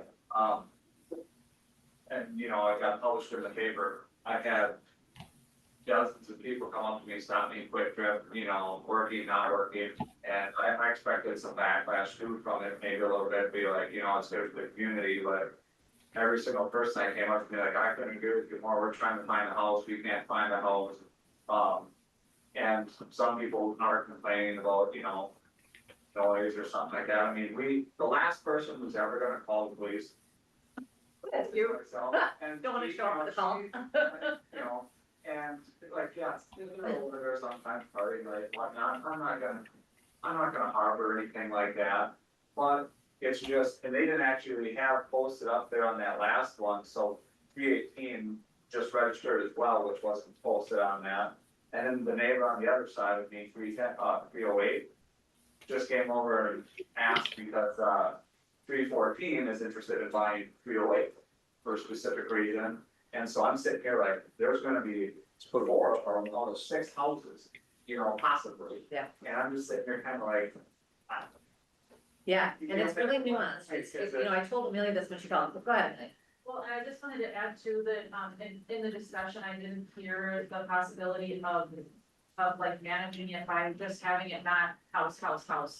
and, you know, I got published in the paper, I had dozens of people come up to me, stop me, quick trip, you know, working, not working, and I expected some backlash too from it, maybe a little bit, be like, you know, it's good for the community, but every single person that came up to me, like, I couldn't agree with you more, we're trying to find a house, we can't find a house. And some people are complaining about, you know, noise or something like that. I mean, the last person who's ever gonna call the police. That's you. Myself, and Don't wanna she, show up for the call. you know, and like, yes, they're over there sometimes partying, like whatnot, I'm not gonna harbor anything like that. But it's just, and they didn't actually have posted up there on that last one, so 318 just registered as well, which wasn't posted on that. And then the neighbor on the other side of me, 308, just came over and asked because, 314 is interested in buying 308 for a specific reason. And so I'm sitting here like, there's gonna be 4 or almost 6 houses, you know, possibly. Yeah. And I'm just sitting here kind of like, Yeah, You and it's can't really make- nuanced. It's, you know, I told Amelia this when she called. Go ahead, Amelia. Well, I just wanted to add to that, in the discussion, I didn't hear the possibility of like managing it by just having it not house.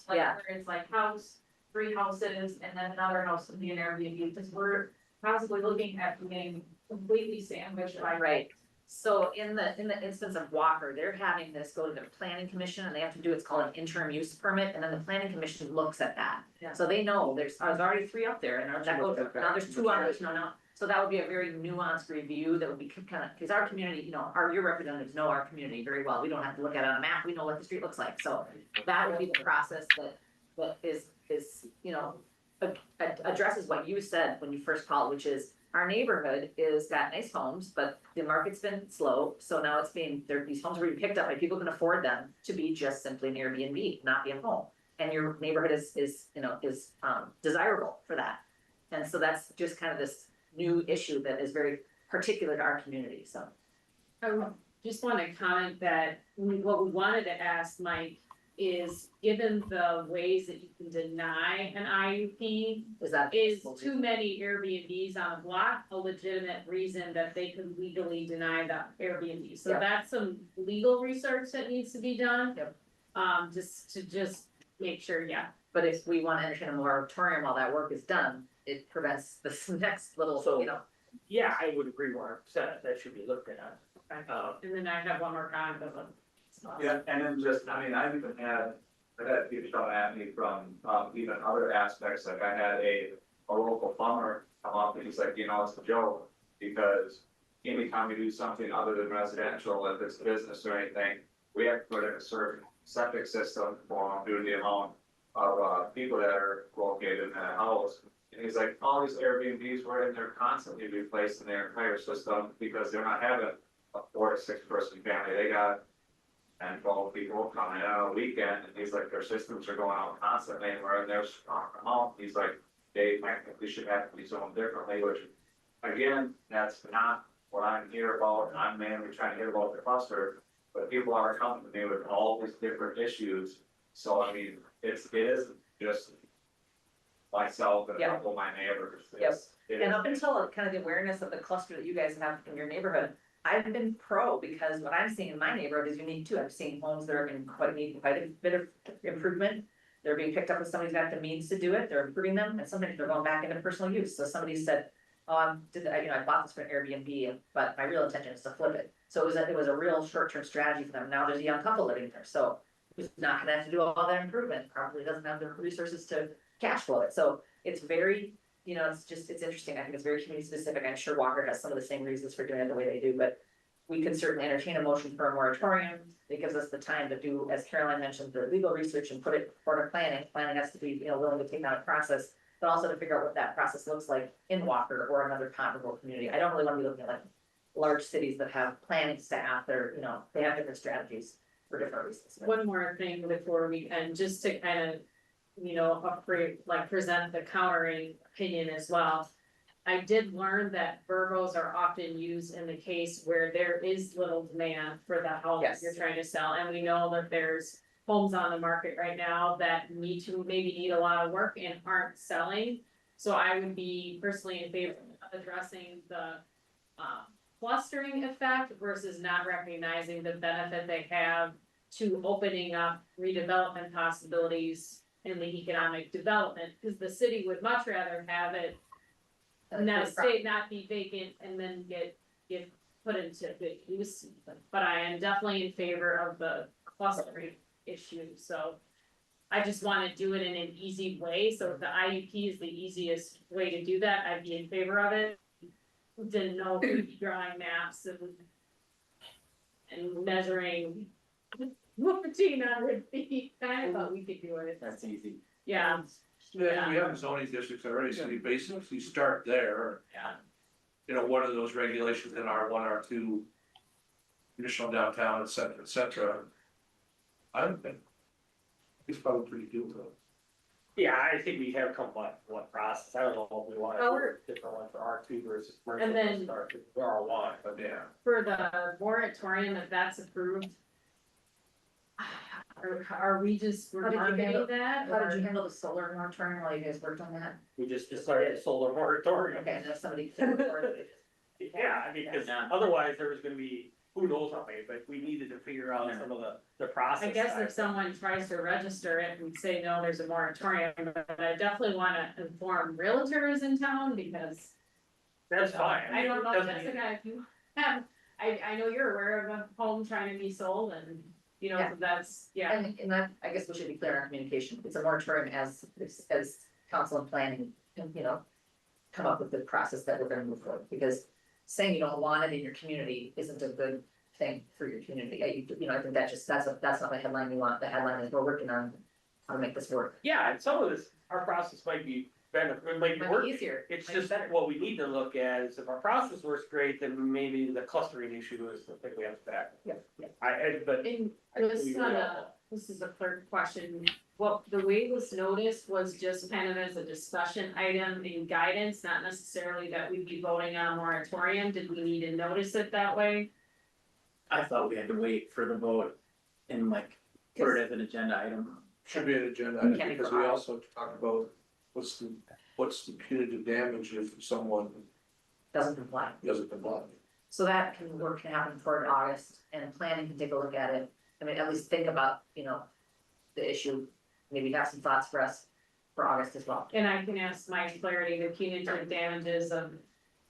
Like, Yeah. where it's like house, 3 houses, and then another house would be an Airbnb, because we're possibly looking at being completely sandwiched by. Right. So in the instance of Walker, they're having this go to the planning commission and they have to do, it's called an interim use permit, and then the planning commission looks at that. Yeah. So they know there's already 3 up there, and that goes, now there's 2 others, no. So that would be a very nuanced review that would be kind of, because our community, you know, your representatives know our community very well. We don't have to look at it on a map, we know what the street looks like, so that would be the process that is, you know, addresses what you said when you first called, which is our neighborhood is got nice homes, but the market's been slow, so now it's being, these homes are being picked up by people who can afford them to be just simply an Airbnb, not be a home. And your neighborhood is desirable for that. And so that's just kind of this new issue that is very particular to our community, so. I just want to comment that what we wanted to ask Mike is, given the ways that you can deny an IUP, is too many Airbnbs on a block a legitimate reason that they could legally deny the Airbnb? So Yeah. that's some legal research that needs to be done. Yep. Just make sure, yeah. But if we want to entertain a moratorium while that work is done, it prevents this next little, So- you know. Yeah, I would agree 100%, that should be looked at. And then I have one more comment of them. yeah, and then just, I mean, I've even had people come at me from, even other aspects, like I had a local plumber come up and he's like, you know, it's a joke, because anytime we do something other than residential, if it's business or anything, we have to put in a certain septic system for them due to the amount of, people that are located in that house. And he's like, all these Airbnbs were in there constantly replacing their entire system because they're not having a 4 to 6 person family. They got 10, 12 people coming in on a weekend, and he's like, their systems are going out constantly, and we're in there strong out. He's like, they technically should have to be zoned differently, which, again, that's not what I'm here about. I'm mainly trying to hear about the cluster, but people are coming to me with all these different issues. So, I mean, it is just myself and a Yeah. couple of my neighbors. Yes. It And is- up until kind of the awareness of the cluster that you guys have in your neighborhood, I've been pro, because what I'm seeing in my neighborhood is unique too. I'm seeing homes that are in need quite a bit of improvement. They're being picked up if somebody's got the means to do it, they're improving them, and sometimes they're going back into personal use. So somebody said, oh, I bought this for an Airbnb, but my real intention is to flip it. So it was a real short-term strategy for them. Now there's a young couple living there, so who's not gonna have to do all that improvement, probably doesn't have the resources to cash flow it. So it's very, you know, it's interesting. I think it's very community specific. I'm sure Walker has some of the same reasons for doing it the way they do, but we can certainly entertain a motion for a moratorium. It gives us the time to do, as Caroline mentioned, the legal research and put it for planning. Planning has to be, you know, willing to take on a process, but also to figure out what that process looks like in Walker or another comparable community. I don't really want to be looking at like large cities that have planning staff, or, you know, they have different strategies. for different reasons. One more thing before we end, just to kind of, present the countering opinion as well. I did learn that Virgos are often used in the case where there is little demand for the house Yes. you're trying to sell, and we know that there's homes on the market right now that need a lot of work and aren't selling. So I would be personally in favor of addressing the clustering effect versus not recognizing the benefit they have to opening up redevelopment possibilities in the economic development, because the city would much rather have it not stay, not be vacant and then get put into good use. But I am definitely in favor of the clustering issue, so I just wanna do it in an easy way, so if the IUP is the easiest way to do that, I'd be in favor of it. Didn't know if we'd be drawing maps and measuring 1,400 feet, I thought we could do it. That's easy. Yeah, Yeah, we have zoning districts already, so you basically start there. yeah. You know, what are those regulations in R1, R2? Traditional downtown, et cetera, et cetera. I don't think. It's probably pretty doable. Yeah, I think we have come up with one process, I don't know if we want to do a different one for R2 versus. And then- versus R1, but Yeah. For the moratorium, if that's approved, are we just, we're How did you not handle- getting that? How did you or- handle the solar moratorium while you guys worked on that? we just decided solar moratorium. Okay, and if somebody. Yeah, I mean, cause otherwise there was gonna be, who knows how many, but we needed to figure out some of the process. I guess side. if someone tries to register it and say, no, there's a moratorium, but I definitely wanna inform realtors in town because. That's fine. I don't know, Doesn't- Jessica, if you have, I know you're aware of a home trying to be sold and, Yeah. that's, yeah. And that, I guess we should be clear in our communication, it's a moratorium as council and planning, come up with the process that we're gonna move forward, because saying you don't want it in your community isn't a good thing for your community. I think that's not the headline we want, the headline is we're working on how to make this work. Yeah, and some of this, our process might be better, it might be Might work. be easier. It's might be just better. what we need to look at is if our process works great, then maybe the clustering issue is the thing we have to back. Yeah, yeah. But. And I this think is we not will. a, this is a clerk question, well, the way it was noticed was just kind of as a discussion item and guidance, not necessarily that we'd be voting on a moratorium, did we need to notice it that way? I thought we had to wait for the vote and put it as an agenda item. Should be an agenda, Can't item, be because we forgotten. also talk about what's the punitive damage if someone Doesn't comply. doesn't comply. So that can happen toward August, and planning can take a look at it, I mean, at least think about, the issue. Maybe have some thoughts for us for August as well. And I can ask Mike Flaherty the punitive damages of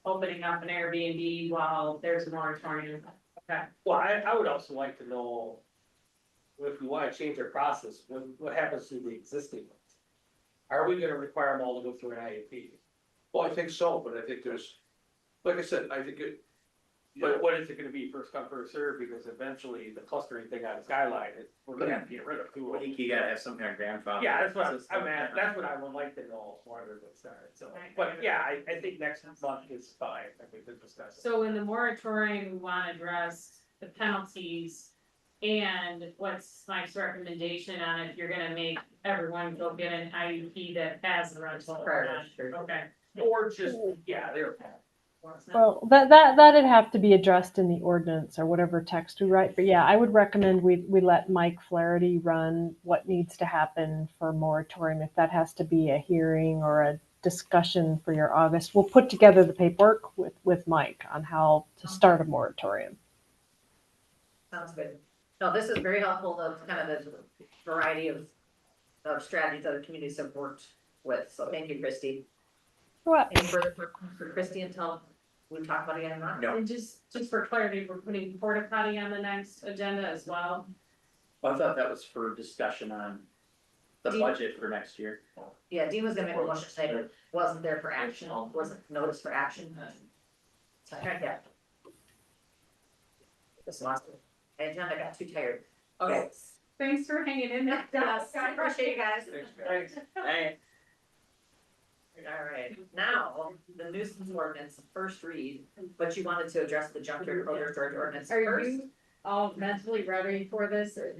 opening up an Airbnb while there's a moratorium. Okay, Well, I would also like to know, if we wanna change our process, what happens to the existing ones? Are we gonna require them all to go through an IUP? Well, I think so, but I think there's, like I said, I think it. But what is it gonna be, first come, first served, because eventually the clustering thing on Skyline, we're gonna have to get rid of two I of them. think you gotta have some kind of grandfather. Yeah, that's what system. that's what I would like to know before everyone starts, so, but yeah, I think next month is fine, I think we discuss it. so in the moratorium, we wanna address the penalties. And what's Mike's recommendation on if you're gonna make everyone go get an IUP that has the rental or not? Okay. Or just, yeah, they're. Well, that'd have to be addressed in the ordinance or whatever text we write. But yeah, I would recommend we let Mike Flaherty run what needs to happen for moratorium. If that has to be a hearing or a discussion for your August, we'll put together the paperwork with Mike on how to start a moratorium. Sounds good. No, this is very helpful, the kind of the variety of strategies other communities have worked with, so thank you, Christy. What? Any further questions for Christy until we talk about it again or not? No. And just for clarity, we're putting porta potty on the next agenda as well. I thought that was for discussion on the Do you- budget for next year. Yeah, Dean was gonna make a motion today, but wasn't there for action, wasn't noticed for action. So, yeah. Just lost it. Agenda got too tired. Okay. Thanks for hanging in there. Yes, I appreciate you guys. Thanks. Hey, Alright, now, the nuisance ordinance, first read, but you wanted to address the junkyard odor storage ordinance Are first? you, all mentally ready for this or?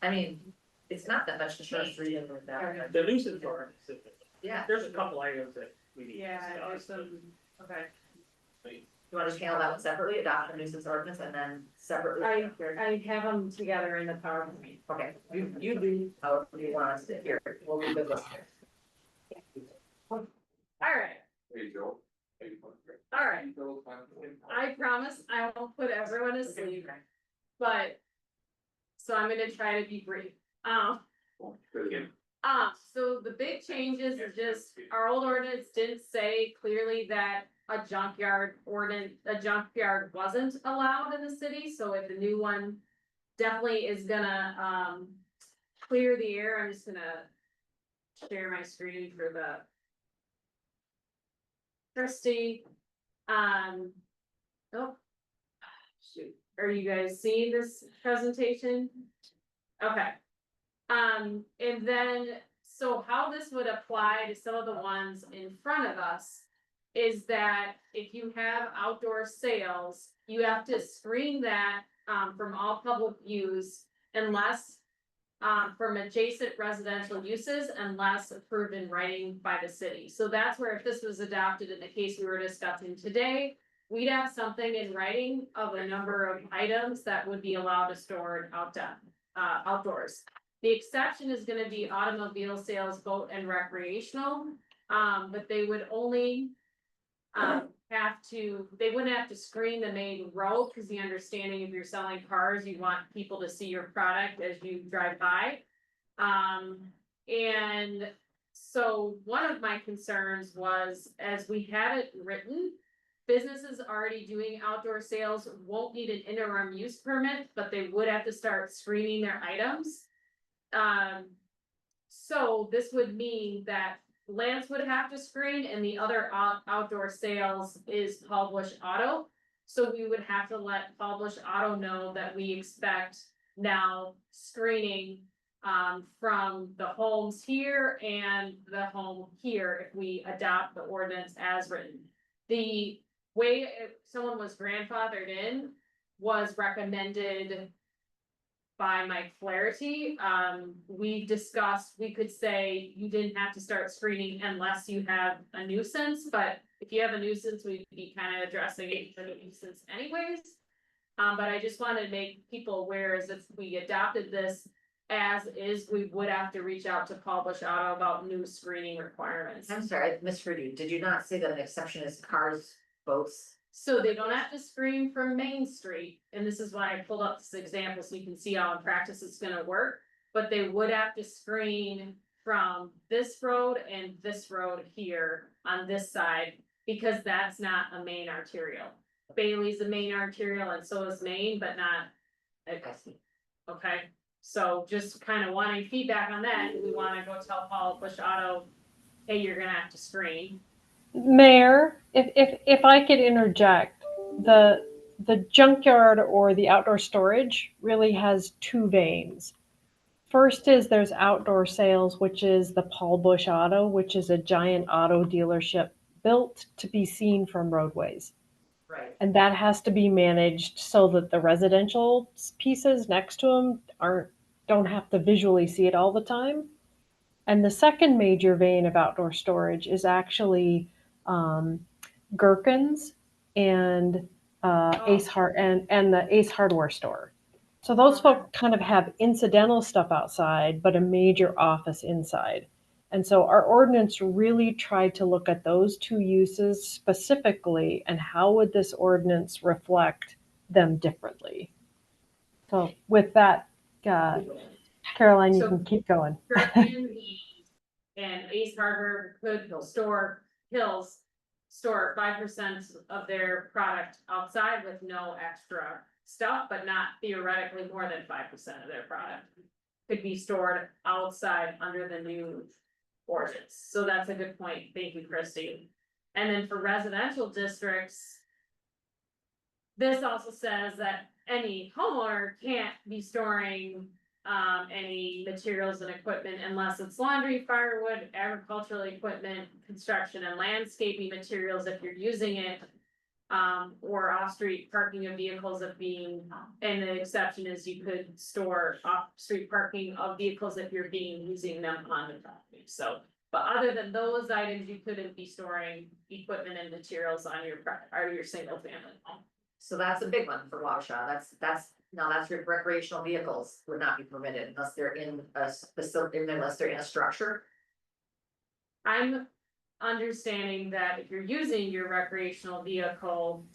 I mean, it's not that much to change. The nuisance ordinance, Yeah. there's a couple items that we need to Yeah, there's discuss. some, okay. You wanna just handle that one separately, adopt the nuisance ordinance and then separately? I have them together in the PowerPoint. Okay, you do, however you want us to hear, it. We'll be good listeners. All right, There you go. all right. I promise I won't put everyone to sleep, but. So I'm gonna try to be brief. So the big changes is just, our old ordinance didn't say clearly that a junkyard wasn't allowed in the city, so if the new one. Definitely is gonna, clear the air, I'm just gonna. Share my screen for the. Christie, oh. Shoot, are you guys seeing this presentation? Okay. And then, so how this would apply to some of the ones in front of us. Is that if you have outdoor sales, you have to screen that, from all public views. Unless, from adjacent residential uses unless approved in writing by the city. So that's where if this was adopted in the case we were discussing today. We'd have something in writing of a number of items that would be allowed to store outdoors. The exception is gonna be automobile sales, boat and recreational, but they would only. They wouldn't have to screen the main road, cause the understanding if you're selling cars, you want people to see your product as you drive by. And so one of my concerns was, as we had it written. Businesses already doing outdoor sales won't need an interim use permit, but they would have to start screening their items. So this would mean that Lance would have to screen and the other outdoor sales is Paul Bush Auto. So we would have to let Paul Bush Auto know that we expect now screening. From the homes here and the home here, if we adopt the ordinance as written. The way someone was grandfathered in was recommended. By Mike Flaherty, we discussed, we could say you didn't have to start screening unless you have a nuisance, but if you have a nuisance, we'd be kind of addressing it for the nuisance anyways. But I just wanted to make people aware is if we adopted this as is, we would have to reach out to Paul Bush Auto about new screening requirements. I'm sorry, I misheard you. Did you not say that an exception is cars, boats? So they don't have to screen from Main Street, and this is why I pulled up this example, so you can see how in practice it's gonna work. But they would have to screen from this road and this road here on this side, because that's not a main arterial. Bailey's the main arterial and so is Main, but not. Okay, so just kind of wanting feedback on that, we wanna go tell Paul Bush Auto, hey, you're gonna have to screen. Mayor, if I could interject, the junkyard or the outdoor storage really has two veins. First is there's outdoor sales, which is the Paul Bush Auto, which is a giant auto dealership built to be seen from roadways. Right. And that has to be managed so that the residential pieces next to them don't have to visually see it all the time. And the second major vein of outdoor storage is actually Gherkins and and the Ace Hardware store. So those folks kind of have incidental stuff outside, but a major office inside. And so our ordinance really tried to look at those two uses specifically and how would this ordinance reflect them differently. So with that, Caroline, you can keep going. And Ace Hardware could store 5% of their product outside with no extra stuff, but not theoretically more than 5% of their product could be stored outside under the new ordinance. So that's a good point. Thank you, Christy. And then for residential districts, this also says that any homeowner can't be storing any materials and equipment unless it's laundry, firewood, agricultural equipment, construction and landscaping materials if you're using it or off-street parking of vehicles of being, and the exception is you could store off-street parking of vehicles if you're using them on the property, so. But other than those items, you couldn't be storing equipment and materials on your single family home. So that's a big one for Waukesha. That's recreational vehicles would not be permitted unless they're in a facility, unless they're in a structure. I'm understanding that if you're using your recreational vehicle,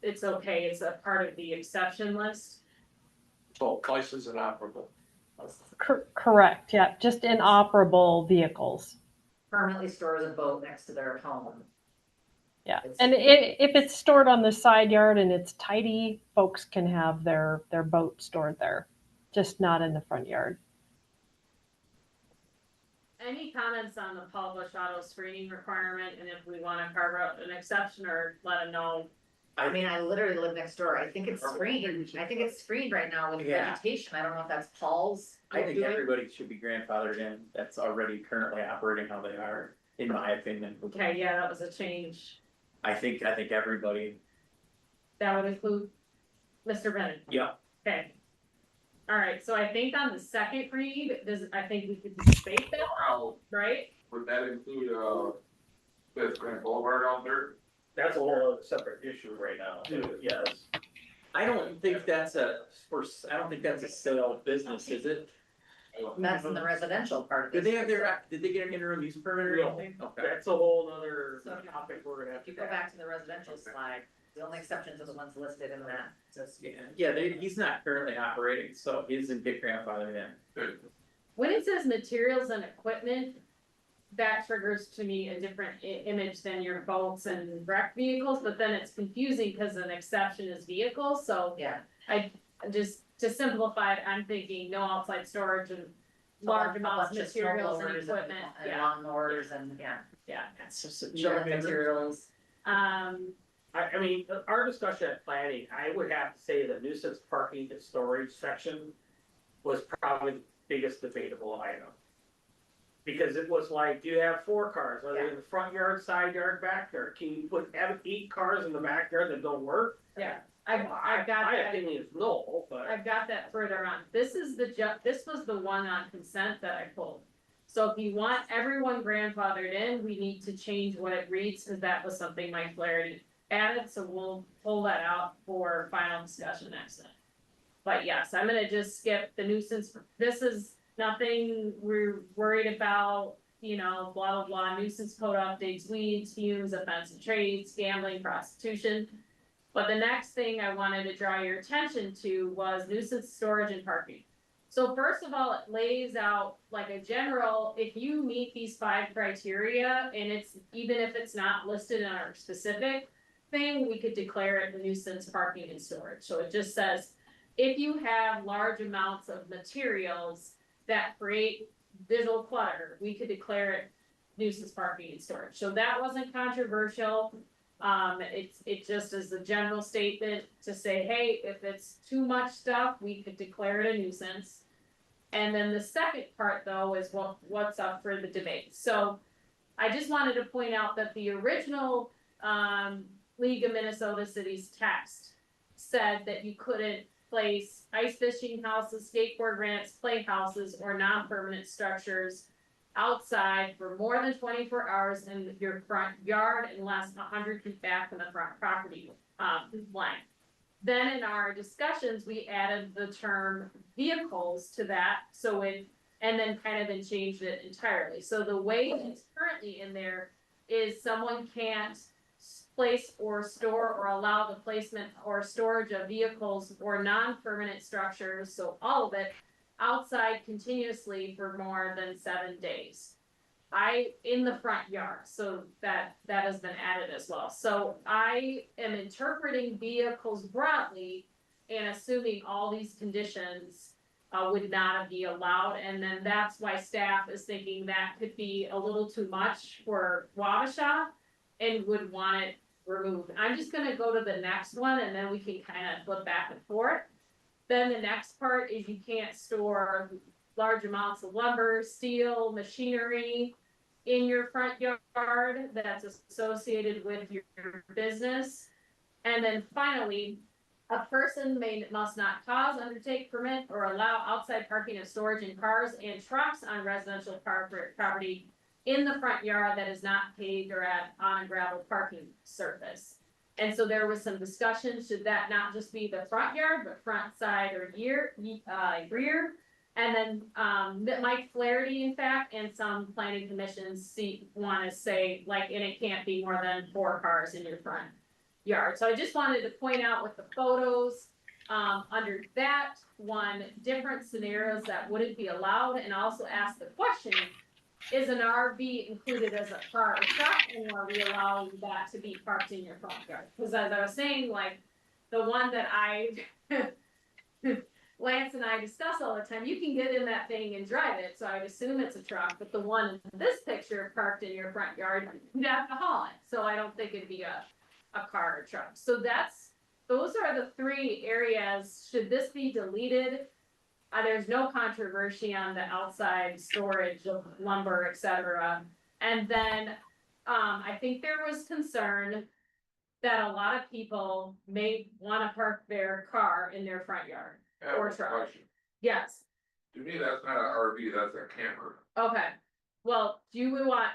it's okay, it's a part of the exception list. So license and operable. Correct, yeah, just inoperable vehicles. Permanently stores a boat next to their home. Yeah, and if it's stored on the side yard and it's tidy, folks can have their boat stored there, just not in the front yard. Any comments on the published auto screening requirement, and if we wanna carve out an exception or let them know? I mean, I literally live next door. I think it's screened. I think it's screened right now with Yeah. vegetation. I don't know if that's Paul's. I think doing. everybody should be grandfathered in, that's already currently operating how they are, in my opinion. Okay, yeah, that was a change, I think everybody, that would include Mr. Bennett. yeah, Okay. All right, so I think on the second read, I think we could debate that, right? Would that include, Fifth Grand Boulevard out there? That's a whole other separate issue right now, yes. I don't think that's a sale business, is it? That's in the residential part. Did they get an interim use permit or No. anything? Okay. That's a whole other topic we're gonna have If to. you go back to the residential slide, the only exceptions are the ones listed in that. He's not currently operating, so he doesn't get grandfathered in. When it says materials and equipment, that triggers to me a different image than your boats and wrecked vehicles, but then it's confusing because an exception is vehicles, so. Yeah. Just to simplify it, I'm thinking no outside storage and large amounts of materials and equipment, And yeah, lawnmowers and, yeah. yeah. That's just a Building materials. I mean, our discussion at planning, I would have to say the nuisance parking and storage section was probably the biggest debatable item. Because it was like, do you have 4 cars, are they in the front yard, side yard, backyard, can you have 8 cars in the backyard that don't work? Yeah, I've got My that, opinion is no, but. I've got that further on, this was the one on consent that I pulled. So if you want everyone grandfathered in, we need to change what it reads, cause that was something Mike Flaherty added, so we'll pull that out for final discussion next time. But yes, I'm gonna just skip the nuisance, this is nothing we're worried about, blah, blah, blah, nuisance code updates, weeds, fumes, offensive trades, gambling, prostitution. But the next thing I wanted to draw your attention to was nuisance storage and parking. So first of all, it lays out like a general, if you meet these 5 criteria, and it's, even if it's not listed in our specific thing, we could declare it a nuisance parking and storage. So it just says, if you have large amounts of materials that create visual clutter, we could declare it nuisance parking and storage. So that wasn't controversial. It just is a general statement to say, hey, if it's too much stuff, we could declare it a nuisance. And then the second part though is what's up for the debate. So I just wanted to point out that the original League of Minnesota Cities text said that you couldn't place ice fishing houses, skateboard ramps, playhouses, or non-permanent structures outside for more than 24 hours in your front yard unless 100 feet back from the front property line. Then in our discussions, we added the term vehicles to that, and then changed it entirely. So the way it's currently in there is someone can't place or store or allow the placement or storage of vehicles or non-permanent structures, so all of it, outside continuously for more than 7 days. In the front yard, so that has been added as well. So I am interpreting vehicles broadly and assuming all these conditions would not be allowed, and then that's why staff is thinking that could be a little too much for Wabasha and would want it removed. I'm just gonna go to the next one and then we can flip back and forth. Then the next part is you can't store large amounts of lumber, steel, machinery in your front yard that's associated with your business. And then finally, a person must not cause, undertake, permit, or allow outside parking of storage in cars and trucks on residential property in the front yard that is not paved or on a gravel parking surface. And so there was some discussion, should that not just be the front yard, but front, side, or rear? And then, Mike Flaherty, in fact, and some planning commissions wanna say, like, and it can't be more than 4 cars in your front yard. So I just wanted to point out with the photos, under that one, different scenarios that wouldn't be allowed, and also ask the question, is an RV included as a car or truck, and are we allowing that to be parked in your front yard? Cause as I was saying, like, the one that Lance and I discuss all the time, you can get in that thing and drive it, so I'd assume it's a truck, but the one in this picture parked in your front yard, you'd have to haul it, so I don't think it'd be a car or truck. So those are the 3 areas. Should this be deleted? There's no controversy on the outside storage of lumber, etc. And then, I think there was concern that a lot of people may wanna park their car in their front yard or truck. Yes, To me, that's not an RV, that's a camper. okay. Well, do we want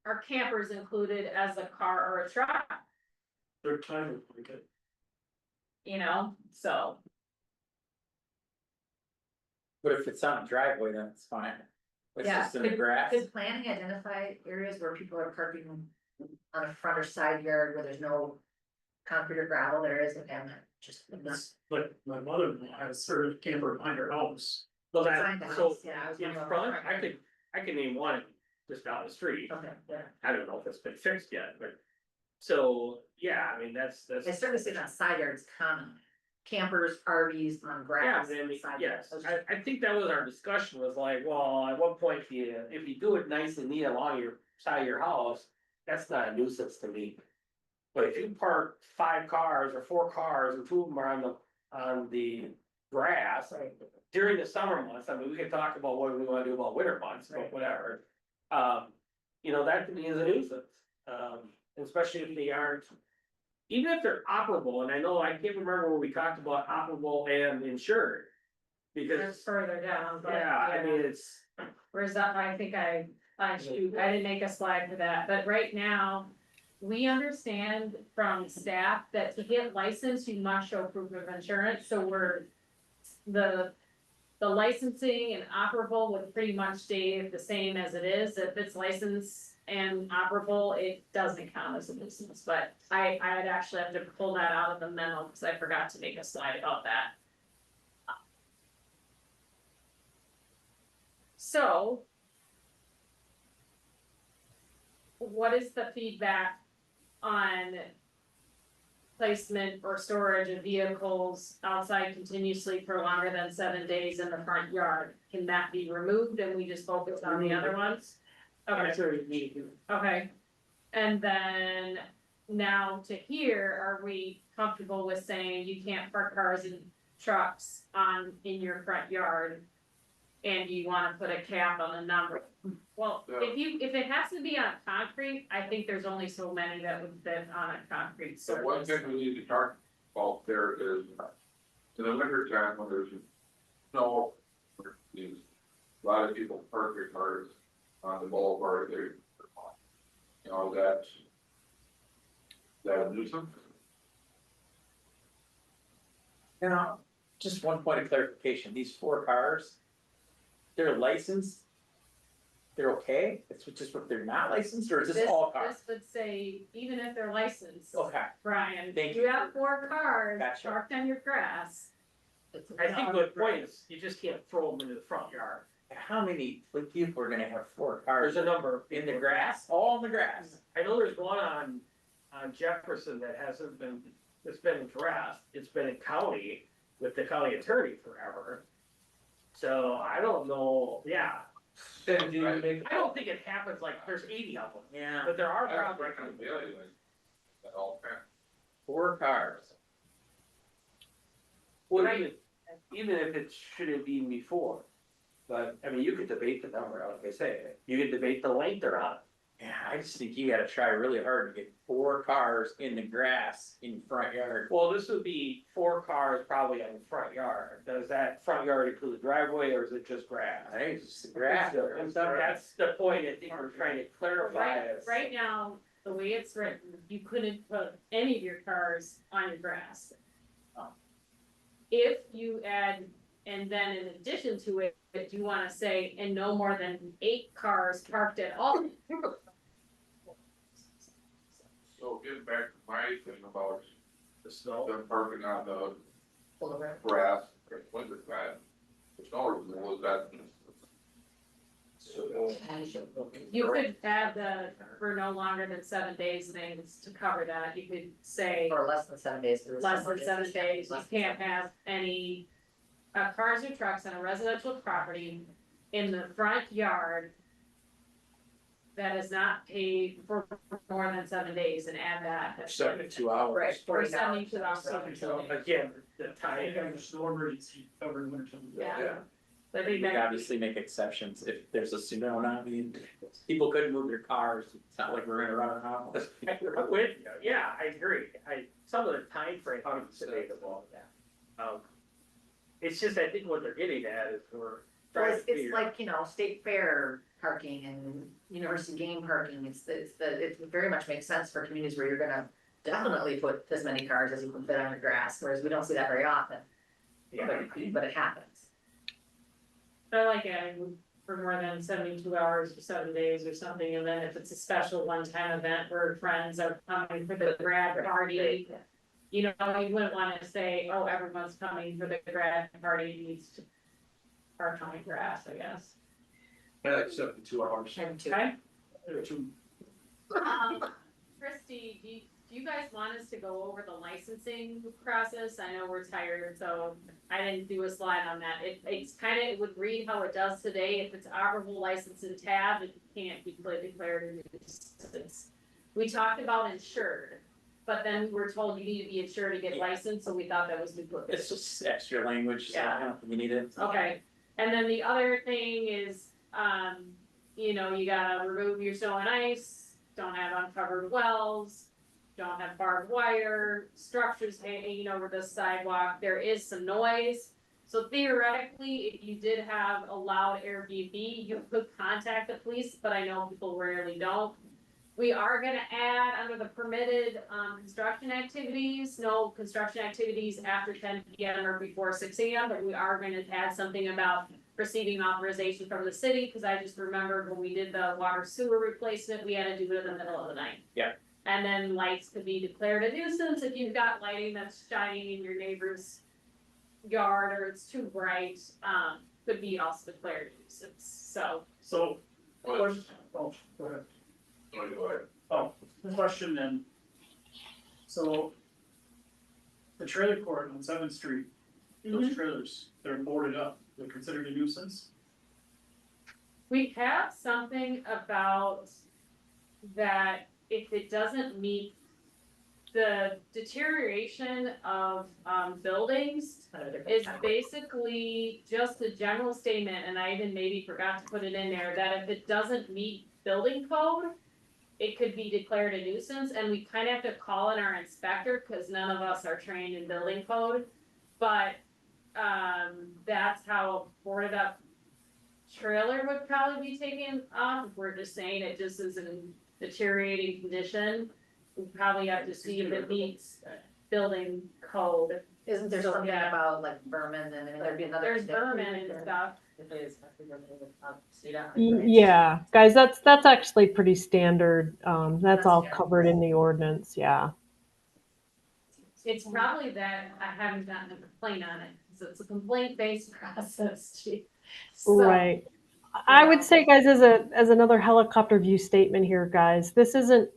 our campers included as a car or a truck? Third time would be good. You know, so. But if it's on a driveway, then it's fine. It's Yeah, just in the grass. Could planning identify areas where people are parking on a front or side yard where there's no concrete or gravel, there isn't, and just. But my mother-in-law has her camper behind her house. Well, Behind the that, so, house, yeah, I was in wondering front, about front. I can name one just down the street. Okay, yeah. I don't know if it's been fixed yet, but, so, yeah, I mean, that's. I certainly see that side yards common, campers, RVs on Yeah, grass. I mean, side yes, yards. I think that was our discussion, was like, well, at one point, if you do it nice and neat along your side of your house, that's not a nuisance to me. But if you park 5 cars or 4 cars and 2 of them are on the grass, during the summer months, I mean, we can talk about what we wanna do about winter months, but whatever. You know, that to me is a nuisance, especially if they aren't, even if they're operable, and I know, I can't remember where we talked about operable and insured. It's Because, further down, but. yeah, I mean, it's, Where's that, I think I didn't make a slide for that, but right now. We understand from staff that to get licensed, you must show proof of insurance, so the licensing and operable would pretty much stay the same as it is. If it's licensed and operable, it doesn't count as a nuisance, but I'd actually have to pull that out of the memo, because I forgot to make a slide about that. So. What is the feedback on placement or storage of vehicles outside continuously for longer than 7 days in the front yard? Can that be removed and we just focus on the other ones? Okay, okay. And then now to here, are we comfortable with saying you can't park cars and trucks in your front yard? And you wanna put a cap on the number? Well, if it has to be on concrete, I think there's only so many that would fit on a concrete So one surface. thing we need to talk about there is, in the winter time, when there's snow, there's a lot of people park their cars on the boulevard, you know, that's a nuisance. Now, just one point of clarification, these 4 cars, they're licensed? They're okay? It's just if they're not licensed, or is this all cars? This would say, even if they're licensed, Okay, Brian, Thank you you. have 4 cars Gotcha. parked on your grass. I think the point is, you just can't throw them into the front yard. how many people are gonna have 4 cars There's a number. in the grass, all in the grass? I know there's one on Jefferson that hasn't been, it's been addressed, it's been in county with the county attorney forever. So I don't know, yeah. I don't think it happens like there's 80 of them, Yeah. but there are I don't probably. reckon it'd be anything. That all kind. 4 cars. Well, even if it shouldn't be before, but I mean, you could debate the number, like I say, you could debate the length they're on. Yeah, I just think you gotta try really hard to get 4 cars in the grass in your front yard. Well, this would be 4 cars probably on the front yard. Does that front yard include the driveway or is it just grass? I think it's just the grass. That's the point I think we're trying to clarify. Right now, the way it's written, you couldn't put any of your cars on your grass. If you add, and then in addition to it, if you wanna say, and no more than 8 cars parked at all. So getting back to my thing about The snow. them parking on the Pull over. grass, or winter grass, the snow removal, is that? You could add the, for no longer than 7 days things to cover that, you could say Or less than 7 days. less than 7 days, you can't have any. Cars or trucks on a residential property in the front yard. That is not paid for more than 7 days and add that. 72 hours. Right. For 72 hours. So again, the time. Snow emergency covered winter. Yeah. I think We that, obviously make exceptions if there's a tsunami, people couldn't move their cars, it's not like we're gonna run around. I'm with you. Yeah, I agree. Some of the time frame is debatable. It's just, I think what they're getting at is we're Well, trying to it's figure. like, state fair parking and university game parking, it very much makes sense for communities where you're gonna definitely put as many cars as you can fit on your grass, whereas we don't see that very often. But it happens. I like adding for more than 72 hours or 7 days or something, and then if it's a special one-time event where friends are coming for the grad party. You know, you wouldn't wanna say, oh, everyone's coming for the grad party, needs to park on the grass, I guess. I like 72 hours. Okay? Christie, do you guys want us to go over the licensing process? I know we're tired, so I didn't do a slide on that. It would read how it does today. If it's operable license and tab, it can't be declared a nuisance. We talked about insured, but then we were told you need to be insured to get licensed, so we thought that was duplicative. It's just extra language, so I don't think you need it. Okay, and then the other thing is, you gotta remove your snow and ice, don't have uncovered wells, don't have barbed wire, structures hanging over the sidewalk, there is some noise. So theoretically, if you did have a loud Airbnb, you could contact the police, but I know people rarely don't. We are gonna add under the permitted, construction activities, no construction activities after 10 PM or before 6 AM, but we are gonna add something about receiving authorization from the city, cause I just remembered when we did the water sewer replacement, we had to do it in the middle of the night. Yeah. And then lights could be declared a nuisance if you've got lighting that's shining in your neighbor's yard or it's too bright, could be also declared a nuisance, so. So, Well, question, go ahead. go ahead. Oh, question then. So. The trailer court on 7th Street, those trailers, they're boarded up, they're considered a nuisance? We have something about that if it doesn't meet the deterioration of buildings is basically just a general statement, and I even maybe forgot to put it in there, that if it doesn't meet building code, it could be declared a nuisance, and we kind of have to call in our inspector, cause none of us are trained in building code. But, that's how a boarded up trailer would probably be taken off, if we're just saying it just is in deteriorating condition. We probably have to see if it meets building code. Isn't there something about like vermin and there'd be another? There's vermin and stuff. Yeah, guys, that's actually pretty standard. That's all covered in the ordinance, yeah. It's probably that I haven't gotten a complaint on it, so it's a complaint-based process, Chief. So, Right. I would say, guys, as another helicopter view statement here, guys, the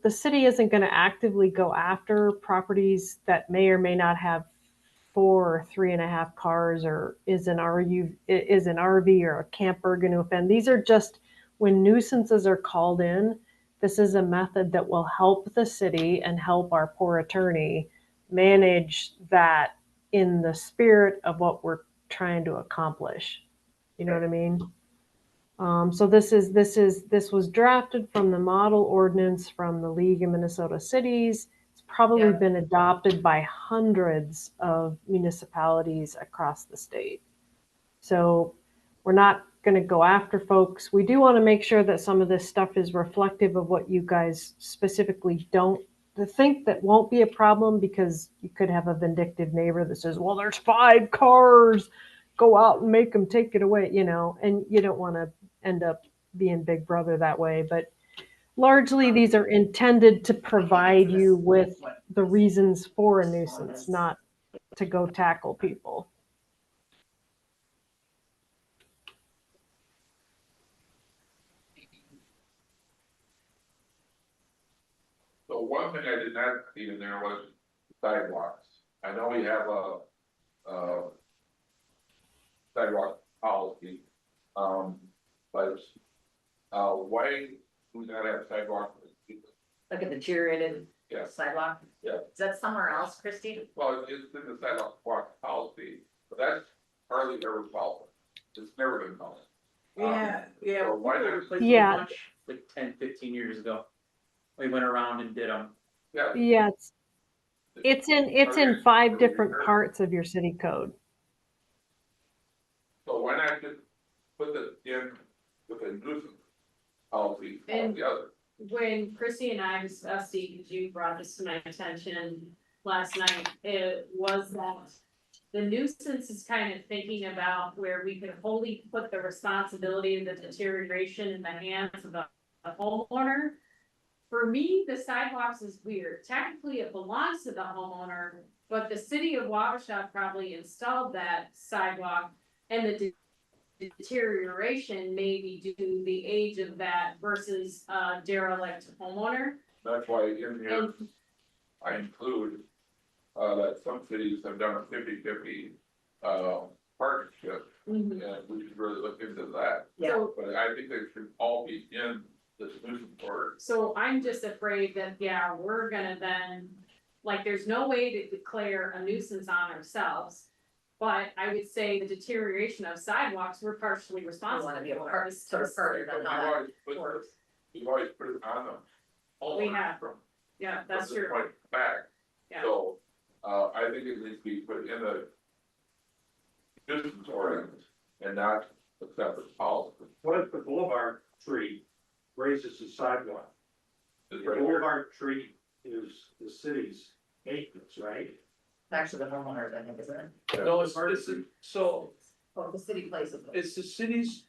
city isn't gonna actively go after properties that may or may not have 4 or 3.5 cars, or is an RV or a camper gonna offend? These are just, when nuisances are called in, this is a method that will help the city and help our poor attorney manage that in the spirit of what we're trying to accomplish. You know what I mean? So this was drafted from the model ordinance from the League of Minnesota Cities. It's probably Yeah. been adopted by hundreds of municipalities across the state. So we're not going to go after folks. We do want to make sure that some of this stuff is reflective of what you guys specifically don't think that won't be a problem, because you could have a vindictive neighbor that says, well, there's 5 cars, go out and make them take it away, and you don't want to end up being Big Brother that way. But largely, these are intended to provide you with the reasons for a nuisance, not to go tackle people. So one thing I did not see in there was sidewalks. I know we have a sidewalk policy, but, why do we not have sidewalks? Like a deteriorated Yeah. sidewalk. Yeah. Is that somewhere else, Christie? Well, it's in the sidewalk policy, but that's hardly ever followed. It's never been followed. Yeah, So why we not- replaced a Yeah. bunch, like 10, 15 years ago. We went around and did them. Yeah. Yeah, it's in 5 different parts of your city code. So why not just put it in with a nuisance policy And- altogether? When Chrissy and I discussed it, because you brought this to my attention last night, it was that the nuisance is kind of thinking about where we could wholly put the responsibility of the deterioration in the hands of the homeowner. For me, the sidewalks is weird. Technically, it belongs to the homeowner, but the city of Wabasha probably installed that sidewalk, and the deterioration may be due to the age of that versus derelict homeowner. That's why in here, And I include, that some cities have done a 50-50 partnership, Mhm. and we should really look into that. So- But I think they should all be in the nuisance order. So I'm just afraid that, yeah, we're gonna then, like, there's no way to declare a nuisance on ourselves. But I would say the deterioration of sidewalks, we're partially responsible wanna be a for. part- sort of part of But we've always put it on them. We have. Yeah, that's true. Back, Yeah. so, I think it needs to be put in the nuisance ordinance and not a separate policy. What if the boulevard tree raises the sidewalk? The It's right here. boulevard tree is the city's maintenance, right? Actually, the homeowners, I think, isn't it? No, it's, so Well, the city places it. it's the cities,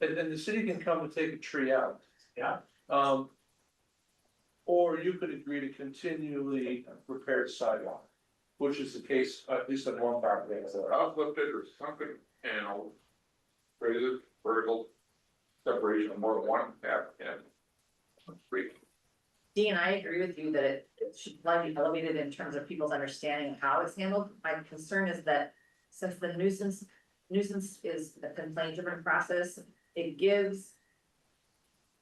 and the city can come and take a tree out. Yeah. Or you could agree to continually repair the sidewalk, which is the case, at least on one property. Uplifted or something, raise it, vertical separation of more than one half and three. Dee and I agree with you that it should probably be elevated in terms of people's understanding of how it's handled. My concern is that since the nuisance is a complaint driven process, it gives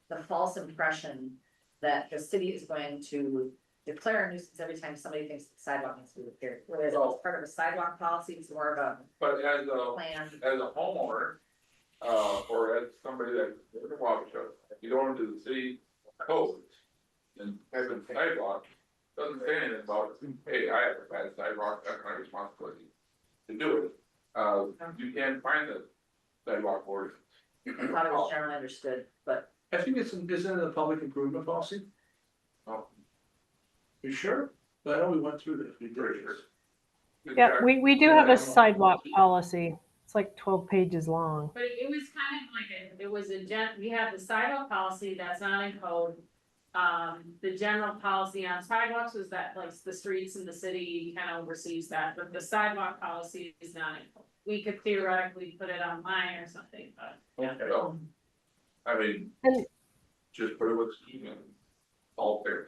the false impression that the city is going to declare a nuisance every time somebody thinks the sidewalk needs to be repaired. Whereas it's part of a sidewalk policy, it's more of a But as a plan. homeowner, or as somebody that lives in Wabasha, if you go into the city codes and have a sidewalk, doesn't say anything about, hey, I have a bad sidewalk, that's my responsibility to do it. You can find the sidewalk ordinance. I thought it was generally understood, but I think it's in the public improvement policy. Oh. You sure? But I know we went through this, we did this. Yeah, we do have a sidewalk policy. It's like 12 pages long. But it was kind of like we have the sidewalk policy that's not in code. The general policy on sidewalks was that like the streets in the city kind of oversees that, but the sidewalk policy is not in code. We could theoretically put it online or something, but. Yeah. So, I mean, And- just put it with, all fair.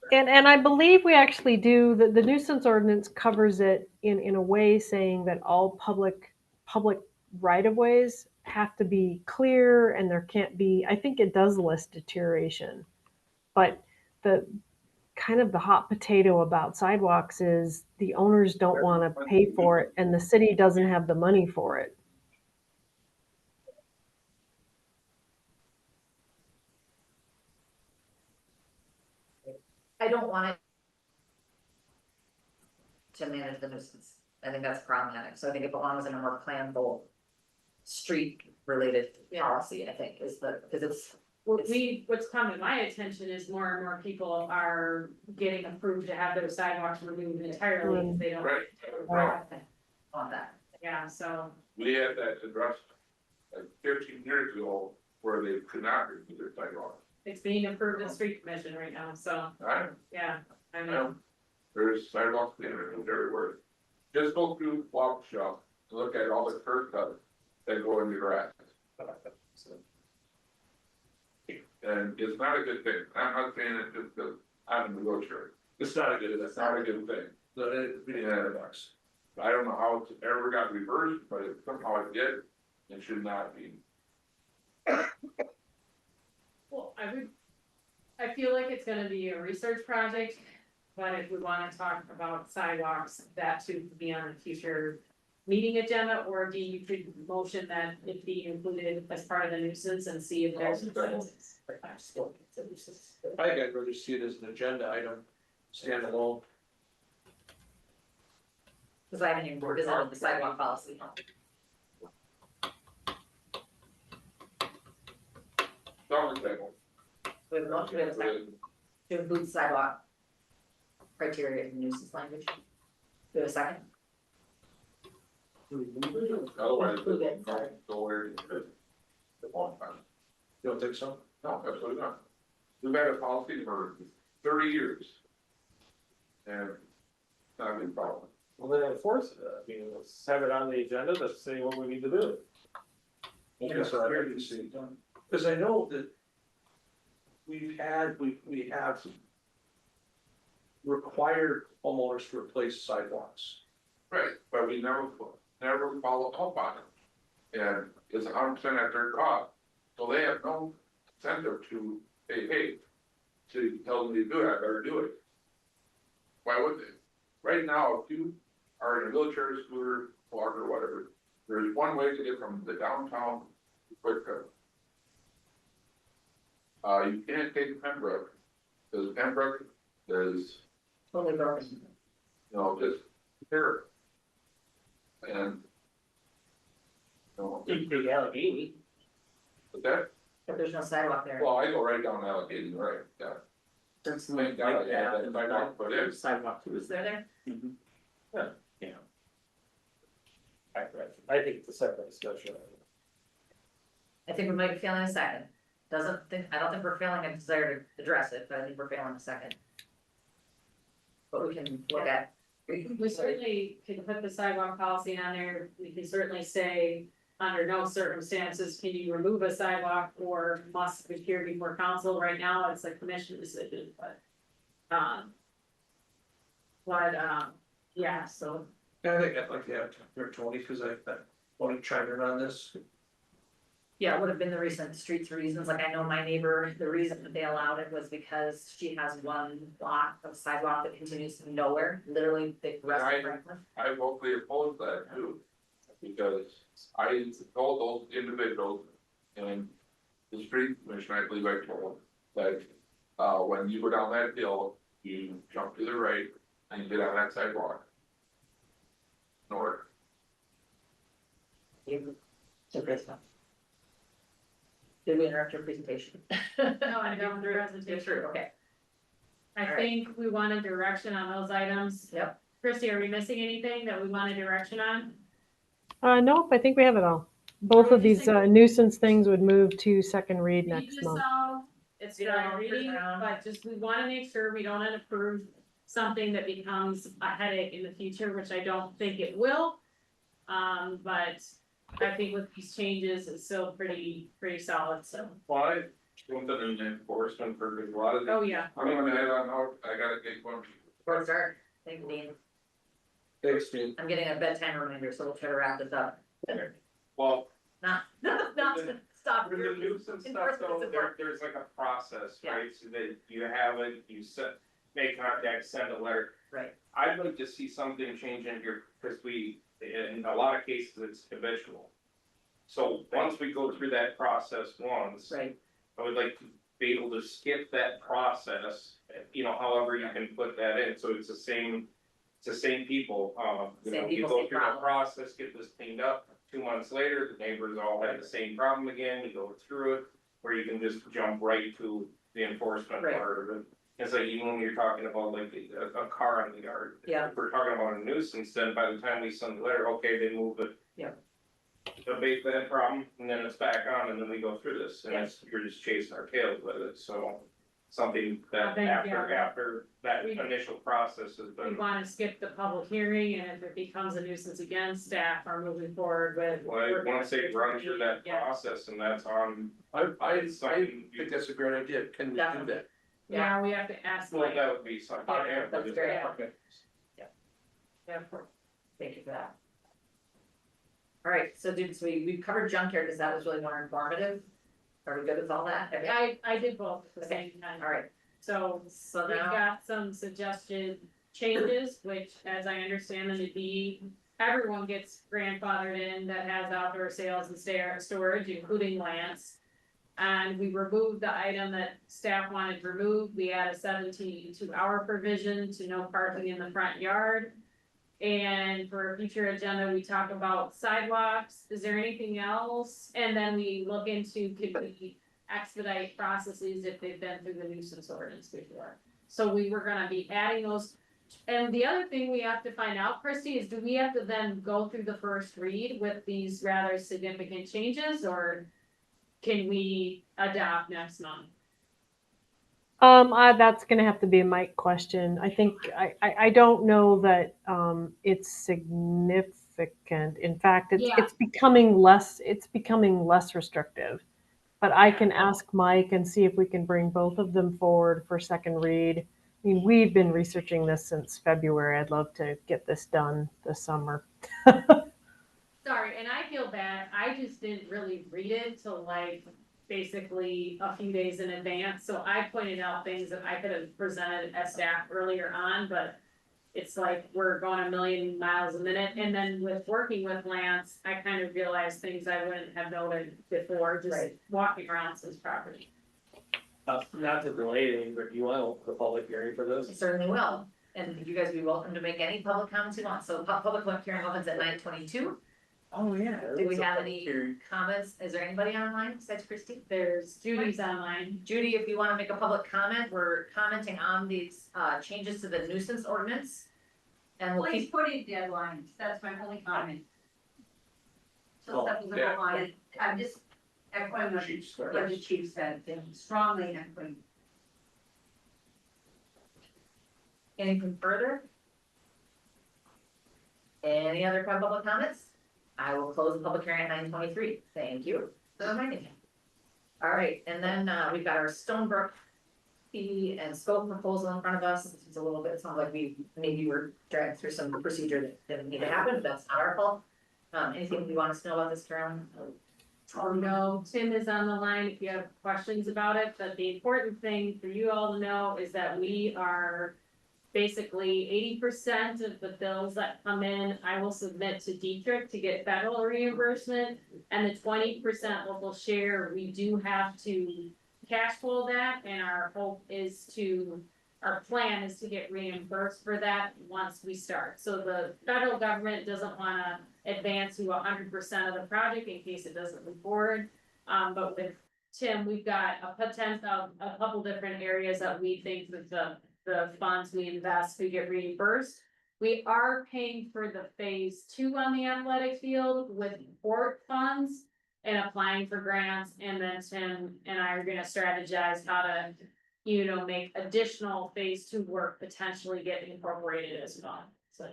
And I believe we actually do, the nuisance ordinance covers it in a way saying that all public right-of-ways have to be clear, and there can't be, I think it does list deterioration. But the kind of the hot potato about sidewalks is the owners don't want to pay for it and the city doesn't have the money for it. I don't want it to manage the nuisance. I think that's problematic. So I think it belongs in a more planful street related policy, I think, is the, because it's. What's come to my attention is more and more people are getting approved to have their sidewalks removed entirely if they don't. Right. On that. Yeah, so, We had that addressed like 15 years ago where they could not remove their sidewalk. it's being approved in street commission right now, so, I yeah, I mean. know, there's sidewalks being removed everywhere. Just go through Walk Shop, and look at all the curb cuts that go in your grass. And it's not a good thing. I'm not saying it just because I'm in the wheelchair. It's not a good, It's not a good thing. we need Yeah. to box. I don't know how it's ever got reversed, but it somehow it did. It should not be. Well, I feel like it's gonna be a research project, but if we wanna talk about sidewalks, that should be on a future meeting agenda, or do you could motion that it be included as part of the nuisance and see if there's. I think I'd rather see it as an agenda item, standalone. Cause I haven't even visited the sidewalk policy. Don't say one. We have a motion, we have a second, to include sidewalk criteria in nuisance language. Do we have a second? Otherwise, Include it, it sorry. won't go where it is. It won't find. You don't think so? No, absolutely not. We've had a policy for 30 years. And it's not been followed. Well, then enforce it, I mean, let's have it on the agenda, let's say what we need to do. Yes, I'd like to see, because I know that we have required homeowners to replace sidewalks. Right, but we never follow up on it. And it's 100% at their cost, so they have no incentive to, hey, to tell them to do it, I better do it. Why would they? Right now, if you are in a wheelchair, scooter, walk or whatever, there's one way to get from the downtown to Quick Trip. You can't take Pembroke, because Pembroke is, Totally broken. you know, just here. And. You know, Big Allegheny. but that, But there's no sidewalk there. well, I go right down Allegheny, right, yeah. That's Thank God I had that sidewalk put in. Sidewalk too, Is there there? I think it's a separate discussion. I think we might be failing a second. I don't think we're failing a desire to address it, but I think we're failing a second. But we can look at. We certainly could put the sidewalk policy on there, we can certainly say, under no circumstances can you remove a sidewalk or must appear before council, right now it's a commission decision, but. Yeah, so, I think I'd like to have Tony, because I want to chime in on this. Yeah, it would have been the recent streets reasons, like I know my neighbor, the reason that they allowed it was because she has one block of sidewalk that continues to nowhere, literally the rest of Franklin. I vocally oppose that too, because I told those individuals in the street commission, I believe I told them that, when you go down that hill, you jump to the right and you get on that sidewalk. North. Did we interrupt your presentation? no, I'm done with the presentation. Sure, okay. I think we want a direction on those items. Yep. Christie, are we missing anything that we want a direction on? Nope, I think we have it all. Both of these nuisance things would move to second read next Need to month. solve, it's Yeah, dry reading, around. but just, we wanna make sure we don't approve something that becomes a headache in the future, which I don't think it will. But I think with these changes, it's still pretty solid, so. Why? Want the new enforcement for a lot of. Oh, yeah. I'm gonna head on out, I gotta take one. Or start, thank you, Dean. Thanks, Dean. I'm getting a bedtime reminder, so we'll try to wrap this up. Well, Not to stop. for the nuisance stuff, though, there's like a process, Yeah. right? So that you have it, you make contact, send a letter. Right. I'd like to see something change in here, because in a lot of cases, it's habitual. So once we go through that process once, Right. I would like to be able to skip that process, you know, however you can put that in, so it's the same people, you Same know, people, you go same through the problem. process, get this cleaned up. 2 months later, the neighbors all had the same problem again, you go through it, where you can just jump right to the enforcement Right. part of it. It's like even when you're talking about like a car in the yard. Yeah. If we're talking about a nuisance, then by the time we send the letter, okay, they move it. Yeah. Abate that problem, and then it's back on, and then we go through this, and it's, you're just chasing our tails with it, so. Something that think, after yeah. that We- initial process has We been. wanna skip the public hearing, and if it becomes a nuisance again, staff are moving forward with. Well, I wanna say run through that Yeah. process, and that's on. I something think that's a great idea, can we do Definitely. that? Yeah, we have to ask Well, like, that would be something. Yeah, that's great. Okay. yeah, for- Thank you for that. All right, so we've covered junkyard, because that was really more informative. Are we good with all that? I did both at the same time. All right, So so we've now, got some suggested changes, which, as I understand them to be, everyone gets grandfathered in that has outdoor sales and storage, including Lance. And we removed the item that staff wanted removed. We had a 72-hour provision to no parking in the front yard. And for a future agenda, we talk about sidewalks. Is there anything else? And then we look into, could we expedite processes if they've been through the nuisance ordinance before? So we were gonna be adding those. And the other thing we have to find out, Christie, is do we have to then go through the first read with these rather significant changes, or can we adopt next month? That's gonna have to be a Mike question. I think, I don't know that, it's significant. In fact, Yeah. it's becoming less restrictive. But I can ask Mike and see if we can bring both of them forward for second read. I mean, we've been researching this since February. I'd love to get this done this summer. Sorry, and I feel bad, I just didn't really read it till like basically a few days in advance, so I pointed out things that I could have presented as staff earlier on, but it's like we're going a million miles a minute, and then with working with Lance, I kind of realized things I wouldn't have noted before, just Right. walking around his property. Not to delay anything, but you want to open the public hearing for I this? certainly will, and you guys be welcome to make any public comments you want, so public hearing opens at 9:22. Oh, yeah. Do we have any comments? Is there anybody online besides Christie? There's Judy's online. Judy, if you wanna make a public comment, we're commenting on these changes to the nuisance ordinance. And we'll Please keep, put in deadlines, that's my only comment. So that was yeah. a line, I'm just echoing what Chief what starts. the chief said, strongly echoing. anything further? Any other public comments? I will close the public hearing at 9:23. Thank you for reminding me. All right, and then we've got our Stonebrook fee and scope proposal in front of us. It's a little bit, it sounds like maybe we're dragging through some procedure that didn't need to happen, but that's not our fault. Anything you want us to know about this, Carolyn? No, Tim is on the line if you have questions about it, but the important thing for you all to know is that we are basically 80% of the bills that come in, I will submit to Dietrich to get federal reimbursement. And the 20% local share, we do have to cash flow that, and our plan is to get reimbursed for that once we start. So the federal government doesn't wanna advance to 100% of the project in case it doesn't move forward. But with Tim, we've got a couple different areas that we think that the funds we invest could get reimbursed. We are paying for the phase 2 on the athletic field with port funds and applying for grants, and then Tim and I are gonna strategize how to, make additional phase 2 work potentially get incorporated as well, so.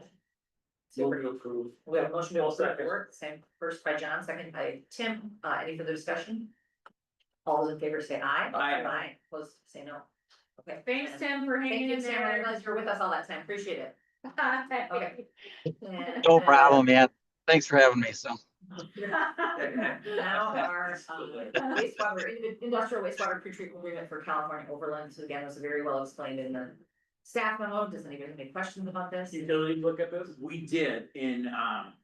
Move to approve. We have a motion to I'll approve second. work, same first by John, second by Tim. Any further discussion? All those in favor say aye. Aye. Opposed, say no. Okay. Thanks, Tim, for Thank hanging you, in Sam. I there. realized you were with us all that time. Appreciate it. Okay. No problem, man. Thanks for having me, so. Now our wastewater, industrial wastewater pretreatment agreement for California Overland, so again, was very well explained in the staff memo. Does anybody have any questions about this? Utility look at this? We did, and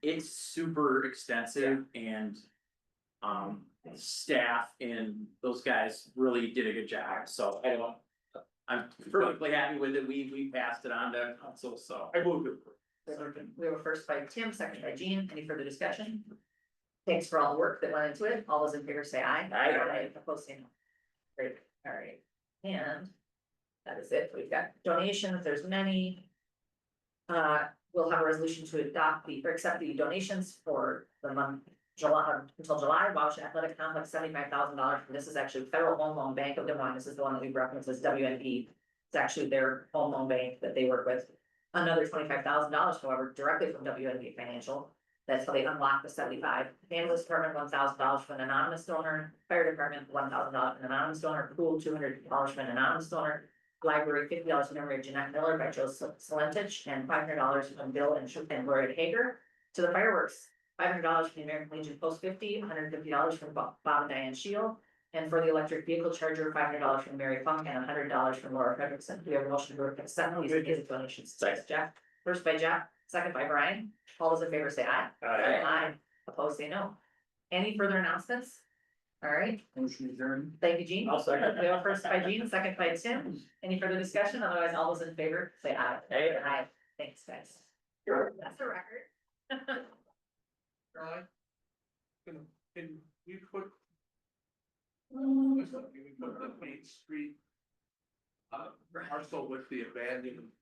it's super extensive and staff and those guys really did a good job, so I don't. I'm perfectly happy with it, we passed it on to council, so. I moved it. We have a first by Tim, second by Jean, any further discussion? Thanks for all the work that went into it, all those in favor say aye. Aye. Opposed say no. Great, all right, and that is it, we've got donations, there's many. We'll have a resolution to adopt or accept the donations for the month July, until July, Wabash Athletic Complex, $75,000, this is actually Federal Home Loan Bank of Des Moines, this is the one that we referenced as WNB. It's actually their home loan bank that they work with. Another $25,000, however, directly from WNB Financial, that's how they unlock the 75. Ambulance Department, $1,000 from an anonymous donor, Fire Department, $1,000 from an anonymous donor, Pool, $200 from an anonymous donor. Library, $50 in memory of Jeanette Miller by Joe Salentich, and $500 from Bill and Gloria Hager. To the fireworks, $500 from the American Legion Post 50, $150 from Bob and Diane Shield. And for the electric vehicle charger, $500 from Mary Funk and $100 from Laura Frederickson. We have a motion to accept these donations. Thanks, Jeff. First by Jeff, second by Brian. All those in favor say aye. Aye. Opposed say no. Any further announcements? All right. Motion adjourned. Thank you, Jean. I'll second. We have a first by Jean, second by Tim. Any further discussion? Otherwise, all those in favor say aye. Aye. Thanks, guys. That's a record. Right. Can we put? Can we put the Main Street? Also with the abandoned